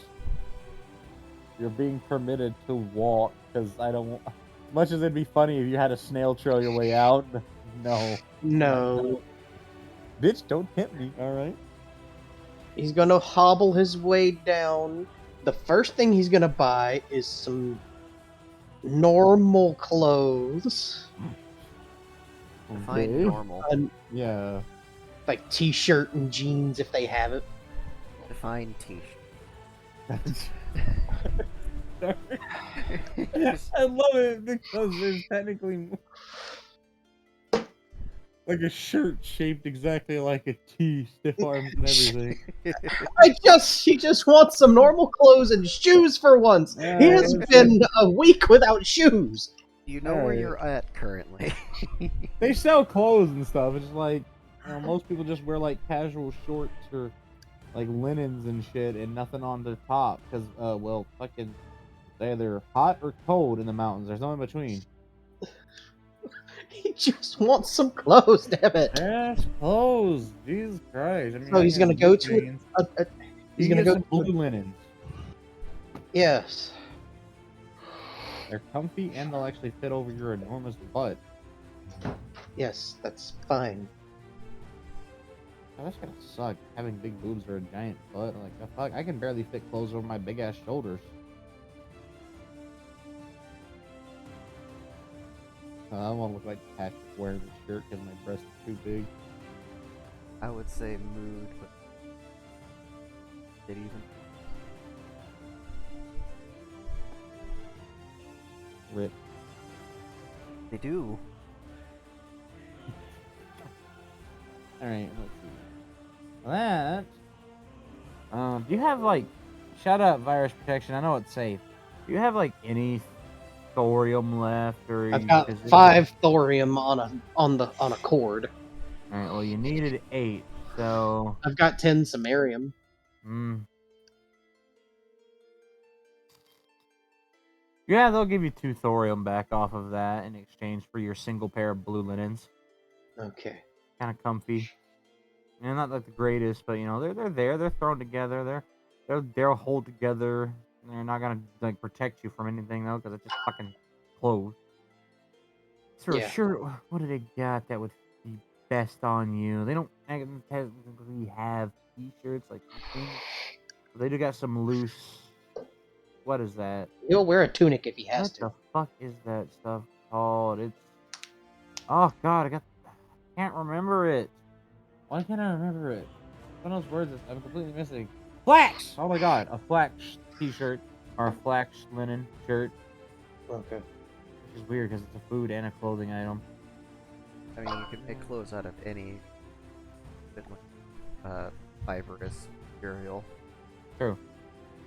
You're being permitted to walk because I don't. As much as it'd be funny if you had a snail trail your way out, no. No. Bitch, don't tempt me. All right. He's gonna hobble his way down. The first thing he's gonna buy is some normal clothes. Find normal. Yeah. Like t-shirt and jeans if they have it. Define t-shirt. I love it because there's technically like a shirt shaped exactly like a T, stiff arms and everything. He just wants some normal clothes and shoes for once. He has been a week without shoes. You know where Alright. you're at currently. They sell clothes and stuff. It's like, most people just wear like casual shorts or like linens and shit and nothing on the top because, well, fucking, they're either hot or cold in the mountains. There's no in between. He just wants some clothes, damn it. Yes, clothes. Jesus Christ. I mean, So I he's got gonna go to jeans. he's You gonna get go some to blue linens. yes. They're comfy and they'll actually fit over your enormous butt. Yes, that's fine. Oh, that's gonna suck. Having big boobs or a giant butt. Like, the fuck, I can barely fit clothes over my big ass shoulders. I won't look like Patrick wearing the shirt because my breast is too big. I would say mood, but it even Rip. they do. Alright, let's see. That. Do you have like, shout out virus protection? I know it's safe. Do you have like any thorium left, or I've got is it- 5 thorium on a cord. All right. Well, you needed 8, so. I've got 10 samarium. Yeah, they'll give you 2 thorium back off of that in exchange for your single pair of blue linens. Okay. Kind of comfy. And not like the greatest, but they're there. They're thrown together. They'll hold together. They're not gonna like protect you from anything though, because it's just fucking clothes. So Yeah. sure, what do they got that would be best on you? They don't technically have t-shirts like things. They do got some loose. What is that? He'll wear a tunic if he has What to. the fuck is that stuff called? It's. Oh god, can't remember it. Why can't I remember it? One of those words that I'm completely missing. Flax! Oh my god, a flax t-shirt or a flax linen shirt, Okay. which is weird because it's a food and a clothing item. I mean, you can make clothes out of any fibrous material. True.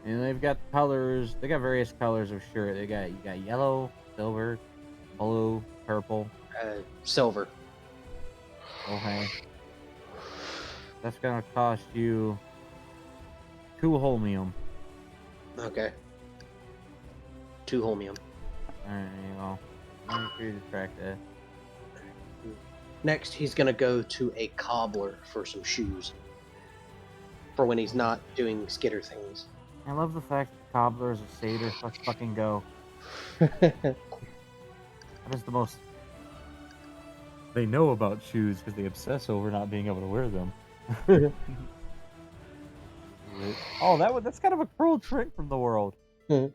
And they've got colors. They got various colors of shirt. You got yellow, silver, blue, purple. Silver. Okay. That's gonna cost you 2 holmium. Okay. 2 holmium. Alright, there you go. Make sure you track that. Next, he's gonna go to a cobbler for some shoes. For when he's not doing skitter things. I love the fact that cobbler is a satyr. Let's fucking go. That is the most. They know about shoes because they obsess over not being able to wear them. Oh, that's kind of a cruel trick from the world. Hmm.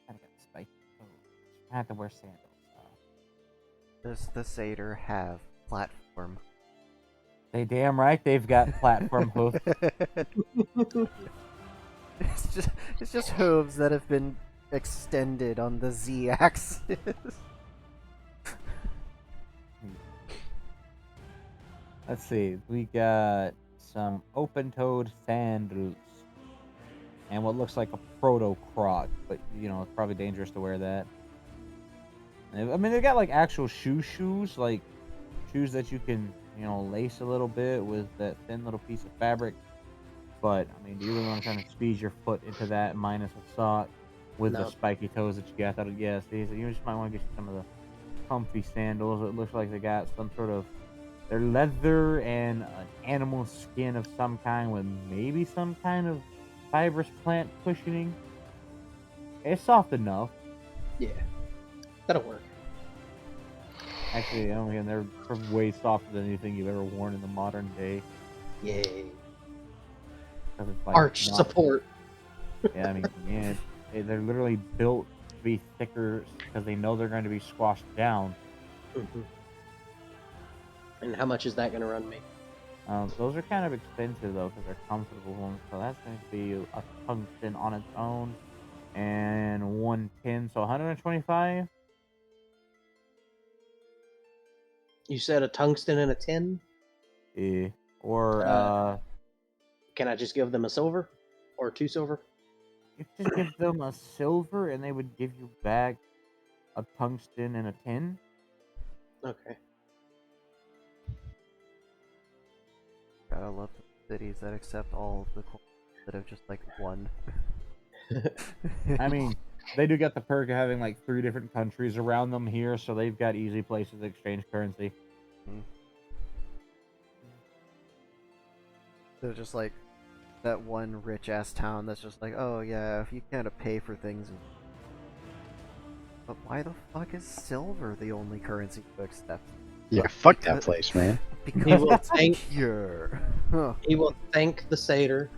I got spike. I have to wear sandals. Does the satyr have platform? They damn right they've got platform hoof. It's just hooves that have been extended on the z-axis. Let's see. We got some open-toed sandals. And what looks like a proto-croc. But, it's probably dangerous to wear that. I mean, they've got, like, actual shoes. Like, shoes that you can, lace a little bit with that thin little piece of fabric. But, I mean, do you really want to kind of squeeze your foot into that minus a sock with the No. spiky toes that you got? Yeah, see, so you just might want to get you some of the comfy sandals. It looks like they got some sort of... They're leather and an animal skin of some kind with maybe some kind of fibrous plant cushioning. It's soft enough. Yeah. That'll work. Actually, again, they're way softer than anything you've ever worn in the modern day. Yay. 'Cause it's, like, Arch not- support. Yeah, I mean, yeah, they're literally built to be thicker because they know they're going to be squashed down. Mhm. And how much is that gonna run me? Those are kind of expensive though because they're comfortable ones. So that's going to be a tungsten on its own and 110, so 125. You said a tungsten and a tin? Yeah. Or Can I just give them a silver? Or 2 silver? It just gives them a silver, and they would give you back a tungsten and a tin. Okay. Gotta love the cities that accept all of the coins instead of just like one. I mean, they do get the perk of having like 3 different countries around them here, so they've got easy places to exchange currency. They're just like that one rich ass town that's just like, oh yeah, if you can't pay for things. But why the fuck is silver the only currency you accept? Yeah, fuck that place, man. Because He will it's thank pure. he will thank the satyr,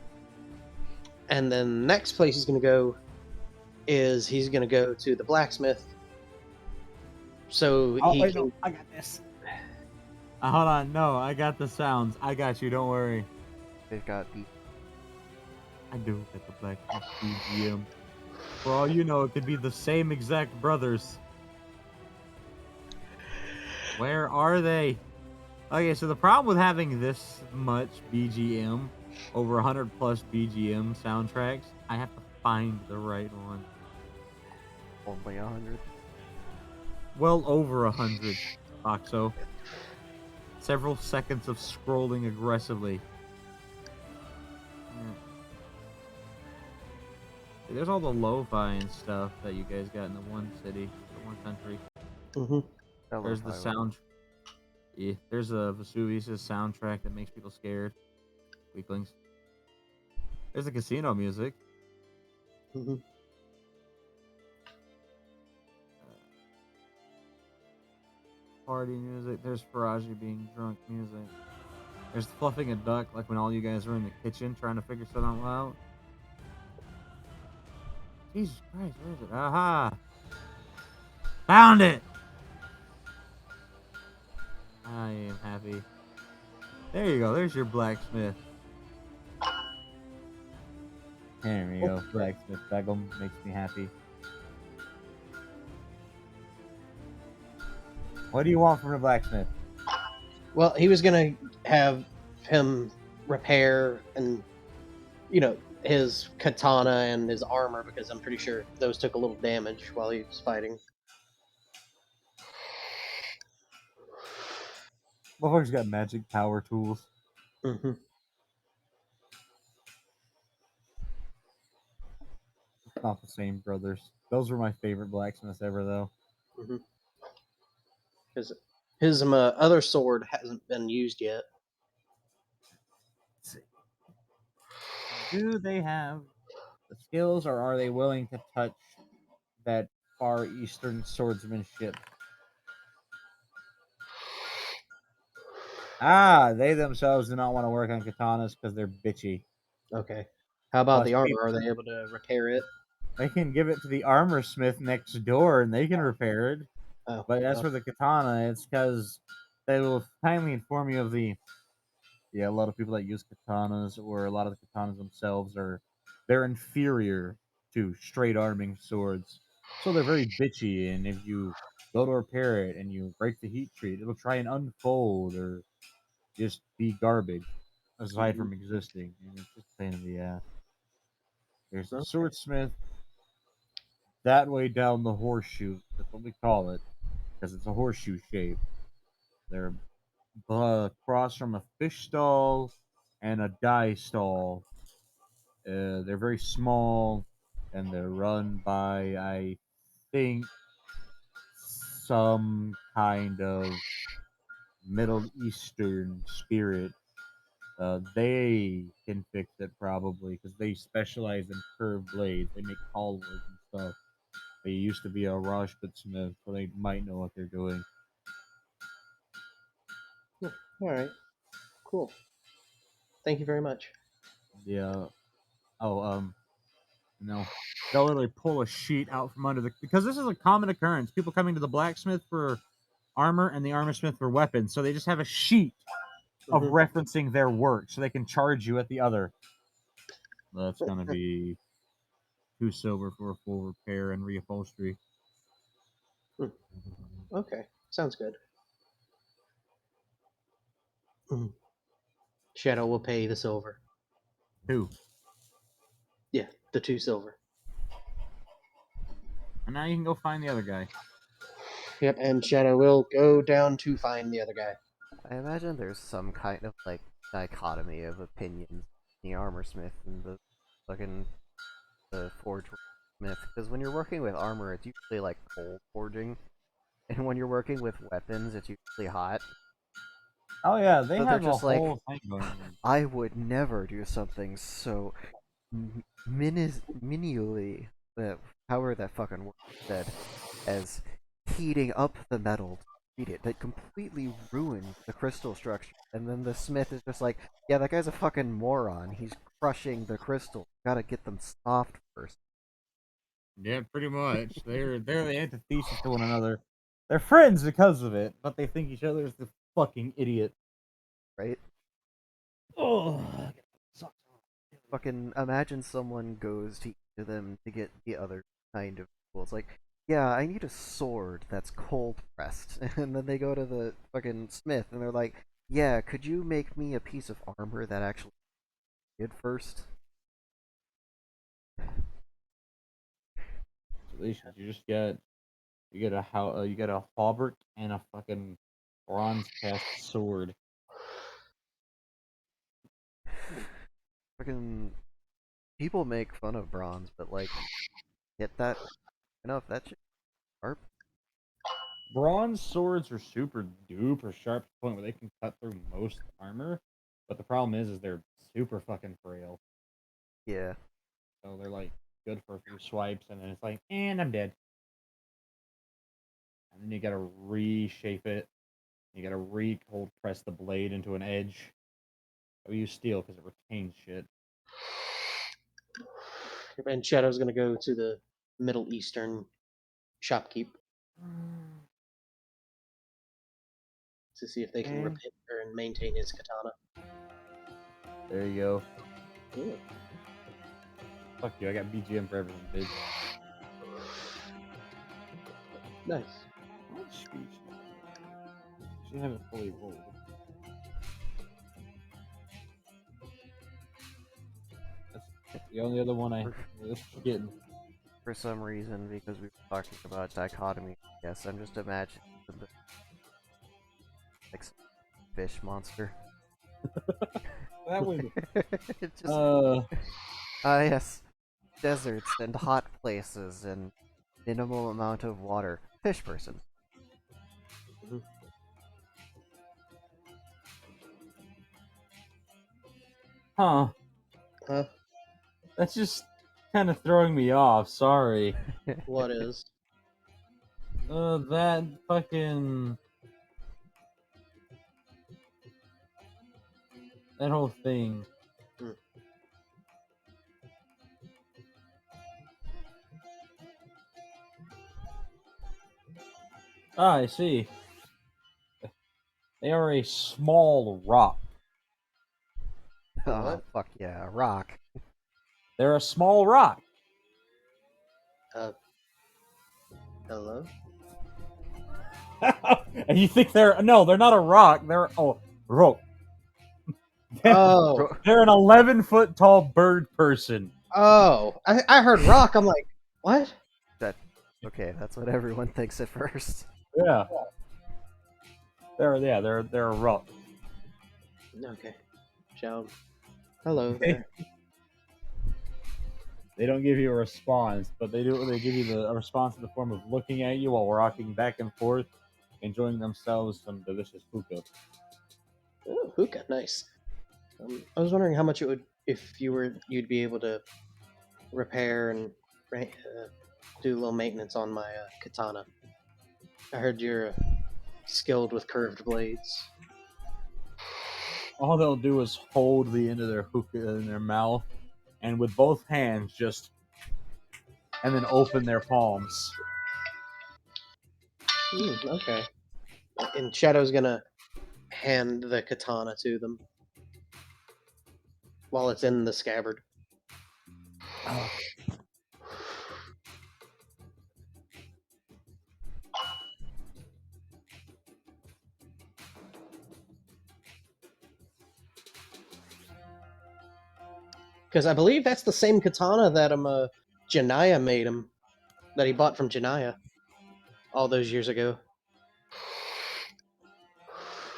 and then the next place he's gonna go is he's gonna go to the blacksmith. So Oh, he wait, can, no, I got this. Hold on, no, I got the sounds. I got you, don't worry. They've got beef. I do get the blacksmith BGM. For all you know, it could be the same exact brothers. Where are they? Okay, so the problem with having this much BGM, over 100 plus BGM soundtracks, I have to find the right one. Only 100. Well over 100, Oxo. Several seconds of scrolling aggressively. Yeah. There's all the lo-fi and stuff that you guys got in the one city, the one country. Mhm. There's the sound. Yeah, there's a Vesuvius' soundtrack that makes people scared. Weaklings. There's the casino music. Mhm. Party music. There's Faraji being drunk music. There's fluffing a duck, like when all you guys are in the kitchen trying to figure something out. Jesus Christ, where is it? Aha! Found it! I am happy. There you go. There's your blacksmith. There we go. Blacksmith Begum makes me happy. What do you want from the blacksmith? Well, he was gonna have him repair and his katana and his armor because I'm pretty sure those took a little damage while he was fighting. Motherfucker's got magic power tools. Mm-hmm. It's not the same, brothers. Those were my favorite blacksmiths ever, though. Because his other sword hasn't been used yet. Let's see. Do they have the skills, or are they willing to touch that Far Eastern swordsmanship? Ah, they themselves do not want to work on katanas because they're bitchy. Okay. How about Plus, the armor? Are they able to repair it? they can give it to the armor smith next door, and they can repair it. Oh, But as for the katana, it's because they will kindly inform you of the. Yeah, a lot of people that use katanas, or a lot of the katanas themselves, they're inferior to straight arming swords. So they're very bitchy, and if you go to repair it and you break the heat treat, it'll try and unfold or just be garbage, aside from existing. And it's just a pain in the ass. There's the Okay. swordsmith that way down the horseshoe. That's what we call it, because it's a horseshoe shape. They're across from a fish stall and a dye stall. They're very small, and they're run by, I think, some kind of Middle Eastern spirit. They can fix it probably because they specialize in curved blades. They make tall wood and stuff. They used to be a Rajput smith, so they might know what they're doing. All right. Cool. Thank you very much. Yeah. No. They'll literally pull a sheet out from under because this is a common occurrence. People coming to the blacksmith for armor and the armor smith for weapons, so they just have a sheet of referencing their work, so they can charge you at the other. That's gonna be 2 silver for a full repair and reupholstery. Okay. Sounds good. Shadow will pay the silver. 2. Yeah, the 2 silver. And now you can go find the other guy. Yep, and Shadow will go down to find the other guy. I imagine there's some kind of like dichotomy of opinions in the armor smith and the fucking the forge smith, because when you're working with armor, it's usually like cold forging, and when you're working with weapons, it's usually hot. Oh yeah, they So they're have a just like, whole thing going on. I would never do something so minially, however that fucking word said, as heating up the metal to heat it, that completely ruins the crystal structure. And then the smith is just like, yeah, that guy's a fucking moron. He's crushing the crystal. Gotta get them soft first, Yeah, pretty much. They're the antithesis to one another. They're friends because of it, but they think each other is the fucking idiot. right? Oh, Fucking imagine someone goes to each of them to get the other kind of tool. It's like, yeah, I need a sword that's cold pressed. And then they go to the fucking smith and they're like, yeah, could you make me a piece of armor that actually did first? Congratulations, you get a hauberk and a fucking bronze cast sword. Fucking people make fun of bronze, but like, get that enough, that shit sharp. Bronze swords are super duper sharp to the point where they can cut through most armor, but the problem is they're super fucking frail. Yeah. So they're like good for a few swipes, and then it's like, and I'm dead. And then you gotta reshape it. You gotta cold press the blade into an edge. I use steel because it retains shit. And Shadow's gonna go to the Middle Eastern shopkeep to see if they can Okay. repair and maintain his katana. There you go. Ooh. Fuck you, I got BGM for everything, bitch. Nice. She haven't fully rolled. That's the only other one I was getting. For some reason, because we were talking about dichotomy, yes, I'm just imagining the like some fish monster. That would. It just Uh, yes, deserts and hot places and minimal amount of water. Fish person. huh. Huh? That's just kind of throwing me off. Sorry. What is? That fucking. That whole thing. Hmm. Ah, I see. They are a small rock. Oh What? fuck yeah, a rock. They're a small rock. Hello? And you think they're not a rock. They're rock. Oh, They're an 11-foot tall bird person. oh! I heard rock. I'm like, what? Okay, that's what everyone thinks at first. Yeah. They're a rock. Okay. Ciao. Hello there. They don't give you a response, but they give you a response in the form of looking at you while rocking back and forth, enjoying themselves some delicious hookah. Oh, hookah, nice. I was wondering how much it would if you'd be able to repair and do a little maintenance on my katana. I heard you're skilled with curved blades. All they'll do is hold the end of their hookah in their mouth, and with both hands and then open their palms. Okay. And Shadow's gonna hand the katana to them while it's in the scabbard. Because I believe that's the same katana that Janaya made him that he bought from Janaya all those years ago.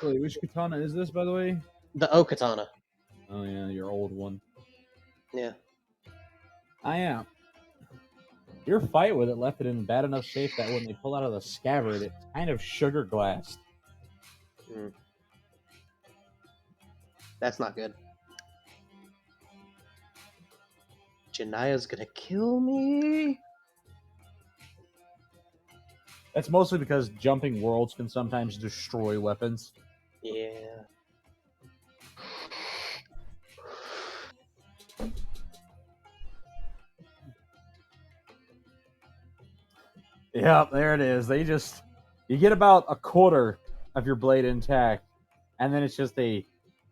Wait, which katana is this, by the way? The O Katana. Oh yeah, your old one. Yeah. I am. Your fight with it left it in bad enough shape that when they pull out of the scabbard, it's kind of sugar glassed. Mm. That's not good. Janaya's gonna kill me. That's mostly because jumping worlds can sometimes destroy weapons. Yeah. Yep, there it is. You get about a quarter of your blade intact, and then it's just a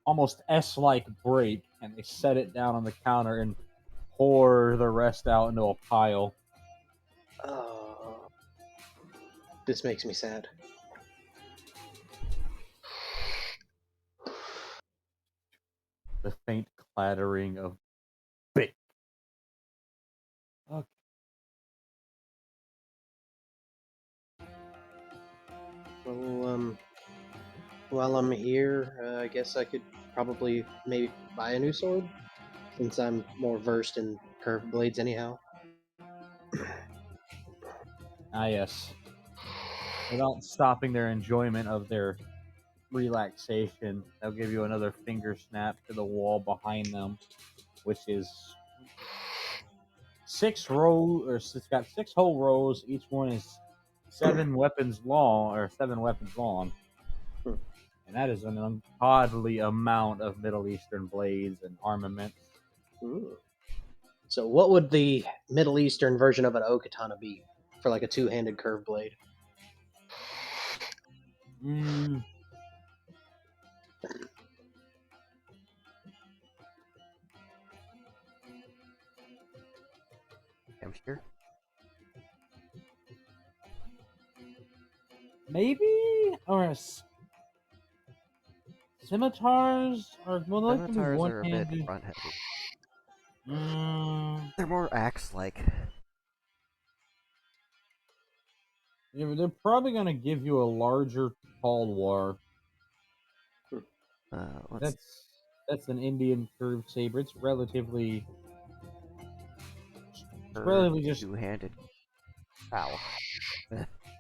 almost S-like break, and they set it down on the counter and pour the rest out into a pile. Oh. This makes me sad. The faint clattering of bit. Okay. Well, while I'm here, I guess I could probably maybe buy a new sword, since I'm more versed in curved blades anyhow. Ah, yes. Without stopping their enjoyment of their relaxation, they'll give you another finger snap to the wall behind them, which is 6 rows, or it's got 6 whole rows. Each one is 7 weapons long, Hmm. and that is an ungodly amount of Middle Eastern blades and armaments. Ooh. So, what would the Middle Eastern version of an O Katana be for like a two-handed curved blade? Mm, I'm sure. maybe scimitars are well, they can be Scimitars are a bit one-handed. front heavy. Mm, They're more axe-like. yeah, they're probably gonna give you a larger talwar. Let's That's an Indian curved saber. It's relatively curved just two-handed. Ow.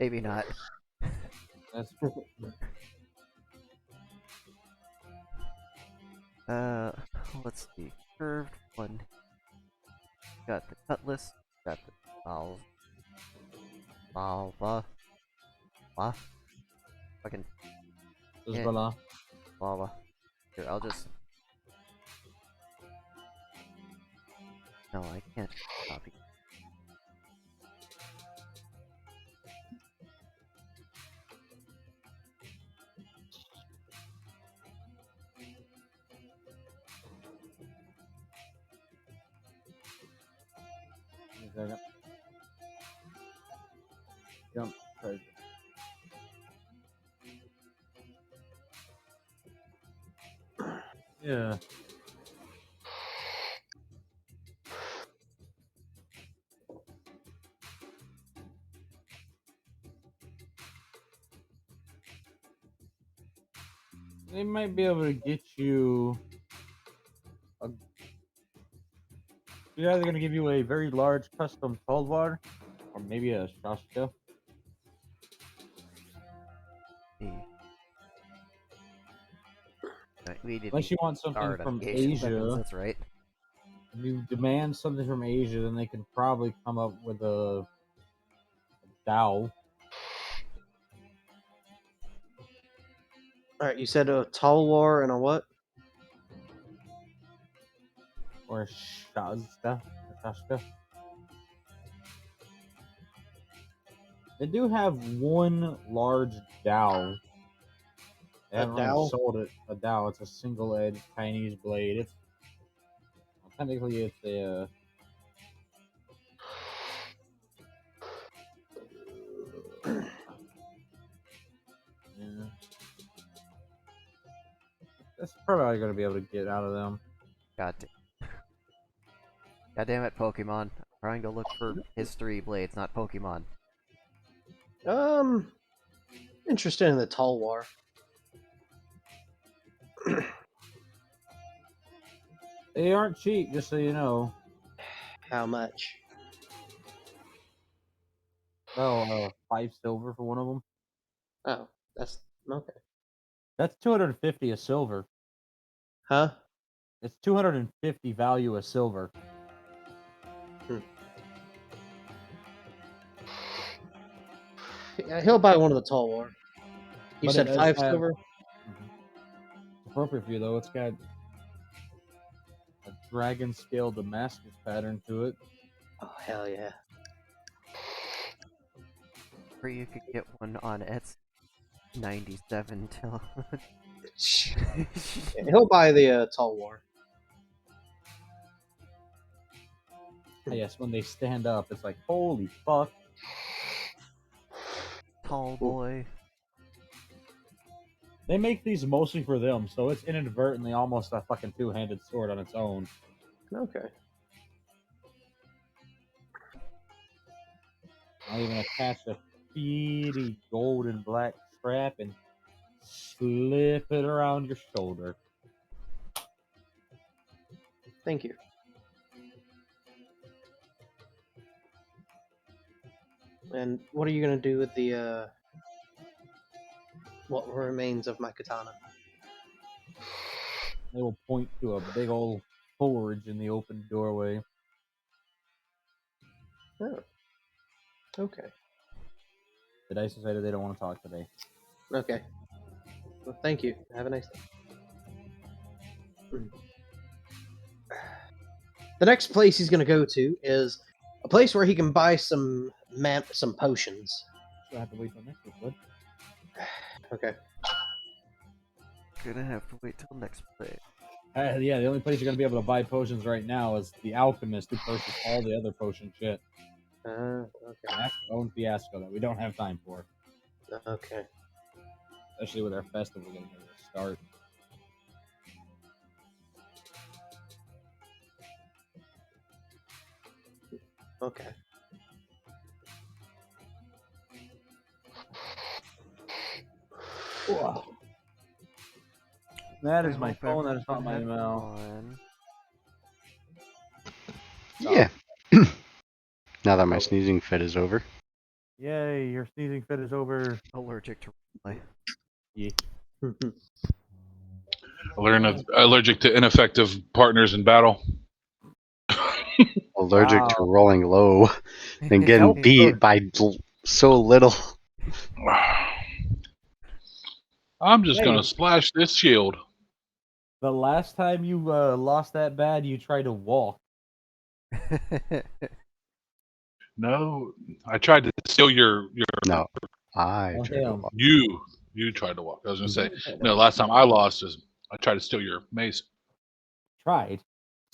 Maybe not. that's Let's see. Curved one. Got the cutlass. Got the lava. Fucking Yeah. Hezbollah. lava. Here, I'll just. No, I can't copy. Jump treasure. Yeah. They might be able to get you. They're either going to give you a very large custom Talvar, or maybe a Shashka. We didn't Unless you want something start from on Asian Asia. weapons, that's right. If you demand something from Asia, then they can probably come up with a Dao. All right, you said a Talwar and a what? Or a Shazda. They do have one large Dao. They A haven't really Dao? sold it. A Dao. It's a single-edged Chinese blade. Technically, it's a. Yeah. That's probably all you're gonna be able to get out of them. God damn it, Pokemon. Trying to look for history blades, not Pokemon. Interested in the Tall War. They aren't cheap, just so you know. How much? Well, 5 silver for one of them. Oh, that's okay. That's 250 a silver. Huh? It's 250 value a silver. Yeah, he'll buy one of the Tall War. You But it said does 5 have- silver? It's appropriate for you though. It's got a dragon scale Damascus pattern to it. Oh, hell yeah. Or you could get one on Etsy. 97 till. Yeah, he'll buy the Tall War. Yes, when they stand up, it's like, holy fuck. Tall boy. They make these mostly for them, so it's inadvertently almost a fucking two-handed sword on its own. Okay. I'll even attach a beady golden black strap and slip it around your shoulder. Thank you. And what are you gonna do with the what remains of my katana? They will point to a big old forge in the open doorway. Oh. Okay. The dice decided they don't want to talk today. Okay. Well, thank you. Have a nice day. The next place he's gonna go to is a place where he can buy some potions. So I have to wait till next week, bud. Okay. Gonna have to wait till next play. Yeah, the only place you're gonna be able to buy potions right now is the alchemist who purchased all the other potion shit. Okay. That's own fiasco that we don't have time for, Okay. especially with our festival getting ready to start. Okay. That is I my hope phone. That is not everyone my had email. fun. Yeah. Now that my sneezing fit is over. Yay! Your sneezing fit is over. Allergic to my. Yeah. Allergic to ineffective partners in battle. Allergic to Wow. rolling low and getting Nope. beat by so little. I'm just Hey. gonna splash this shield. The last time you lost that bad, you tried to walk. No, I tried to steal your. No, I Oh, tried to him. walk. You tried to walk. I was gonna say. No, last time I lost is I tried to steal your mace. Tried.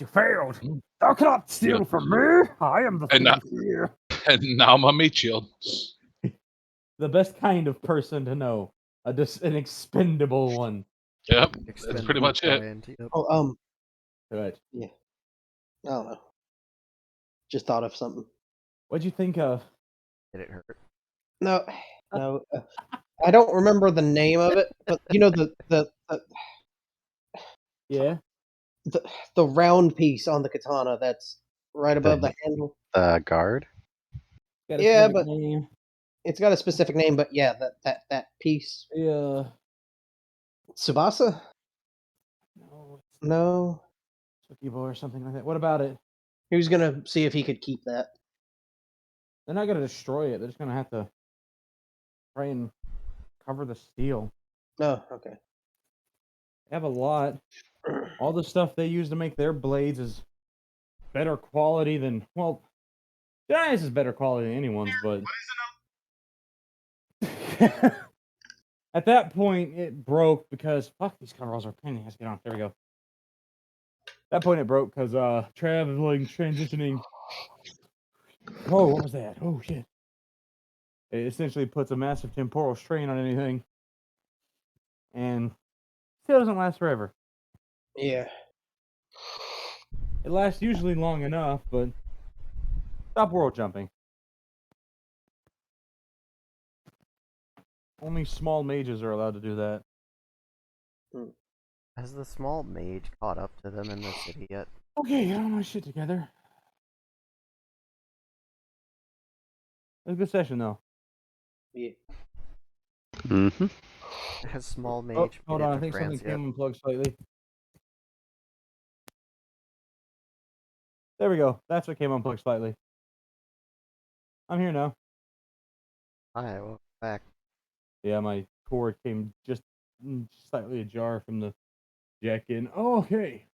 You failed. Mm. Thou cannot steal Yeah. from me. I am the And thief here. And now my meat shield. The best kind of person to know. An expendable one. Yep, that's pretty much it. Yep. Oh, Right. I don't know. Just thought of something. What'd you think of? Did it hurt? No. I don't remember the name of it, but you know the Yeah. the round piece on the katana that's right above the handle. The guard? Got a Yeah, specific but name. it's got a specific name. But yeah, that piece. Yeah. Tsubasa? No, No. it's Tsukibo or something like that. What about it? He was gonna see if he could keep that. They're not gonna destroy it. They're just gonna have to try and cover the steel. Oh, okay. They have a lot. All the stuff they use to make their blades is better quality than Giants is better quality than anyone's, but at that point it broke because fuck these coveralls are painting. Let's get on. There we go. At that point it broke because transitioning. Oh, what was that? Oh shit! It essentially puts a massive temporal strain on anything, and still doesn't last forever. Yeah. It lasts usually long enough, but Stop world jumping. Only small mages are allowed to do that. Has the small mage caught up to them in the city yet? Okay, get all my shit together. It was a good session, though. Yeah. Mm-hmm. Has small mage Oh, made hold it on. I to think France something yet? came unplugged slightly. There we go. That's what came unplugged slightly. I'm here now. Hi, welcome back. Yeah, my cord came just slightly ajar from the jack in. Oh, okay.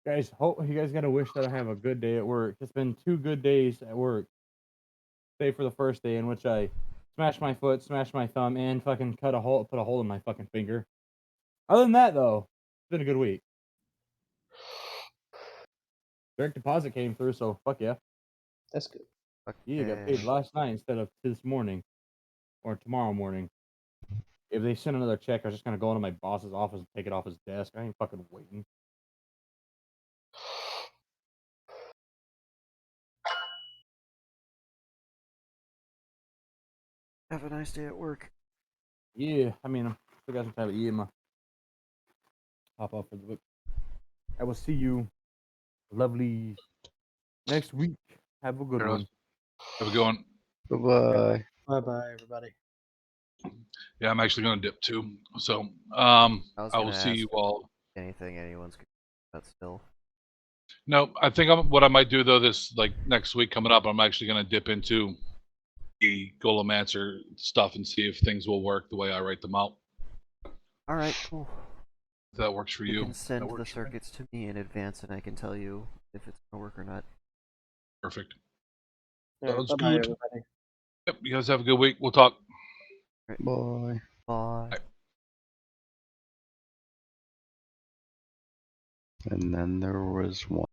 Guys, hope you guys gotta wish that I have a good day at work. It's been 2 good days at work. Save for the first day in which I smashed my foot, smashed my thumb, and fucking put a hole in my fucking finger. Other than that, though, it's been a good week. Direct deposit came through, so fuck yeah. That's good. Yeah, got paid Okay. last night instead of this morning or tomorrow morning. If they send another check, I was just gonna go into my boss's office and take it off his desk. I ain't fucking waiting. Have a nice day at work. Yeah, I mean, I still got some time to eat. I'ma hop off for the book. I will see you, lovely, next week. Have a good Here, one. have a good one. Bye-bye. Bye bye, everybody. Yeah, I'm actually gonna dip too. So I was I will gonna see ask you all. anything anyone's but still. No, I think what I might do though this like next week coming up, I'm actually gonna dip into the Golomancer stuff and see if things will work the way I write them out. Alright, cool. If that works for You you. can send That the works for me. circuits to me in advance and I can tell you if it's gonna work or not. Perfect. All right, Sounds bye bye, good. everybody. Yep, you guys have a good week. We'll talk. Bye. Bye. And then there was one.